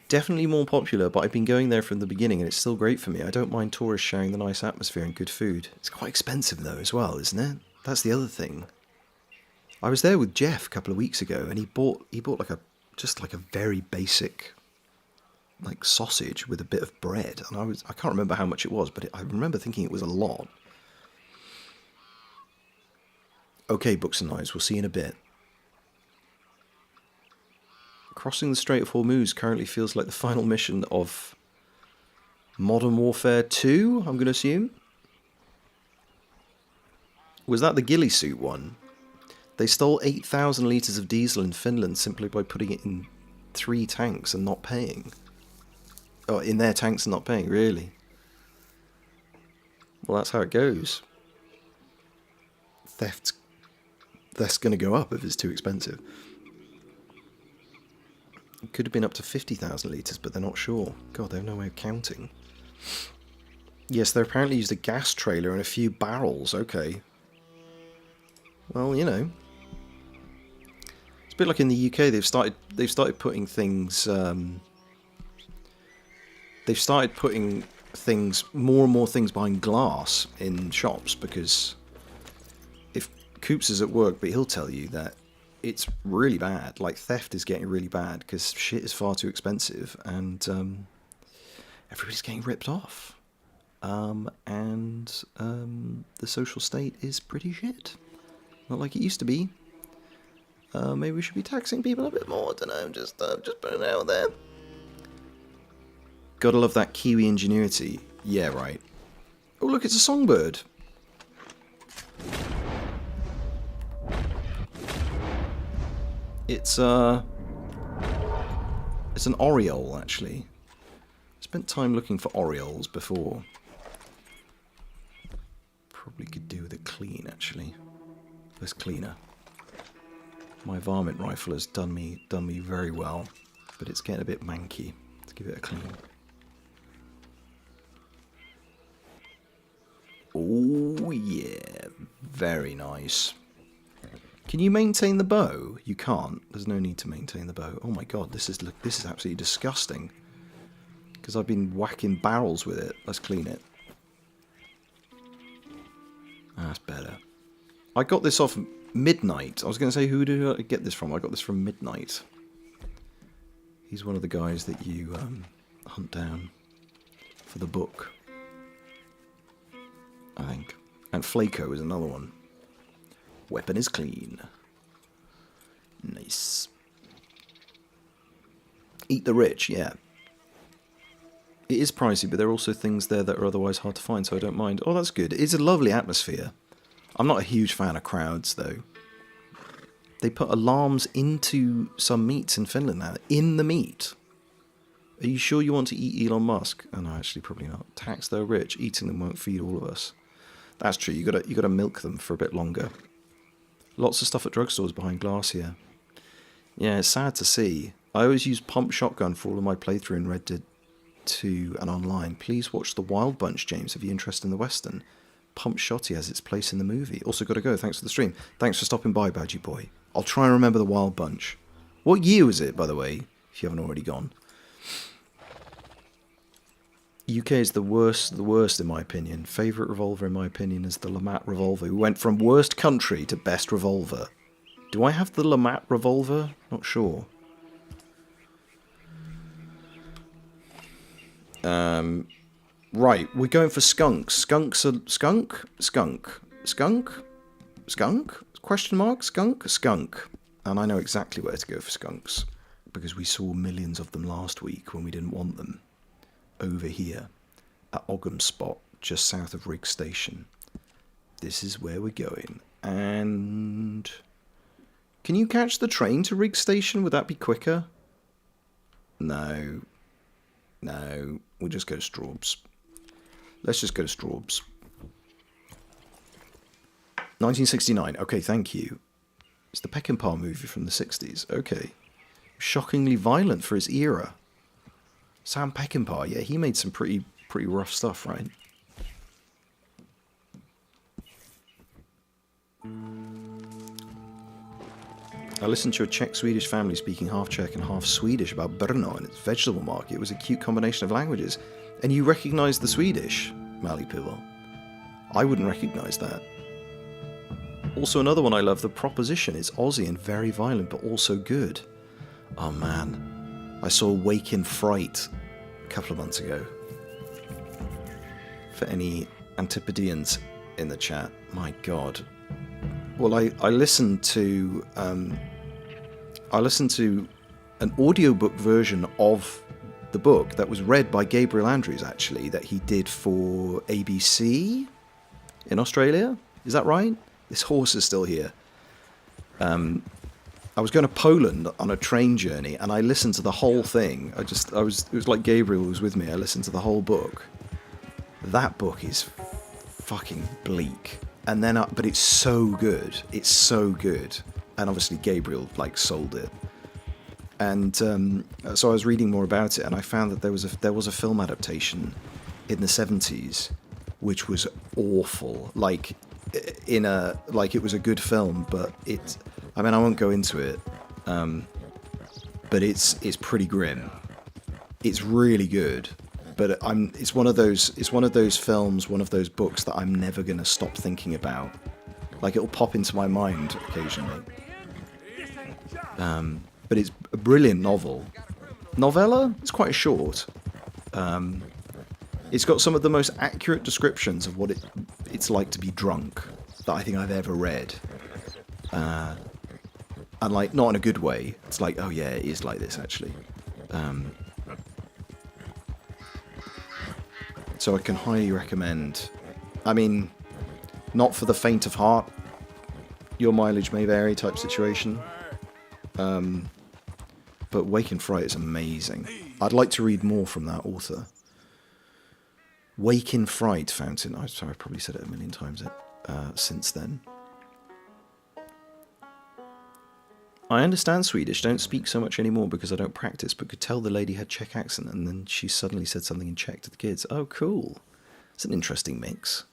Definitely more popular, but I've been going there from the beginning and it's still great for me. I don't mind tourists sharing the nice atmosphere and good food. It's quite expensive though as well, isn't it? That's the other thing. I was there with Jeff a couple of weeks ago and he bought like a very basic like sausage with a bit of bread, and I can't remember how much it was, but I remember thinking it was a lot. Okay, Books and Knives, we'll see you in a bit. Crossing the Strait of Hormuz currently feels like the final mission of Modern Warfare 2, I'm going to assume. Was that the ghillie suit one? They stole 8,000 litres of diesel in Finland simply by putting it in 3 tanks and not paying. Oh, in their tanks and not paying, really? Well, that's how it goes. That's going to go up if it's too expensive. It could have been up to 50,000 litres, but they're not sure. God, they have no way of counting. Yes, they apparently used a gas trailer and a few barrels. Okay. Well, you know. It's a bit like in the UK. They've started putting things. They've started putting things, more and more things behind glass in shops, because if Coops is at work, but he'll tell you that it's really bad. Like, theft is getting really bad because shit is far too expensive and everybody's getting ripped off. The social state is pretty shit. Not like it used to be. Maybe we should be taxing people a bit more. I don't know, just putting it out there. Gotta love that Kiwi ingenuity. Yeah, right. Oh, look, it's a songbird. It's an oriole, actually. Spent time looking for orioles before. Probably could do with a clean, actually. Let's cleaner. My varmint rifle has done me very well, but it's getting a bit manky. Let's give it a clean. Oh yeah, very nice. Can you maintain the bow? You can't. There's no need to maintain the bow. Oh my god, this is absolutely disgusting. Because I've been whacking barrels with it. Let's clean it. That's better. I got this off Midnight. I was going to say, who did I get this from? I got this from Midnight. He's one of the guys that you hunt down for the book, I think. And Flaco is another one. Weapon is clean. Nice. Eat the rich, yeah. It is pricey, but there are also things there that are otherwise hard to find, so I don't mind. Oh, that's good. It's a lovely atmosphere. I'm not a huge fan of crowds, though. They put alarms into some meats in Finland now. In the meat. Are you sure you want to eat Elon Musk? Oh, no, actually, probably not. Tax the rich. Eating them won't feed all of us. That's true. You gotta milk them for a bit longer. Lots of stuff at drugstores behind glass here. Yeah, it's sad to see. I always use pump shotgun for all of my playthrough in Red Dead 2 and online. Please watch The Wild Bunch, James, if you're interested in the Western. Pump Shotty has its place in the movie. Also got to go. Thanks for the stream. Thanks for stopping by, Badgie Boy. I'll try and remember The Wild Bunch. What year was it, by the way, if you haven't already gone? UK is the worst in my opinion. Favourite revolver in my opinion is the Lamat revolver. We went from worst country to best revolver. Do I have the Lamat revolver? Not sure. Right, we're going for skunks. Skunks are... Skunk? Skunk. Skunk? Skunk? Question mark? Skunk? Skunk. And I know exactly where to go for skunks. Because we saw millions of them last week when we didn't want them. Over here. At Ogham Spot, just south of Riggs Station. This is where we're going. And... Can you catch the train to Riggs Station? Would that be quicker? No. No. We'll just go to Straubs. Let's just go to Straubs. 1969. Okay, thank you. It's the Peckinpah movie from the 60s. Okay. Shockingly violent for his era. Sam Peckinpah, yeah, he made some pretty rough stuff, right? I listened to a Czech-Swedish family speaking half Czech and half Swedish about Brno and its vegetable market. It was a cute combination of languages. And you recognise the Swedish, Mali Pivo. I wouldn't recognise that. Also another one I love, The Proposition, is Aussie and very violent but also good. Oh man, I saw Wake in Fright a couple of months ago. For any Antipodeans in the chat, my god. Well, I listened to an audiobook version of the book that was read by Gabriel Andrews, actually, that he did for ABC in Australia. Is that right? This horse is still here. I was going to Poland on a train journey, and I listened to the whole thing. It was like Gabriel was with me. I listened to the whole book. That book is fucking bleak. And then, but it's so good. It's so good. And obviously Gabriel, sold it. And so I was reading more about it, and I found that there was a film adaptation in the 70s, which was awful. It was a good film, but I won't go into it. But it's pretty grim. It's really good. But it's one of those films, one of those books that I'm never gonna stop thinking about. It'll pop into my mind occasionally. But it's a brilliant novel. Novella? It's quite short. It's got some of the most accurate descriptions of what it's like to be drunk that I think I've ever read. And not in a good way. It's oh yeah, it is like this actually. So I can highly recommend. Not for the faint of heart. Your mileage may vary type situation. But Wake in Fright is amazing. I'd like to read more from that author. Wake in Fright, Fountain. I'm sorry, I've probably said it a million times since then. I understand Swedish, don't speak so much anymore because I don't practice, but could tell the lady had Czech accent, and then she suddenly said something in Czech to the kids. Oh, cool. It's an interesting mix.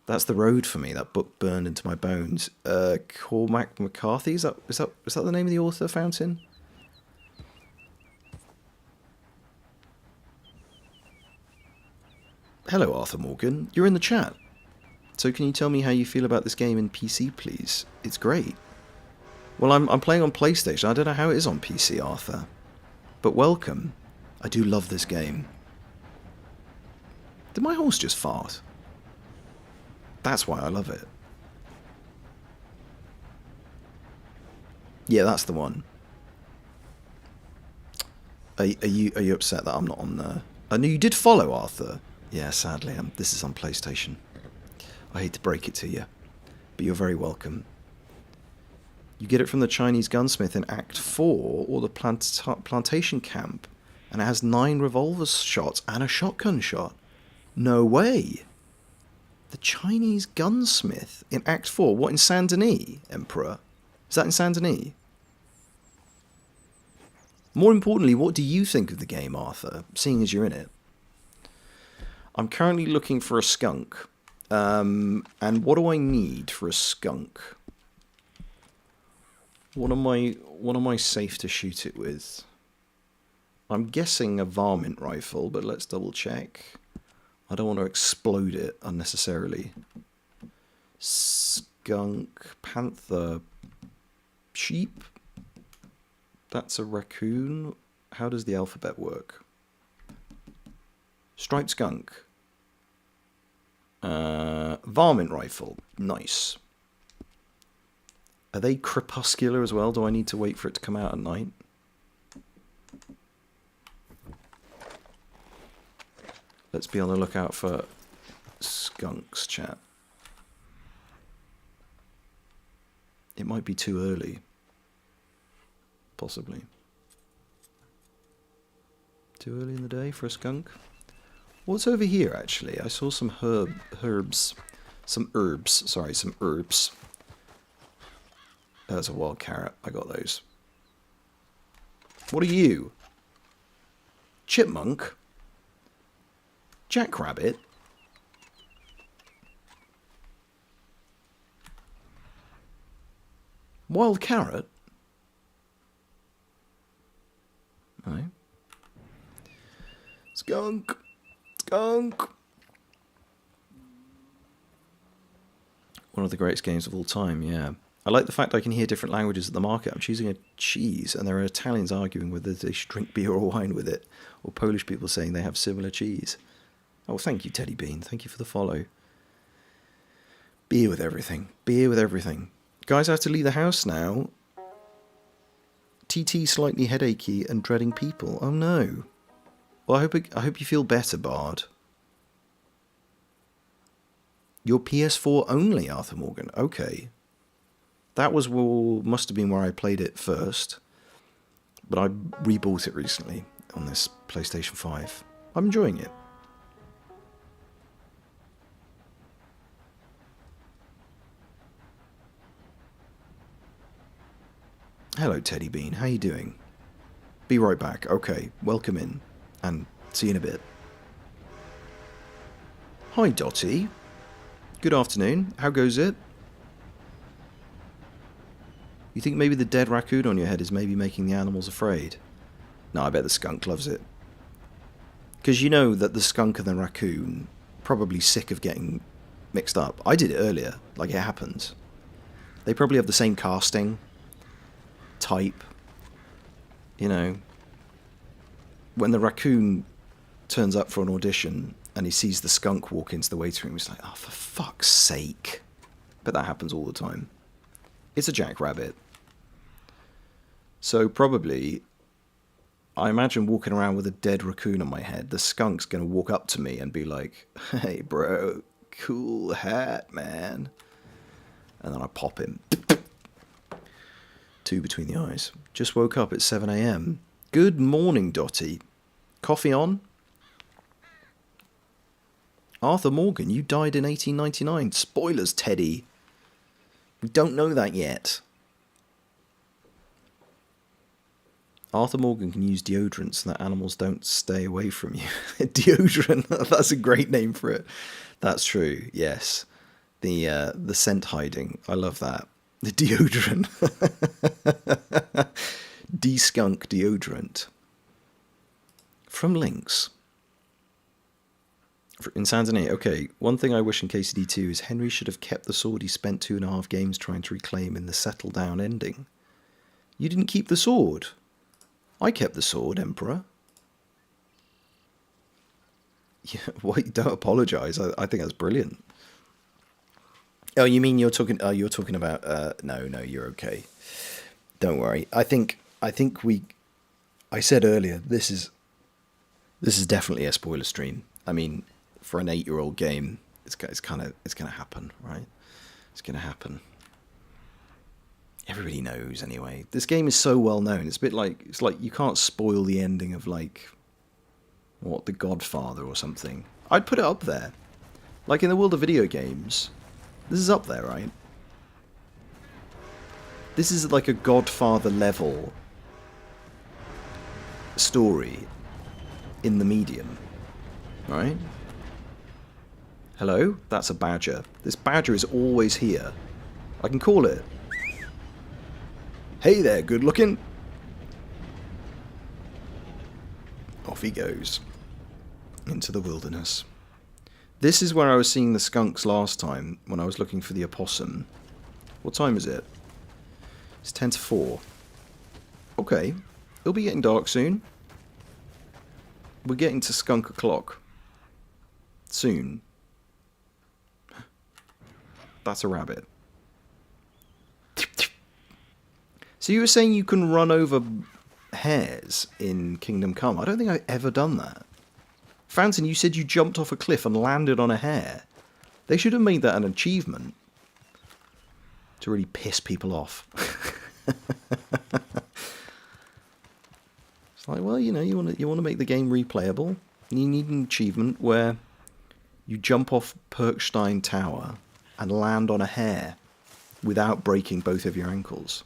That's the road for me, that book burned into my bones. Cormac McCarthy, is that the name of the author, Fountain? Hello, Arthur Morgan. You're in the chat. So can you tell me how you feel about this game in PC, please? It's great. Well, I'm playing on PlayStation. I don't know how it is on PC, Arthur. But welcome. I do love this game. Did my horse just fart? That's why I love it. Yeah, that's the one. Are you upset that I'm not on there? I knew you did follow, Arthur. Yeah, sadly, this is on PlayStation. I hate to break it to you, but you're very welcome. You get it from the Chinese gunsmith in Act 4, or the plantation camp, and it has 9 revolver shots and a shotgun shot. No way! The Chinese gunsmith in Act 4? What, in Saint Denis, Emperor? Is that in Saint Denis? More importantly, what do you think of the game, Arthur, seeing as you're in it? I'm currently looking for a skunk. And what do I need for a skunk? What am I safe to shoot it with? I'm guessing a varmint rifle, but let's double check. I don't want to explode it unnecessarily. Skunk, panther, sheep. That's a raccoon. How does the alphabet work? Striped skunk. Varmint rifle. Nice. Are they crepuscular as well? Do I need to wait for it to come out at night? Let's be on the lookout for skunks, chat. It might be too early. Possibly. Too early in the day for a skunk? What's over here, actually? I saw some herbs. Some herbs. Sorry, some herbs. There's a wild carrot. I got those. What are you? Chipmunk? Jackrabbit? Wild carrot? No. Skunk. Skunk. One of the greatest games of all time, yeah. I like the fact I can hear different languages at the market. I'm choosing a cheese, and there are Italians arguing whether they should drink beer or wine with it, or Polish people saying they have similar cheese. Oh, thank you, Teddy Bean. Thank you for the follow. Beer with everything. Beer with everything. Guys, I have to leave the house now. TT slightly headachy and dreading people. Oh no. Well, I hope you feel better, Bard. Your PS4 only, Arthur Morgan. Okay. That was must have been where I played it first. But I rebought it recently on this PlayStation 5. I'm enjoying it. Hello, Teddy Bean. How you doing? Be right back. Okay, welcome in. And see you in a bit. Hi, Dotty. Good afternoon. How goes it? You think maybe the dead raccoon on your head is maybe making the animals afraid? No, I bet the skunk loves it. Because you know that the skunk and the raccoon probably sick of getting mixed up. I did it earlier. Like, it happens. They probably have the same casting type. You know, when the raccoon turns up for an audition and he sees the skunk walk into the waiting room, he's like, oh, for fuck's sake. But that happens all the time. It's a jackrabbit. So probably, I imagine walking around with a dead raccoon on my head, the skunk's going to walk up to me and be like, hey bro, cool hat, man. And then I pop him. 2 between the eyes. Just woke up at 7 AM. Good morning, Dotty. Coffee on? Arthur Morgan, you died in 1899. Spoilers, Teddy. We don't know that yet. Arthur Morgan can use deodorant so that animals don't stay away from you. Deodorant, that's a great name for it. That's true, yes. The scent hiding, I love that. The deodorant. De-skunk deodorant. From Lynx. In Tanzania, okay, one thing I wish in KCD2 is Henry should have kept the sword he spent 2.5 games trying to reclaim in the settle down ending. You didn't keep the sword. I kept the sword, Emperor. Yeah, wait, don't apologise. I think that's brilliant. Oh, you mean you're talking? Oh, you're talking about? No, you're okay. Don't worry. I think we. I said earlier, this is definitely a spoiler stream. I mean, for an 8-year-old game, it's gonna happen, right? It's gonna happen. Everybody knows anyway. This game is so well known. It's a bit like you can't spoil the ending of like what, The Godfather or something. I'd put it up there. Like in the world of video games, this is up there, right? This is like a Godfather level story in the medium, right? Hello? That's a badger. This badger is always here. I can call it. Hey there, good looking. Off he goes. Into the wilderness. This is where I was seeing the skunks last time when I was looking for the opossum. What time is it? It's 10 to 4. Okay. It'll be getting dark soon. We're getting to skunk o'clock. Soon. That's a rabbit. So you were saying you can run over hares in Kingdom Come. I don't think I've ever done that. Fountain, you said you jumped off a cliff and landed on a hare. They should have made that an achievement. To really piss people off. It's like, well, you know, you want to make the game replayable. You need an achievement where you jump off Perkstein Tower and land on a hare without breaking both of your ankles.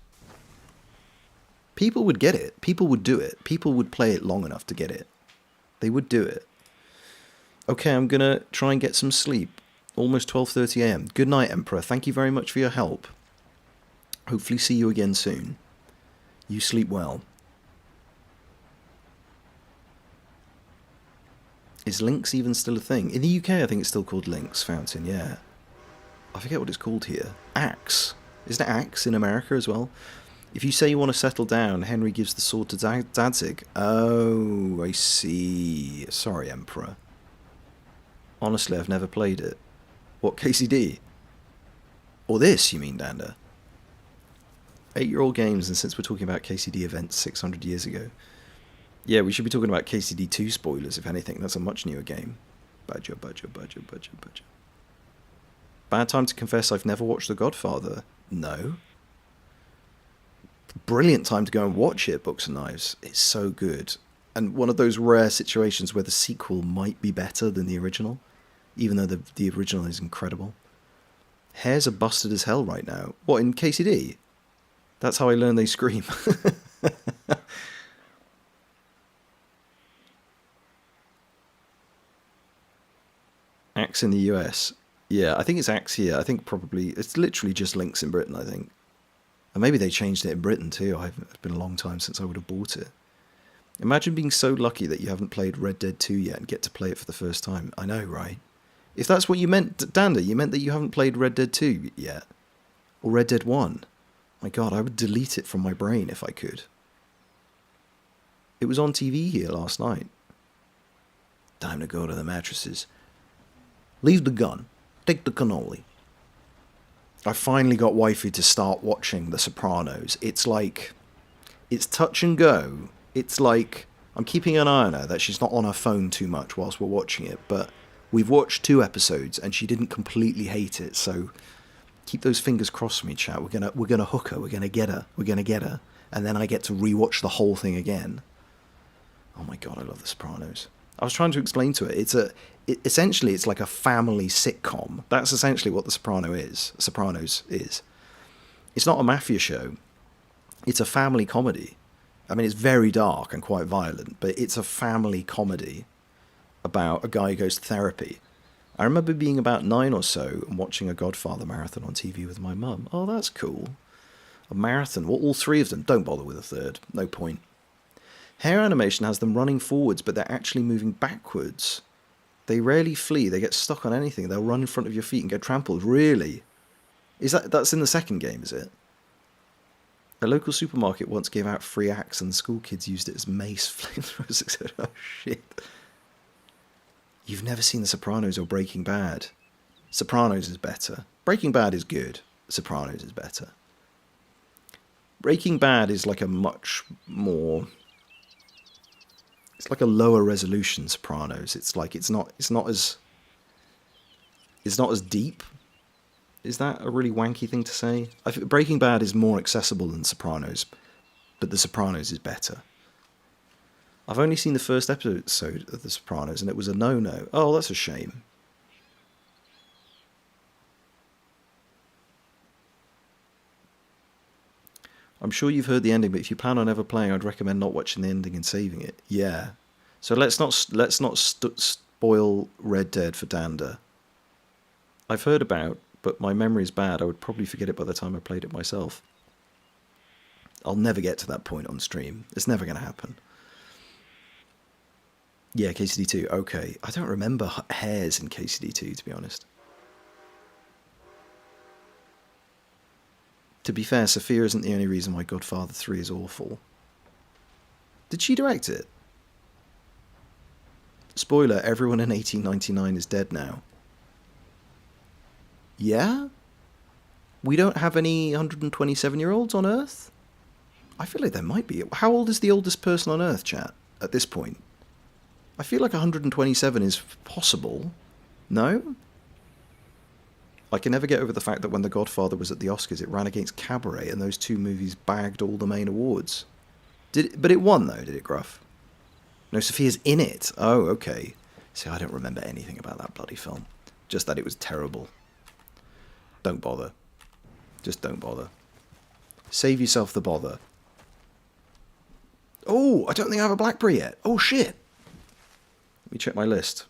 People would get it. People would do it. People would play it long enough to get it. They would do it. Okay, I'm going to try and get some sleep. Almost 12:30 AM. Good night, Emperor. Thank you very much for your help. Hopefully see you again soon. You sleep well. Is Lynx even still a thing? In the UK, I think it's still called Lynx, Fountain, yeah. I forget what it's called here. Axe. Isn't it Axe in America as well? If you say you want to settle down, Henry gives the sword to Danzig. Oh, I see. Sorry, Emperor. Honestly, I've never played it. What, KCD? Or this, you mean, Dander? 8-year-old games, and since we're talking about KCD events 600 years ago. Yeah, we should be talking about KCD 2 spoilers, if anything. That's a much newer game. Badger. Bad time to confess I've never watched The Godfather. No. Brilliant time to go and watch it, Books and Knives. It's so good. And one of those rare situations where the sequel might be better than the original, even though the original is incredible. Hares are busted as hell right now. What, in KCD? That's how I learned they scream. Axe in the US. Yeah, I think it's Axe here. I think probably, it's literally just Lynx in Britain, I think. And maybe they changed it in Britain too. It's been a long time since I would have bought it. Imagine being so lucky that you haven't played Red Dead 2 yet and get to play it for the first time. I know, right? If that's what you meant, Dander, you meant that you haven't played Red Dead 2 yet. Or Red Dead 1. My God, I would delete it from my brain if I could. It was on TV here last night. Time to go to the mattresses. Leave the gun. Take the cannoli. I finally got wifey to start watching The Sopranos. It's like, it's touch and go. It's like, I'm keeping an eye on her that she's not on her phone too much whilst we're watching it, but we've watched 2 episodes and she didn't completely hate it, so keep those fingers crossed for me, chat. We're gonna hook her, we're gonna get her, and then I get to rewatch the whole thing again. Oh my God, I love The Sopranos. I was trying to explain to her, essentially it's like a family sitcom. That's essentially what The Sopranos is. It's not a mafia show. It's a family comedy. I mean, it's very dark and quite violent, but it's a family comedy about a guy who goes to therapy. I remember being about 9 or so and watching a Godfather marathon on TV with my mum. Oh, that's cool. A marathon. Well, all 3 of them. Don't bother with a third. No point. Hair animation has them running forwards, but they're actually moving backwards. They rarely flee. They get stuck on anything. They'll run in front of your feet and get trampled. Really? That's in the second game, is it? A local supermarket once gave out free axe and school kids used it as mace, flamethrowers, etc. Oh, shit. You've never seen The Sopranos or Breaking Bad. Sopranos is better. Breaking Bad is good. Sopranos is better. Breaking Bad is like a much more... It's like a lower resolution Sopranos. It's like it's not as deep. Is that a really wanky thing to say? I think Breaking Bad is more accessible than Sopranos, but The Sopranos is better. I've only seen the first episode of The Sopranos, and it was a no-no. Oh, that's a shame. I'm sure you've heard the ending, but if you plan on ever playing, I'd recommend not watching the ending and saving it. Yeah. So let's not spoil Red Dead for Dander. I've heard about, but my memory's bad. I would probably forget it by the time I played it myself. I'll never get to that point on stream. It's never going to happen. Yeah, KCD2. Okay. I don't remember hairs in KCD2, to be honest. To be fair, Sophia isn't the only reason why Godfather 3 is awful. Did she direct it? Spoiler, everyone in 1899 is dead now. Yeah? We don't have any 127-year-olds on Earth? I feel like there might be. How old is the oldest person on Earth, chat, at this point? I feel like 127 is possible. No? I can never get over the fact that when The Godfather was at the Oscars, it ran against Cabaret, and those 2 movies bagged all the main awards. But it won, though, did it, Gruff? No, Sophia's in it. Oh, okay. See, I don't remember anything about that bloody film. Just that it was terrible. Don't bother. Just don't bother. Save yourself the bother. Oh, I don't think I have a blackberry yet. Oh, shit. Let me check my list.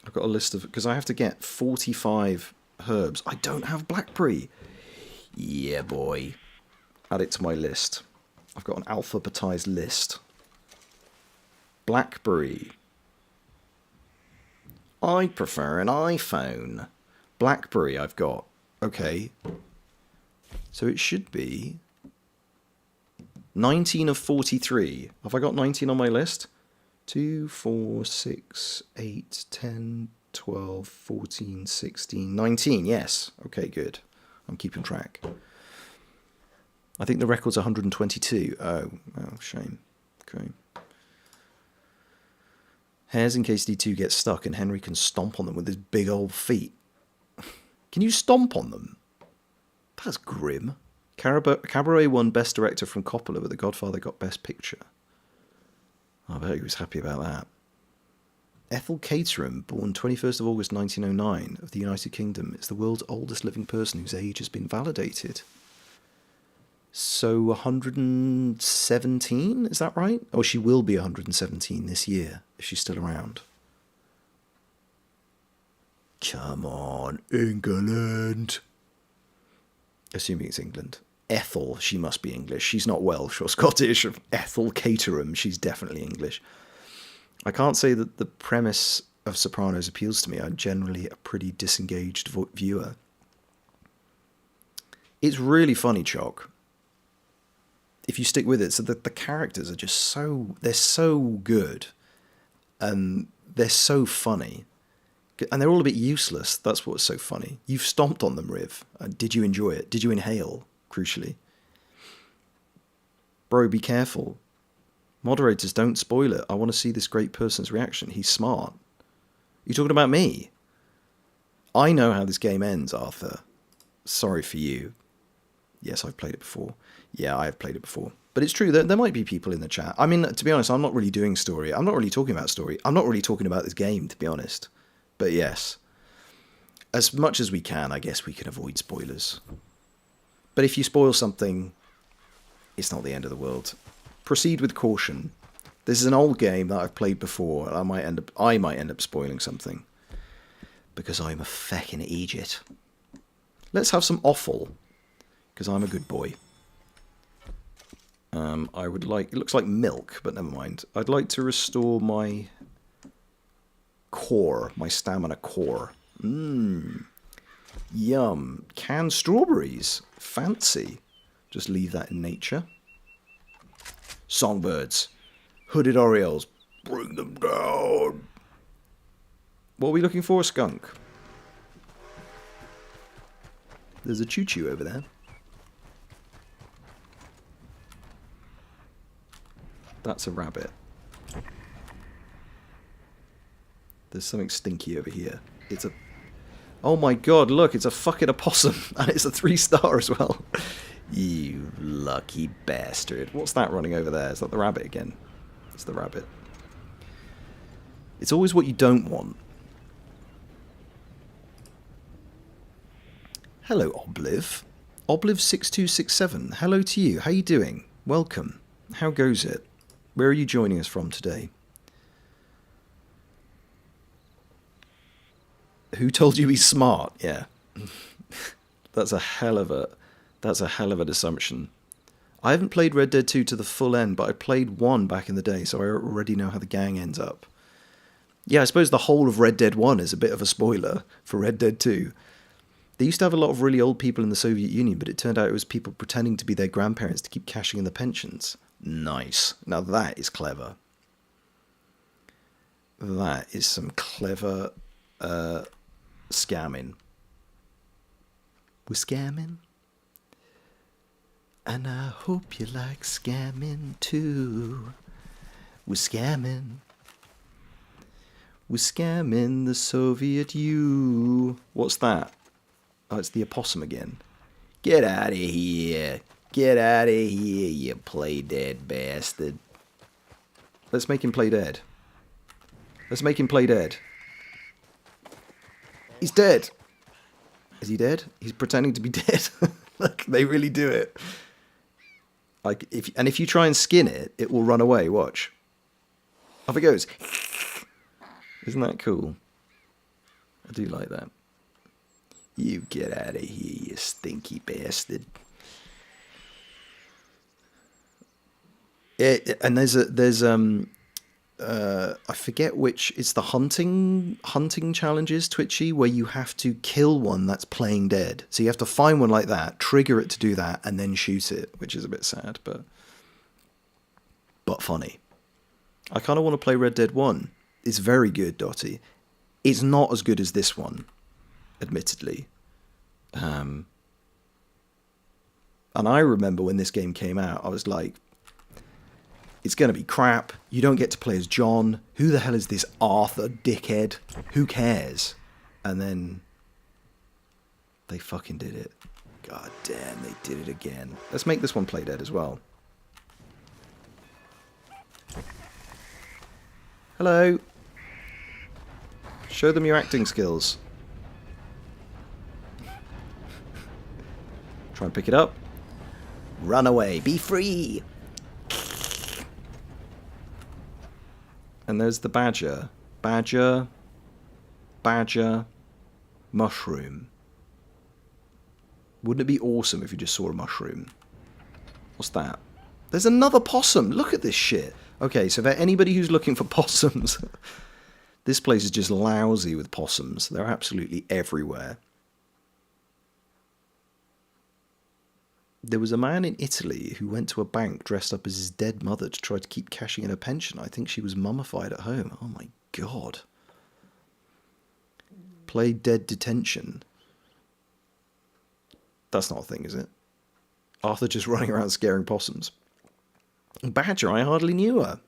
I've got a list of... Because I have to get 45 herbs. I don't have blackberry. Yeah, boy. Add it to my list. I've got an alphabetized list. Blackberry. I prefer an iPhone. Blackberry I've got. Okay. So it should be 19 of 43. Have I got 19 on my list? 2, 4, 6, 8, 10, 12, 14, 16, 19. Yes. Okay, good. I'm keeping track. I think the record's 122. Oh, shame. Okay. Hairs in KCD2 get stuck and Henry can stomp on them with his big old feet. Can you stomp on them? That's grim. Cabaret won Best Director from Coppola, but The Godfather got Best Picture. I bet he was happy about that. Ethel Caterham, born 21st of August 1909, of the United Kingdom, is the world's oldest living person whose age has been validated. So 117, is that right? Oh, she will be 117 this year, if she's still around. Come on, England. Assuming it's England. Ethel, she must be English. She's not Welsh or Scottish. Ethel Caterham, she's definitely English. I can't say that the premise of Sopranos appeals to me. I'm generally a pretty disengaged viewer. It's really funny, Choc. If you stick with it, so that the characters are just so... They're so good. And they're so funny. And they're all a bit useless. That's what's so funny. You've stomped on them, Riv. Did you enjoy it? Did you inhale? Crucially. Bro, be careful. Moderators, don't spoil it. I want to see this great person's reaction. He's smart. You talking about me? I know how this game ends, Arthur. Sorry for you. Yes, I've played it before. Yeah, I have played it before. But it's true, there might be people in the chat. I mean, to be honest, I'm not really doing story. I'm not really talking about story. I'm not really talking about this game, to be honest. But yes. As much as we can, I guess we can avoid spoilers. But if you spoil something, It's not the end of the world. Proceed with caution. This is an old game that I've played before, and I might end up spoiling something. Because I'm a feckin' idiot. Let's have some offal. Because I'm a good boy. I would like... It looks like milk, but never mind. I'd like to restore my core. My stamina core. Mmm. Yum. Canned strawberries. Fancy. Just leave that in nature. Songbirds. Hooded orioles. Bring them down. What are we looking for? A skunk. There's a choo-choo over there. That's a rabbit. There's something stinky over here. It's a... Oh my god, look, it's a fucking opossum. And it's a 3-star as well. You lucky bastard. What's that running over there? Is that the rabbit again? It's the rabbit. It's always what you don't want. Hello, Obliv. Obliv6267. Hello to you. How you doing? Welcome. How goes it? Where are you joining us from today? Who told you he's smart? Yeah. That's a hell of an assumption. I haven't played Red Dead 2 to the full end, but I played 1 back in the day, so I already know how the gang ends up. Yeah, I suppose the whole of Red Dead 1 is a bit of a spoiler for Red Dead 2. They used to have a lot of really old people in the Soviet Union, but it turned out it was people pretending to be their grandparents to keep cashing in the pensions. Nice. Now that is clever. That is some clever scamming. We're scamming? And I hope you like scamming too. We're scamming. We're scamming the Soviet U. What's that? Oh, it's the opossum again. Get out of here. Get out of here, you play dead bastard. Let's make him play dead. Let's make him play dead. He's dead. Is he dead? He's pretending to be dead. Look, they really do it. Like if you try and skin it, it will run away. Watch. Off it goes. Isn't that cool? I do like that. You get out of here, you stinky bastard. And there's I forget which. It's the hunting challenges, Twitchy, where you have to kill one that's playing dead. So you have to find one like that, trigger it to do that, and then shoot it, which is a bit sad, but funny. I kind of want to play Red Dead 1. It's very good, Dotty. It's not as good as this one, admittedly. And I remember when this game came out, I was like, it's going to be crap. You don't get to play as John. Who the hell is this Arthur dickhead? Who cares? And then they fucking did it. God damn, they did it again. Let's make this one play dead as well. Hello. Show them your acting skills. Try and pick it up. Run away. Be free. And there's the badger. Badger. Badger. Mushroom. Wouldn't it be awesome if you just saw a mushroom? What's that? There's another possum. Look at this shit. Okay, so for anybody who's looking for possums, this place is just lousy with possums. They're absolutely everywhere. There was a man in Italy who went to a bank dressed up as his dead mother to try to keep cashing in her pension. I think she was mummified at home. Oh my god. Play dead detention. That's not a thing, is it? Arthur just running around scaring possums. Badger, I hardly knew her.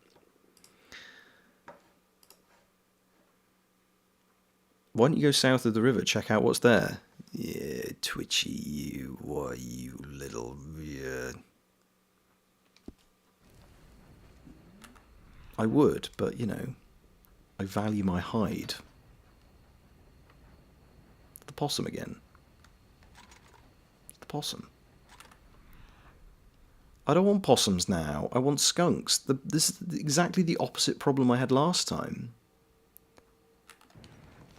Why don't you go south of the river, check out what's there? Yeah, Twitchy, you little... Yeah. I would, but, you know, I value my hide. The possum again. The possum. I don't want possums now. I want skunks. This is exactly the opposite problem I had last time.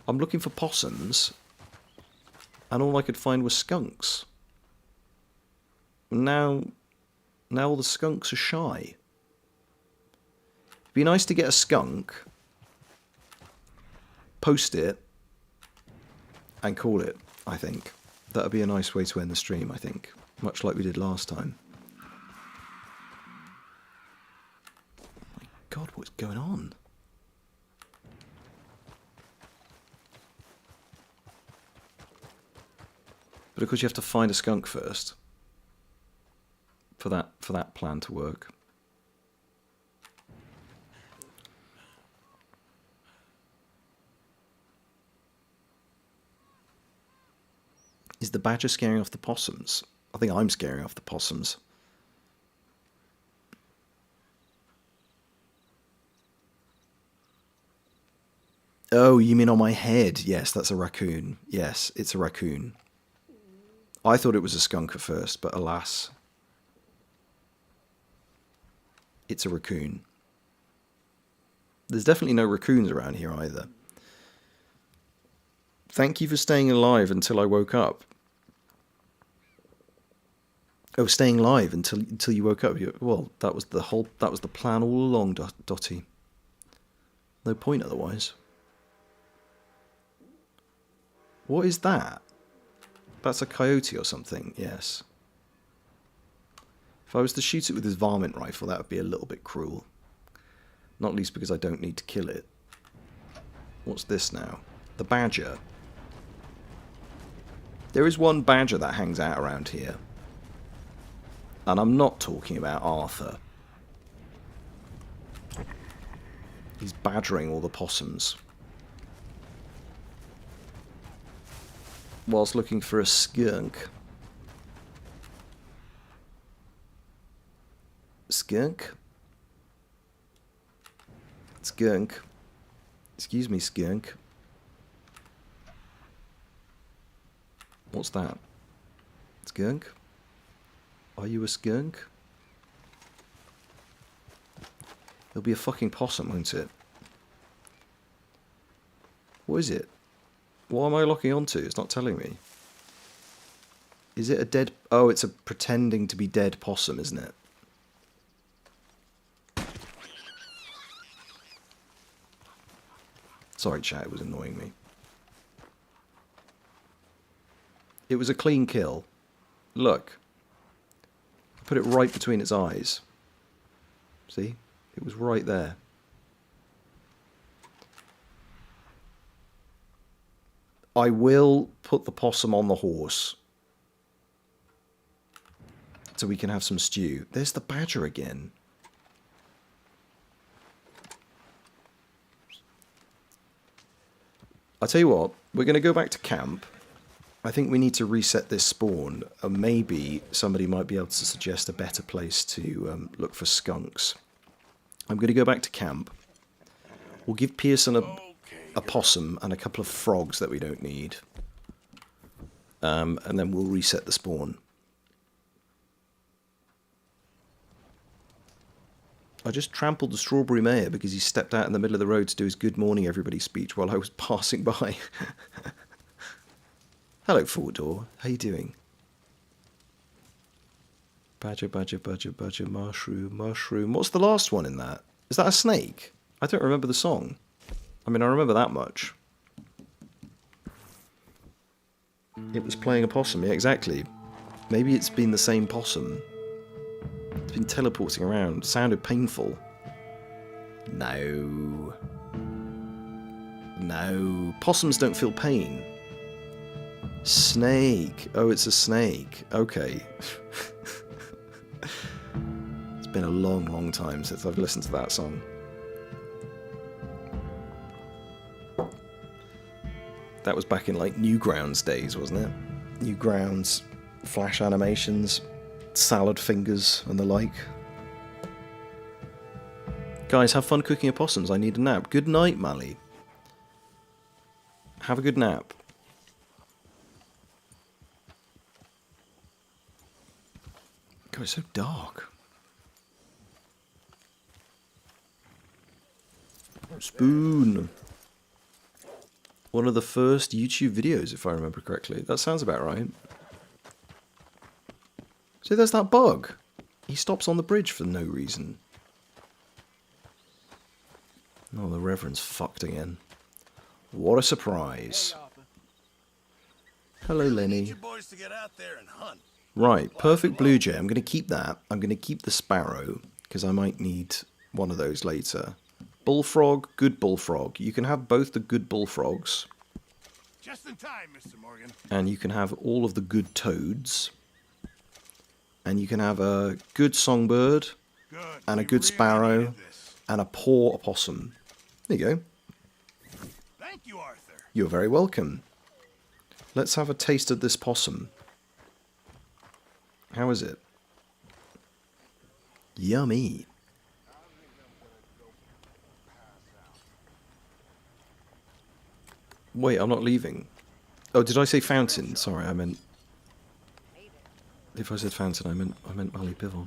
I'm looking for possums, and all I could find was skunks. Now all the skunks are shy. It'd be nice to get a skunk, post it, and call it, I think. That would be a nice way to end the stream, I think. Much like we did last time. My God, what's going on? But of course you have to find a skunk first. For that plan to work. Is the badger scaring off the possums? I think I'm scaring off the possums. Oh, you mean on my head? Yes, that's a raccoon. Yes, it's a raccoon. I thought it was a skunk at first, but alas. It's a raccoon. There's definitely no raccoons around here either. Thank you for staying alive until I woke up. Oh, staying live until you woke up. Well, that was the plan all along, Dotty. No point otherwise. What is that? That's a coyote or something, yes. If I was to shoot it with this varmint rifle, that would be a little bit cruel. Not least because I don't need to kill it. What's this now? The badger. There is one badger that hangs out around here. And I'm not talking about Arthur. He's badgering all the possums. Whilst looking for a skunk. Skunk? Skunk. Excuse me, skunk. What's that? Skunk? Are you a skunk? It'll be a fucking possum, won't it? What is it? What am I locking onto? It's not telling me. Is it a dead... Oh, it's a pretending to be dead possum, isn't it? Sorry, chat, it was annoying me. It was a clean kill. Look. I put it right between its eyes. See? It was right there. I will put the possum on the horse. So we can have some stew. There's the badger again. I'll tell you what, we're going to go back to camp. I think we need to reset this spawn. Maybe somebody might be able to suggest a better place to look for skunks. I'm going to go back to camp. We'll give Pearson a possum and a couple of frogs that we don't need. And then we'll reset the spawn. I just trampled the strawberry mayor because he stepped out in the middle of the road to do his good morning everybody speech while I was passing by. Hello, Four-Door. How you doing? Badger, badger, badger, badger, mushroom, mushroom. What's the last one in that? Is that a snake? I don't remember the song. I mean, I remember that much. It was playing a possum, yeah, exactly. Maybe it's been the same possum. It's been teleporting around. Sounded painful. No. No. Possums don't feel pain. Snake. Oh, it's a snake. Okay. It's been a long, long time since I've listened to that song. That was back in, like, Newgrounds days, wasn't it? Newgrounds, Flash animations, salad fingers, and the like. Guys, have fun cooking opossums. I need a nap. Good night, Mally. Have a good nap. God, it's so dark. Spoon. One of the first YouTube videos, if I remember correctly. That sounds about right. See, there's that bug. He stops on the bridge for no reason. Oh, the Reverend's fucked again. What a surprise. Hello, Lenny. You boys to get out there and hunt. Right, perfect blue jay. I'm going to keep that. I'm going to keep the sparrow, because I might need one of those later. Bullfrog, good bullfrog. You can have both the good bullfrogs. Just in time, Mr. Morgan. And you can have all of the good toads. And you can have a good songbird, and a good sparrow, and a poor opossum. There you go. Thank you, Arthur. You're very welcome. Let's have a taste of this possum. How is it? Yummy. Wait, I'm not leaving. Oh, did I say fountain? Sorry, I meant... If I said fountain, I meant Mally Pivot.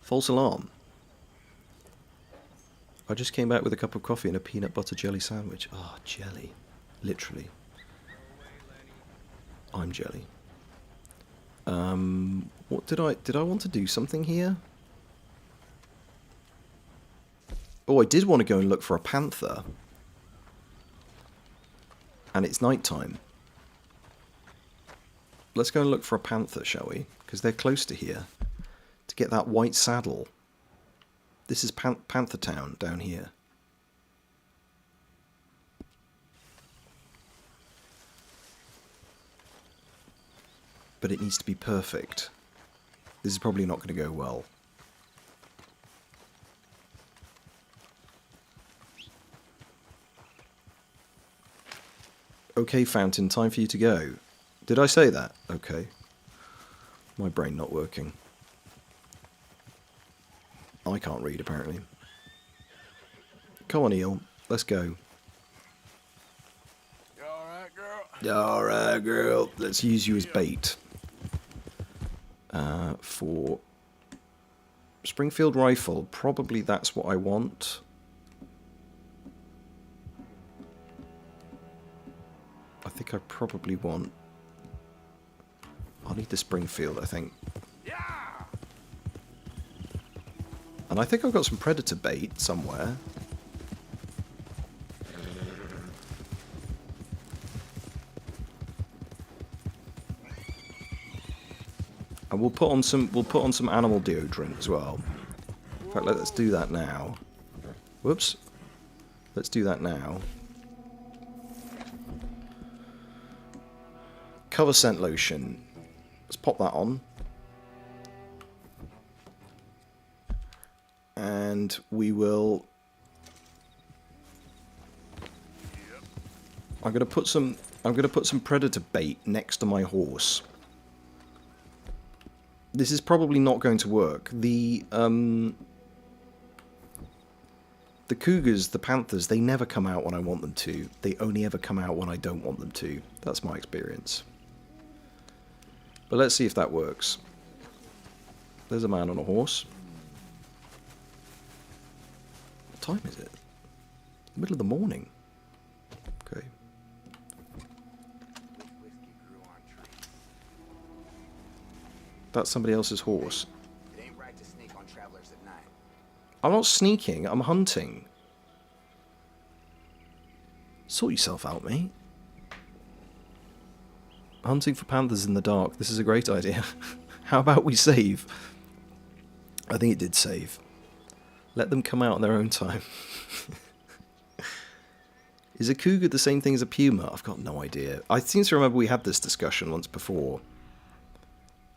False alarm. I just came back with a cup of coffee and a peanut butter jelly sandwich. Ah, oh, jelly. Literally. I'm jelly. What did I want to do something here? Oh, I did want to go and look for a panther. And it's night time. Let's go and look for a panther, shall we? Because they're close to here. To get that white saddle. This is Panther Town down here. But it needs to be perfect. This is probably not going to go well. Okay, Fountain, time for you to go. Did I say that? Okay. My brain not working. I can't read, apparently. Come on, Eel. Let's go. You alright, girl? Alright, girl. Let's use you as bait. For Springfield Rifle. Probably that's what I want. I think I probably want... I'll need the Springfield, I think. And I think I've got some predator bait somewhere. And we'll put on some animal deodorant as well. In fact, let's do that now. Whoops. Let's do that now. Cover scent lotion. Let's pop that on. And we will... I'm gonna put some predator bait next to my horse. This is probably not going to work. The cougars, the panthers, they never come out when I want them to. They only ever come out when I don't want them to. That's my experience. But let's see if that works. There's a man on a horse. What time is it? Middle of the morning. Okay. That's somebody else's horse. It ain't right to sneak on travelers at night. I'm not sneaking, I'm hunting. Sort yourself out, mate. Hunting for panthers in the dark. This is a great idea. How about we save? I think it did save. Let them come out in their own time. Is a cougar the same thing as a puma? I've got no idea. I seem to remember we had this discussion once before.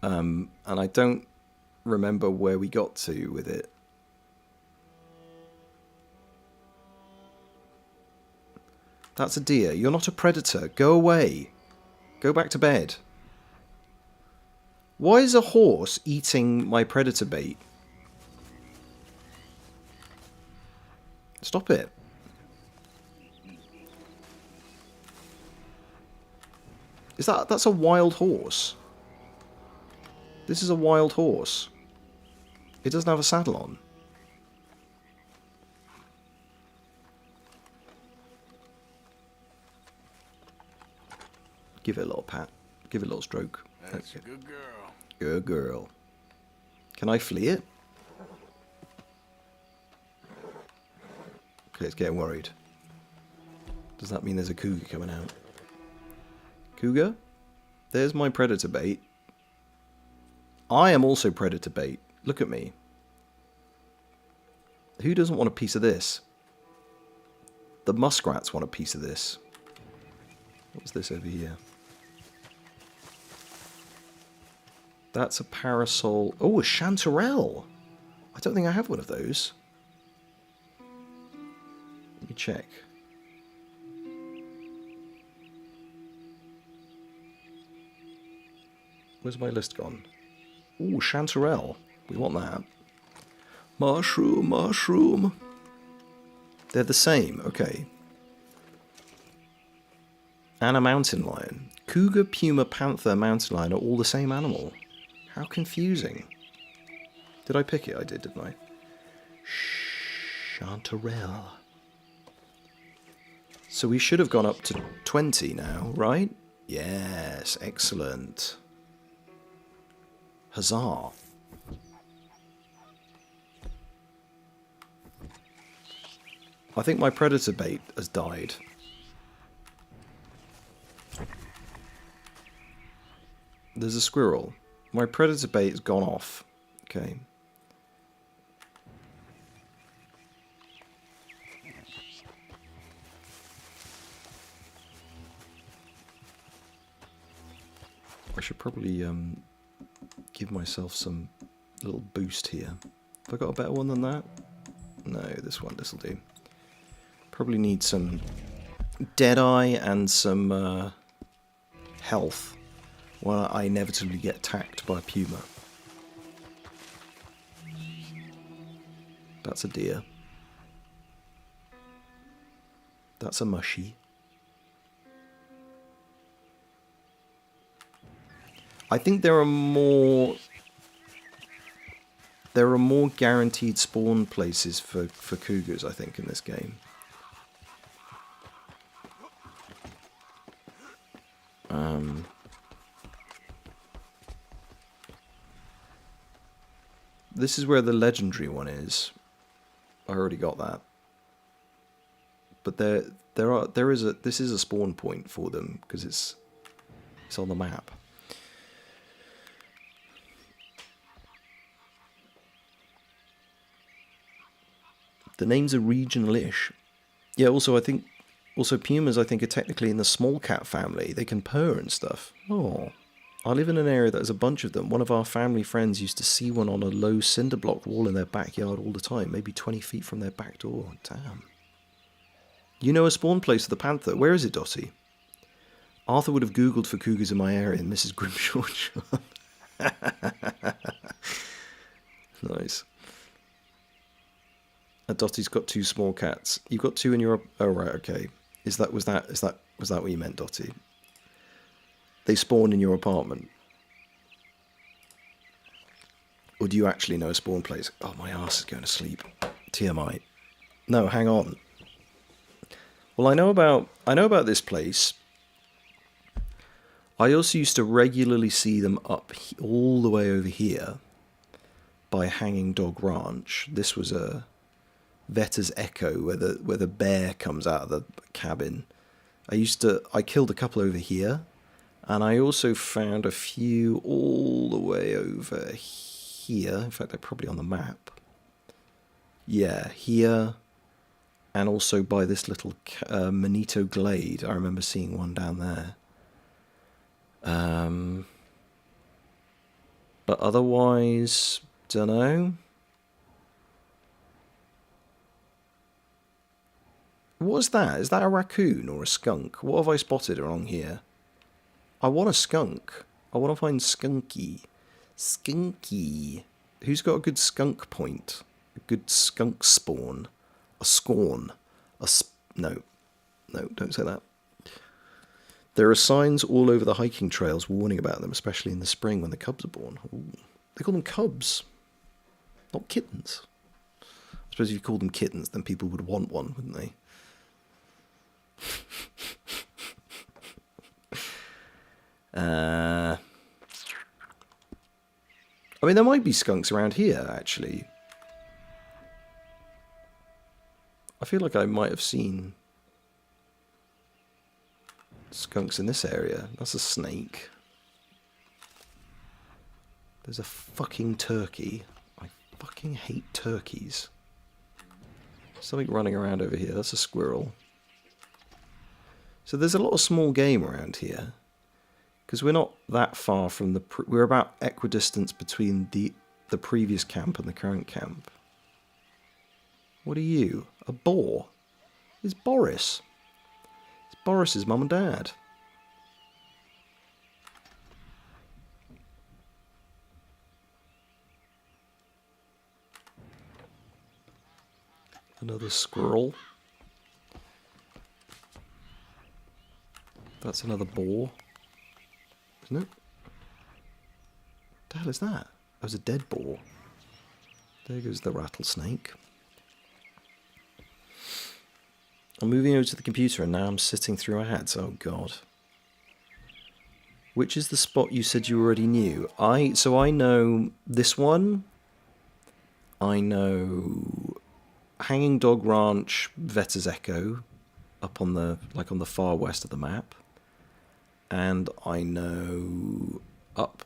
And I don't remember where we got to with it. That's a deer. You're not a predator. Go away. Go back to bed. Why is a horse eating my predator bait? Stop it. That's a wild horse. This is a wild horse. It doesn't have a saddle on. Give it a little pat. Give it a little stroke. That's a good girl. Good girl. Can I flee it? Okay, it's getting worried. Does that mean there's a cougar coming out? Cougar? There's my predator bait. I am also predator bait. Look at me. Who doesn't want a piece of this? The muskrats want a piece of this. What's this over here? That's a parasol. Oh, a chanterelle. I don't think I have one of those. Let me check. Where's my list gone? Ooh, chanterelle. We want that. Mushroom, mushroom. They're the same, okay. And a mountain lion. Cougar, puma, panther, mountain lion are all the same animal. How confusing. Did I pick it? I did, didn't I? Chanterelle. So we should have gone up to 20 now, right? Yes, excellent. Huzzah. I think my predator bait has died. There's a squirrel. My predator bait has gone off. Okay. I should probably give myself some little boost here. Have I got a better one than that? No, this will do. Probably need some Deadeye and some health when I inevitably get attacked by a puma. That's a deer. That's a mushy. I think there are more guaranteed spawn places for cougars, I think, in this game. This is where the legendary one is. I already got that. But this is a spawn point for them because it's on the map. The names are regional-ish. Yeah, also pumas I think are technically in the small cat family. They can purr and stuff. Oh. I live in an area that has a bunch of them. One of our family friends used to see one on a low cinder block wall in their backyard all the time, maybe 20 feet from their back door. Damn. You know a spawn place for the panther. Where is it, Dottie? Arthur would have Googled for cougars in my area, and Mrs. Grimshaw. Nice. Dottie's got 2 small cats. You've got 2 in your... Oh, right, okay. Was that what you meant, Dottie? They spawn in your apartment. Or do you actually know a spawn place? Oh, my arse is going to sleep. TMI. No, hang on. Well, I know about this place. I also used to regularly see them up all the way over here by Hanging Dog Ranch. This was a Vetter's Echo where the bear comes out of the cabin. I killed a couple over here. And I also found a few all the way over here. In fact, they're probably on the map. Yeah, here. And also by this little Manito Glade. I remember seeing one down there. But otherwise, dunno. What's that? Is that a raccoon or a skunk? What have I spotted along here? I want a skunk. I want to find Skunky. Skunky. Who's got a good skunk point? A good skunk spawn? A scorn? No. No, don't say that. There are signs all over the hiking trails warning about them, especially in the spring when the cubs are born. Ooh. They call them cubs, not kittens. I suppose if you called them kittens, then people would want one, wouldn't they? I mean, there might be skunks around here, actually. I feel like I might have seen skunks in this area. That's a snake. There's a fucking turkey. I fucking hate turkeys. Something running around over here. That's a squirrel. So there's a lot of small game around here. Because we're not that far from the... we're about equidistance between the previous camp and the current camp. What are you? A boar? It's Boris. It's Boris's mum and dad. Another squirrel. That's another boar. Isn't it? What the hell is that? That was a dead boar. There goes the rattlesnake. I'm moving over to the computer and now I'm sitting through ads. Oh god. Which is the spot you said you already knew? So I know this one. I know Hanging Dog Ranch, Vetter's Echo, up on the on the far west of the map. And I know up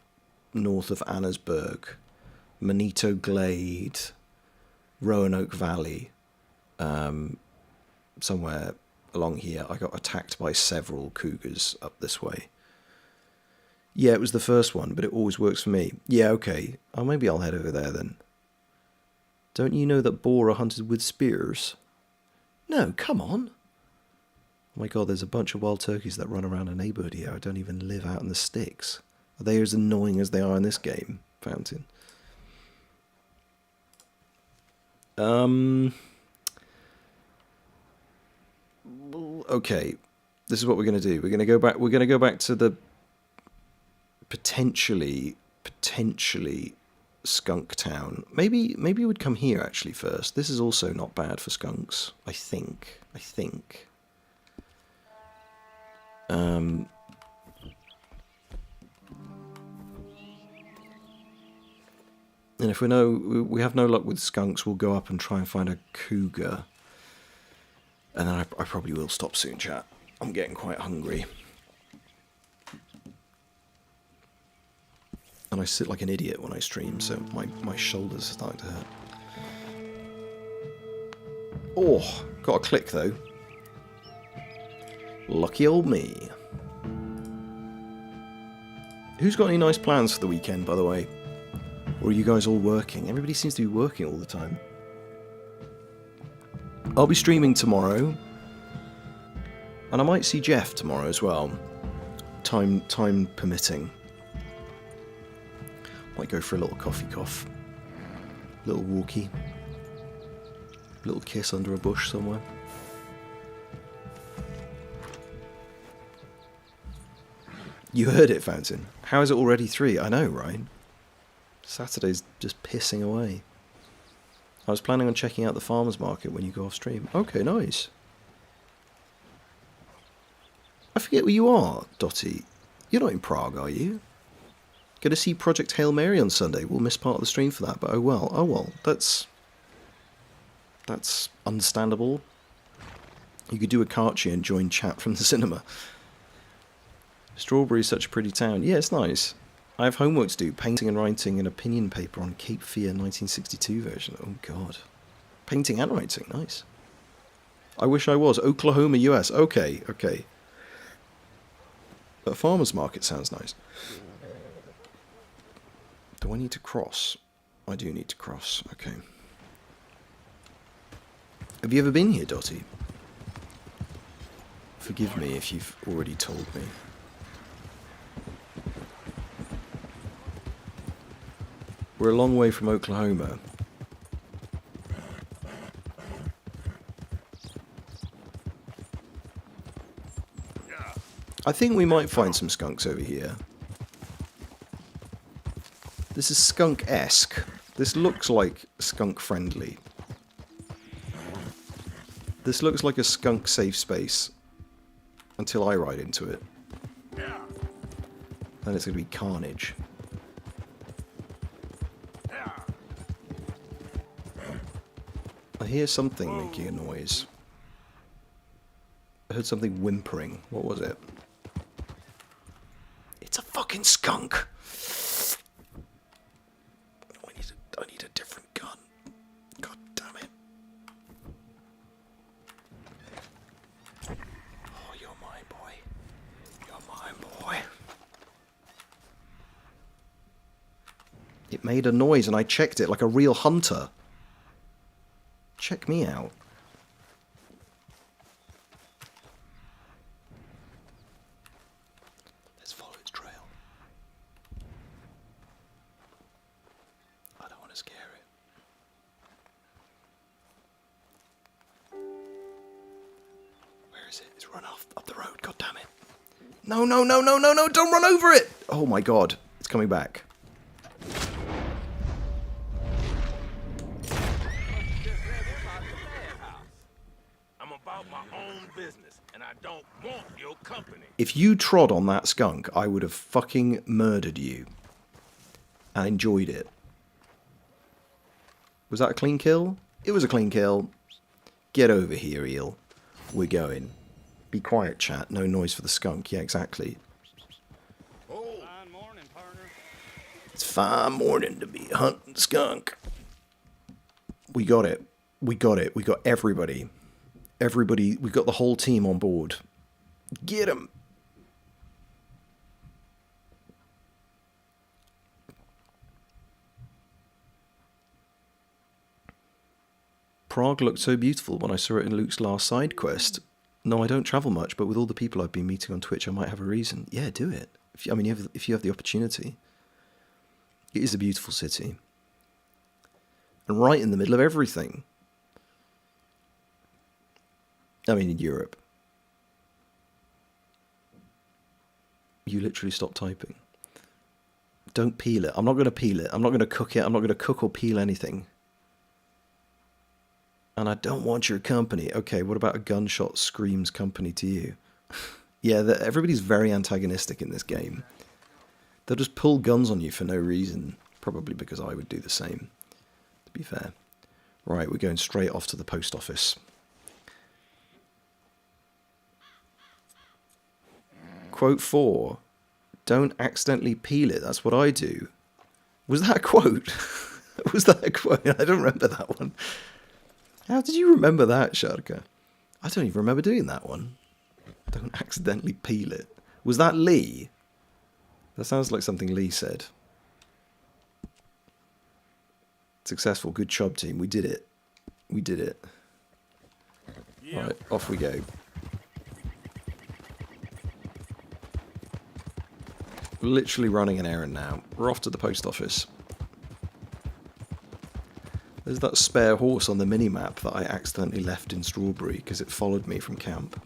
north of Annesburg, Manito Glade, Roanoke Valley, somewhere along here. I got attacked by several cougars up this way. Yeah, it was the first one, but it always works for me. Yeah, okay. Oh, maybe I'll head over there then. Don't you know that boar are hunted with spears? No, come on. Oh my god, there's a bunch of wild turkeys that run around a neighbourhood here. I don't even live out in the sticks. Are they as annoying as they are in this game, Fountain? Okay, this is what we're going to do. We're going to go back. We're going to go back to the potentially skunk town. Maybe we'd come here actually first. This is also not bad for skunks. I think. And if we have no luck with skunks, we'll go up and try and find a cougar. And then I probably will stop soon, chat. I'm getting quite hungry. And I sit like an idiot when I stream, so my shoulders are starting to hurt. Oh, got a click though. Lucky old me. Who's got any nice plans for the weekend, by the way? Or are you guys all working? Everybody seems to be working all the time. I'll be streaming tomorrow. And I might see Jeff tomorrow as well. Time permitting. Might go for a little coffee cough. Little walkie. Little kiss under a bush somewhere. You heard it, Fountain. How is it already 3? I know, right? Saturday's just pissing away. I was planning on checking out the farmer's market when you go off stream. Okay, nice. I forget where you are, Dottie. You're not in Prague, are you? Going to see Project Hail Mary on Sunday. We'll miss part of the stream for that, but oh well. That's understandable. You could do a Karchi and join chat from the cinema. Strawberry is such a pretty town. Yeah, it's nice. I have homework to do. Painting and writing an opinion paper on Cape Fear 1962 version. Oh god. Painting and writing. Nice. I wish I was. Oklahoma, US. Okay. But farmer's market sounds nice. Do I need to cross? I do need to cross. Okay. Have you ever been here, Dottie? Forgive me if you've already told me. We're a long way from Oklahoma. I think we might find some skunks over here. This is skunk-esque. This looks like skunk-friendly. This looks like a skunk safe space. Until I ride into it. Then it's going to be carnage. I hear something making a noise. I heard something whimpering. What was it? It's a fucking skunk! I need a different gun. God damn it. Oh, you're mine, boy. You're mine, boy. It made a noise and I checked it like a real hunter. Check me out. Let's follow its trail. I don't want to scare it. Where is it? It's run off up the road. God damn it. No, no, no, no, no, no. Don't run over it. Oh my god. It's coming back. If you trod on that skunk, I would have fucking murdered you. And enjoyed it. Was that a clean kill? It was a clean kill. Get over here, eel. We're going. Be quiet, chat. No noise for the skunk. Yeah, exactly. Fine morning, partner. It's fine morning to be hunting skunk. We got it. We got it. We got everybody. Everybody. We got the whole team on board. Get him. Prague looked so beautiful when I saw it in Luke's last side quest. No, I don't travel much, but with all the people I've been meeting on Twitch, I might have a reason. Yeah, do it. If you have the opportunity. It is a beautiful city. And right in the middle of everything. I mean, in Europe. You literally stop typing. Don't peel it. I'm not going to peel it. I'm not going to cook it. I'm not going to cook or peel anything. And I don't want your company. Okay, what about a gunshot screams company to you? Yeah, everybody's very antagonistic in this game. They'll just pull guns on you for no reason. Probably because I would do the same, to be fair. Right, we're going straight off to the post office. Quote 4. Don't accidentally peel it. That's what I do. Was that a quote? Was that a quote? I don't remember that one. How did you remember that, Sharka? I don't even remember doing that one. Don't accidentally peel it. Was that Lee? That sounds like something Lee said. Successful. Good job, team. We did it. We did it. Yep. Right, off we go. Literally running an errand now. We're off to the post office. There's that spare horse on the minimap that I accidentally left in Strawberry because it followed me from camp.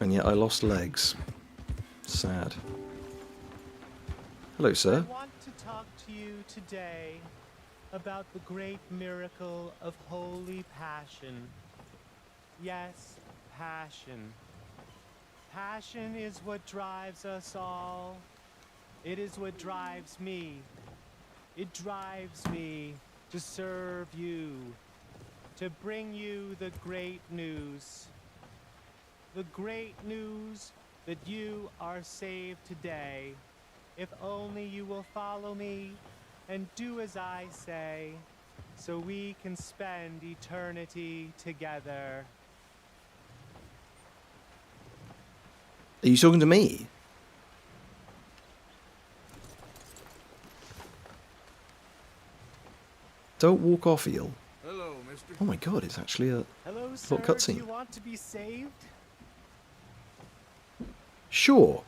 And yet I lost legs. Sad. Hello, sir. I want to talk to you today about the great miracle of holy passion. Yes, passion. Passion is what drives us all. It is what drives me. It drives me to serve you, to bring you the great news. The great news that you are saved today, if only you will follow me and do as I say, so we can spend eternity together. Are you talking to me? Don't walk off, eel. Hello, mister. Oh my god, it's actually a Hello, sir. little cutscene. Do you want to be saved? Sure.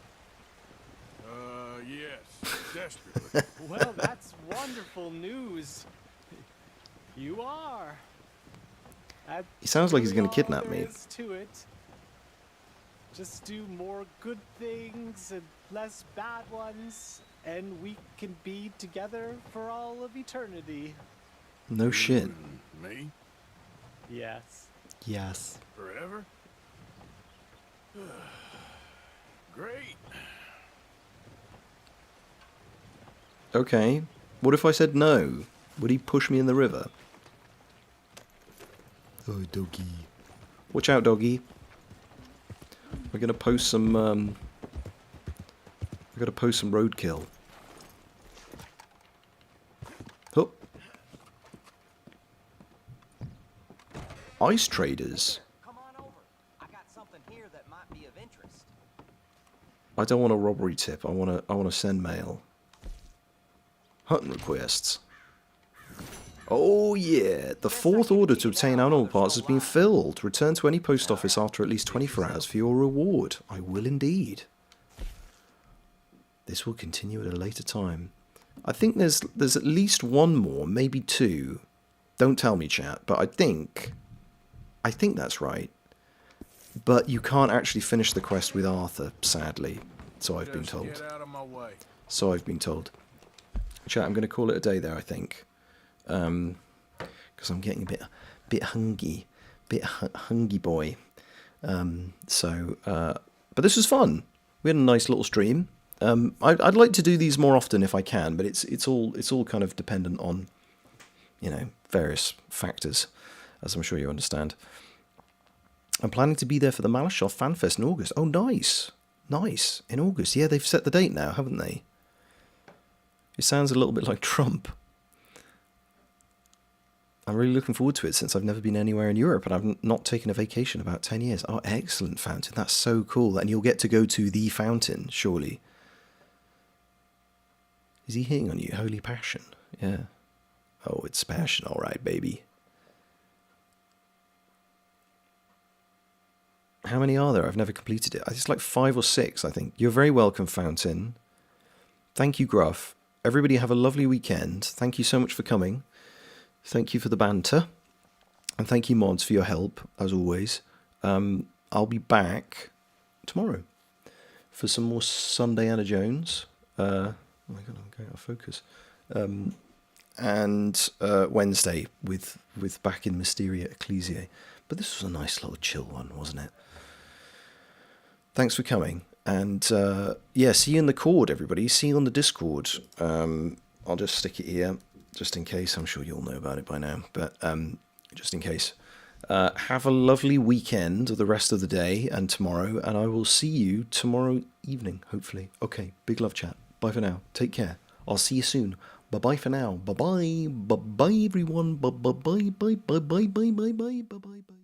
Yes, desperately. Well, that's wonderful news. You are. He sounds like he's going to kidnap There me. is to it. Just do more good things and less bad ones, and we can be together for all of eternity. No shit. Me? Yes. Yes. Forever? Great. Okay. What if I said no? Would he push me in the river? Oh, doggy. Watch out, doggy. We're gonna post some. We're gonna post some roadkill. Hup. Ice traders. Come on over. I got something here that might be of interest. I don't want a robbery tip. I want to send mail. Hunting requests. Oh yeah, the fourth order to obtain animal parts has been filled. Return to any post office after at least 24 hours for your reward. I will indeed. This will continue at a later time. I think there's at least one more, maybe two. Don't tell me, chat, but I think that's right. But you can't actually finish the quest with Arthur, sadly. So I've been told. Get out of my way. So I've been told. Chat, I'm going to call it a day there, I think. Because I'm getting a bit hungry. Hungry boy. But this was fun. We had a nice little stream. I'd like to do these more often if I can, but it's all kind of dependent on, various factors, as I'm sure you understand. I'm planning to be there for the Malashov Fan Fest in August. Oh, nice. Nice. In August. Yeah, they've set the date now, haven't they? It sounds a little bit like Trump. I'm really looking forward to it since I've never been anywhere in Europe and I've not taken a vacation in about 10 years. Oh, excellent, Fountain. That's so cool. And you'll get to go to the fountain, surely. Is he hitting on you? Holy passion. Yeah. Oh, it's passion, all right, baby. How many are there? I've never completed it. It's like 5 or 6, I think. You're very welcome, Fountain. Thank you, Gruff. Everybody have a lovely weekend. Thank you so much for coming. Thank you for the banter. And thank you, mods, for your help, as always. I'll be back tomorrow for some more Sunday Anna Jones. Oh my god, I'm going out of focus. And Wednesday with Back in Mysteria Ecclesia. But this was a nice little chill one, wasn't it? Thanks for coming. And yeah, see you in the Cord, everybody. See you on the Discord. I'll just stick it here, just in case. I'm sure you all know about it by now, but just in case. Have a lovely weekend, or the rest of the day and tomorrow, and I will see you tomorrow evening, hopefully. Okay, big love, chat. Bye for now. Take care. I'll see you soon. Bye-bye for now. Bye-bye. Bye-bye, everyone. Bye-bye. Bye-bye. Bye-bye. Bye-bye. Bye-bye.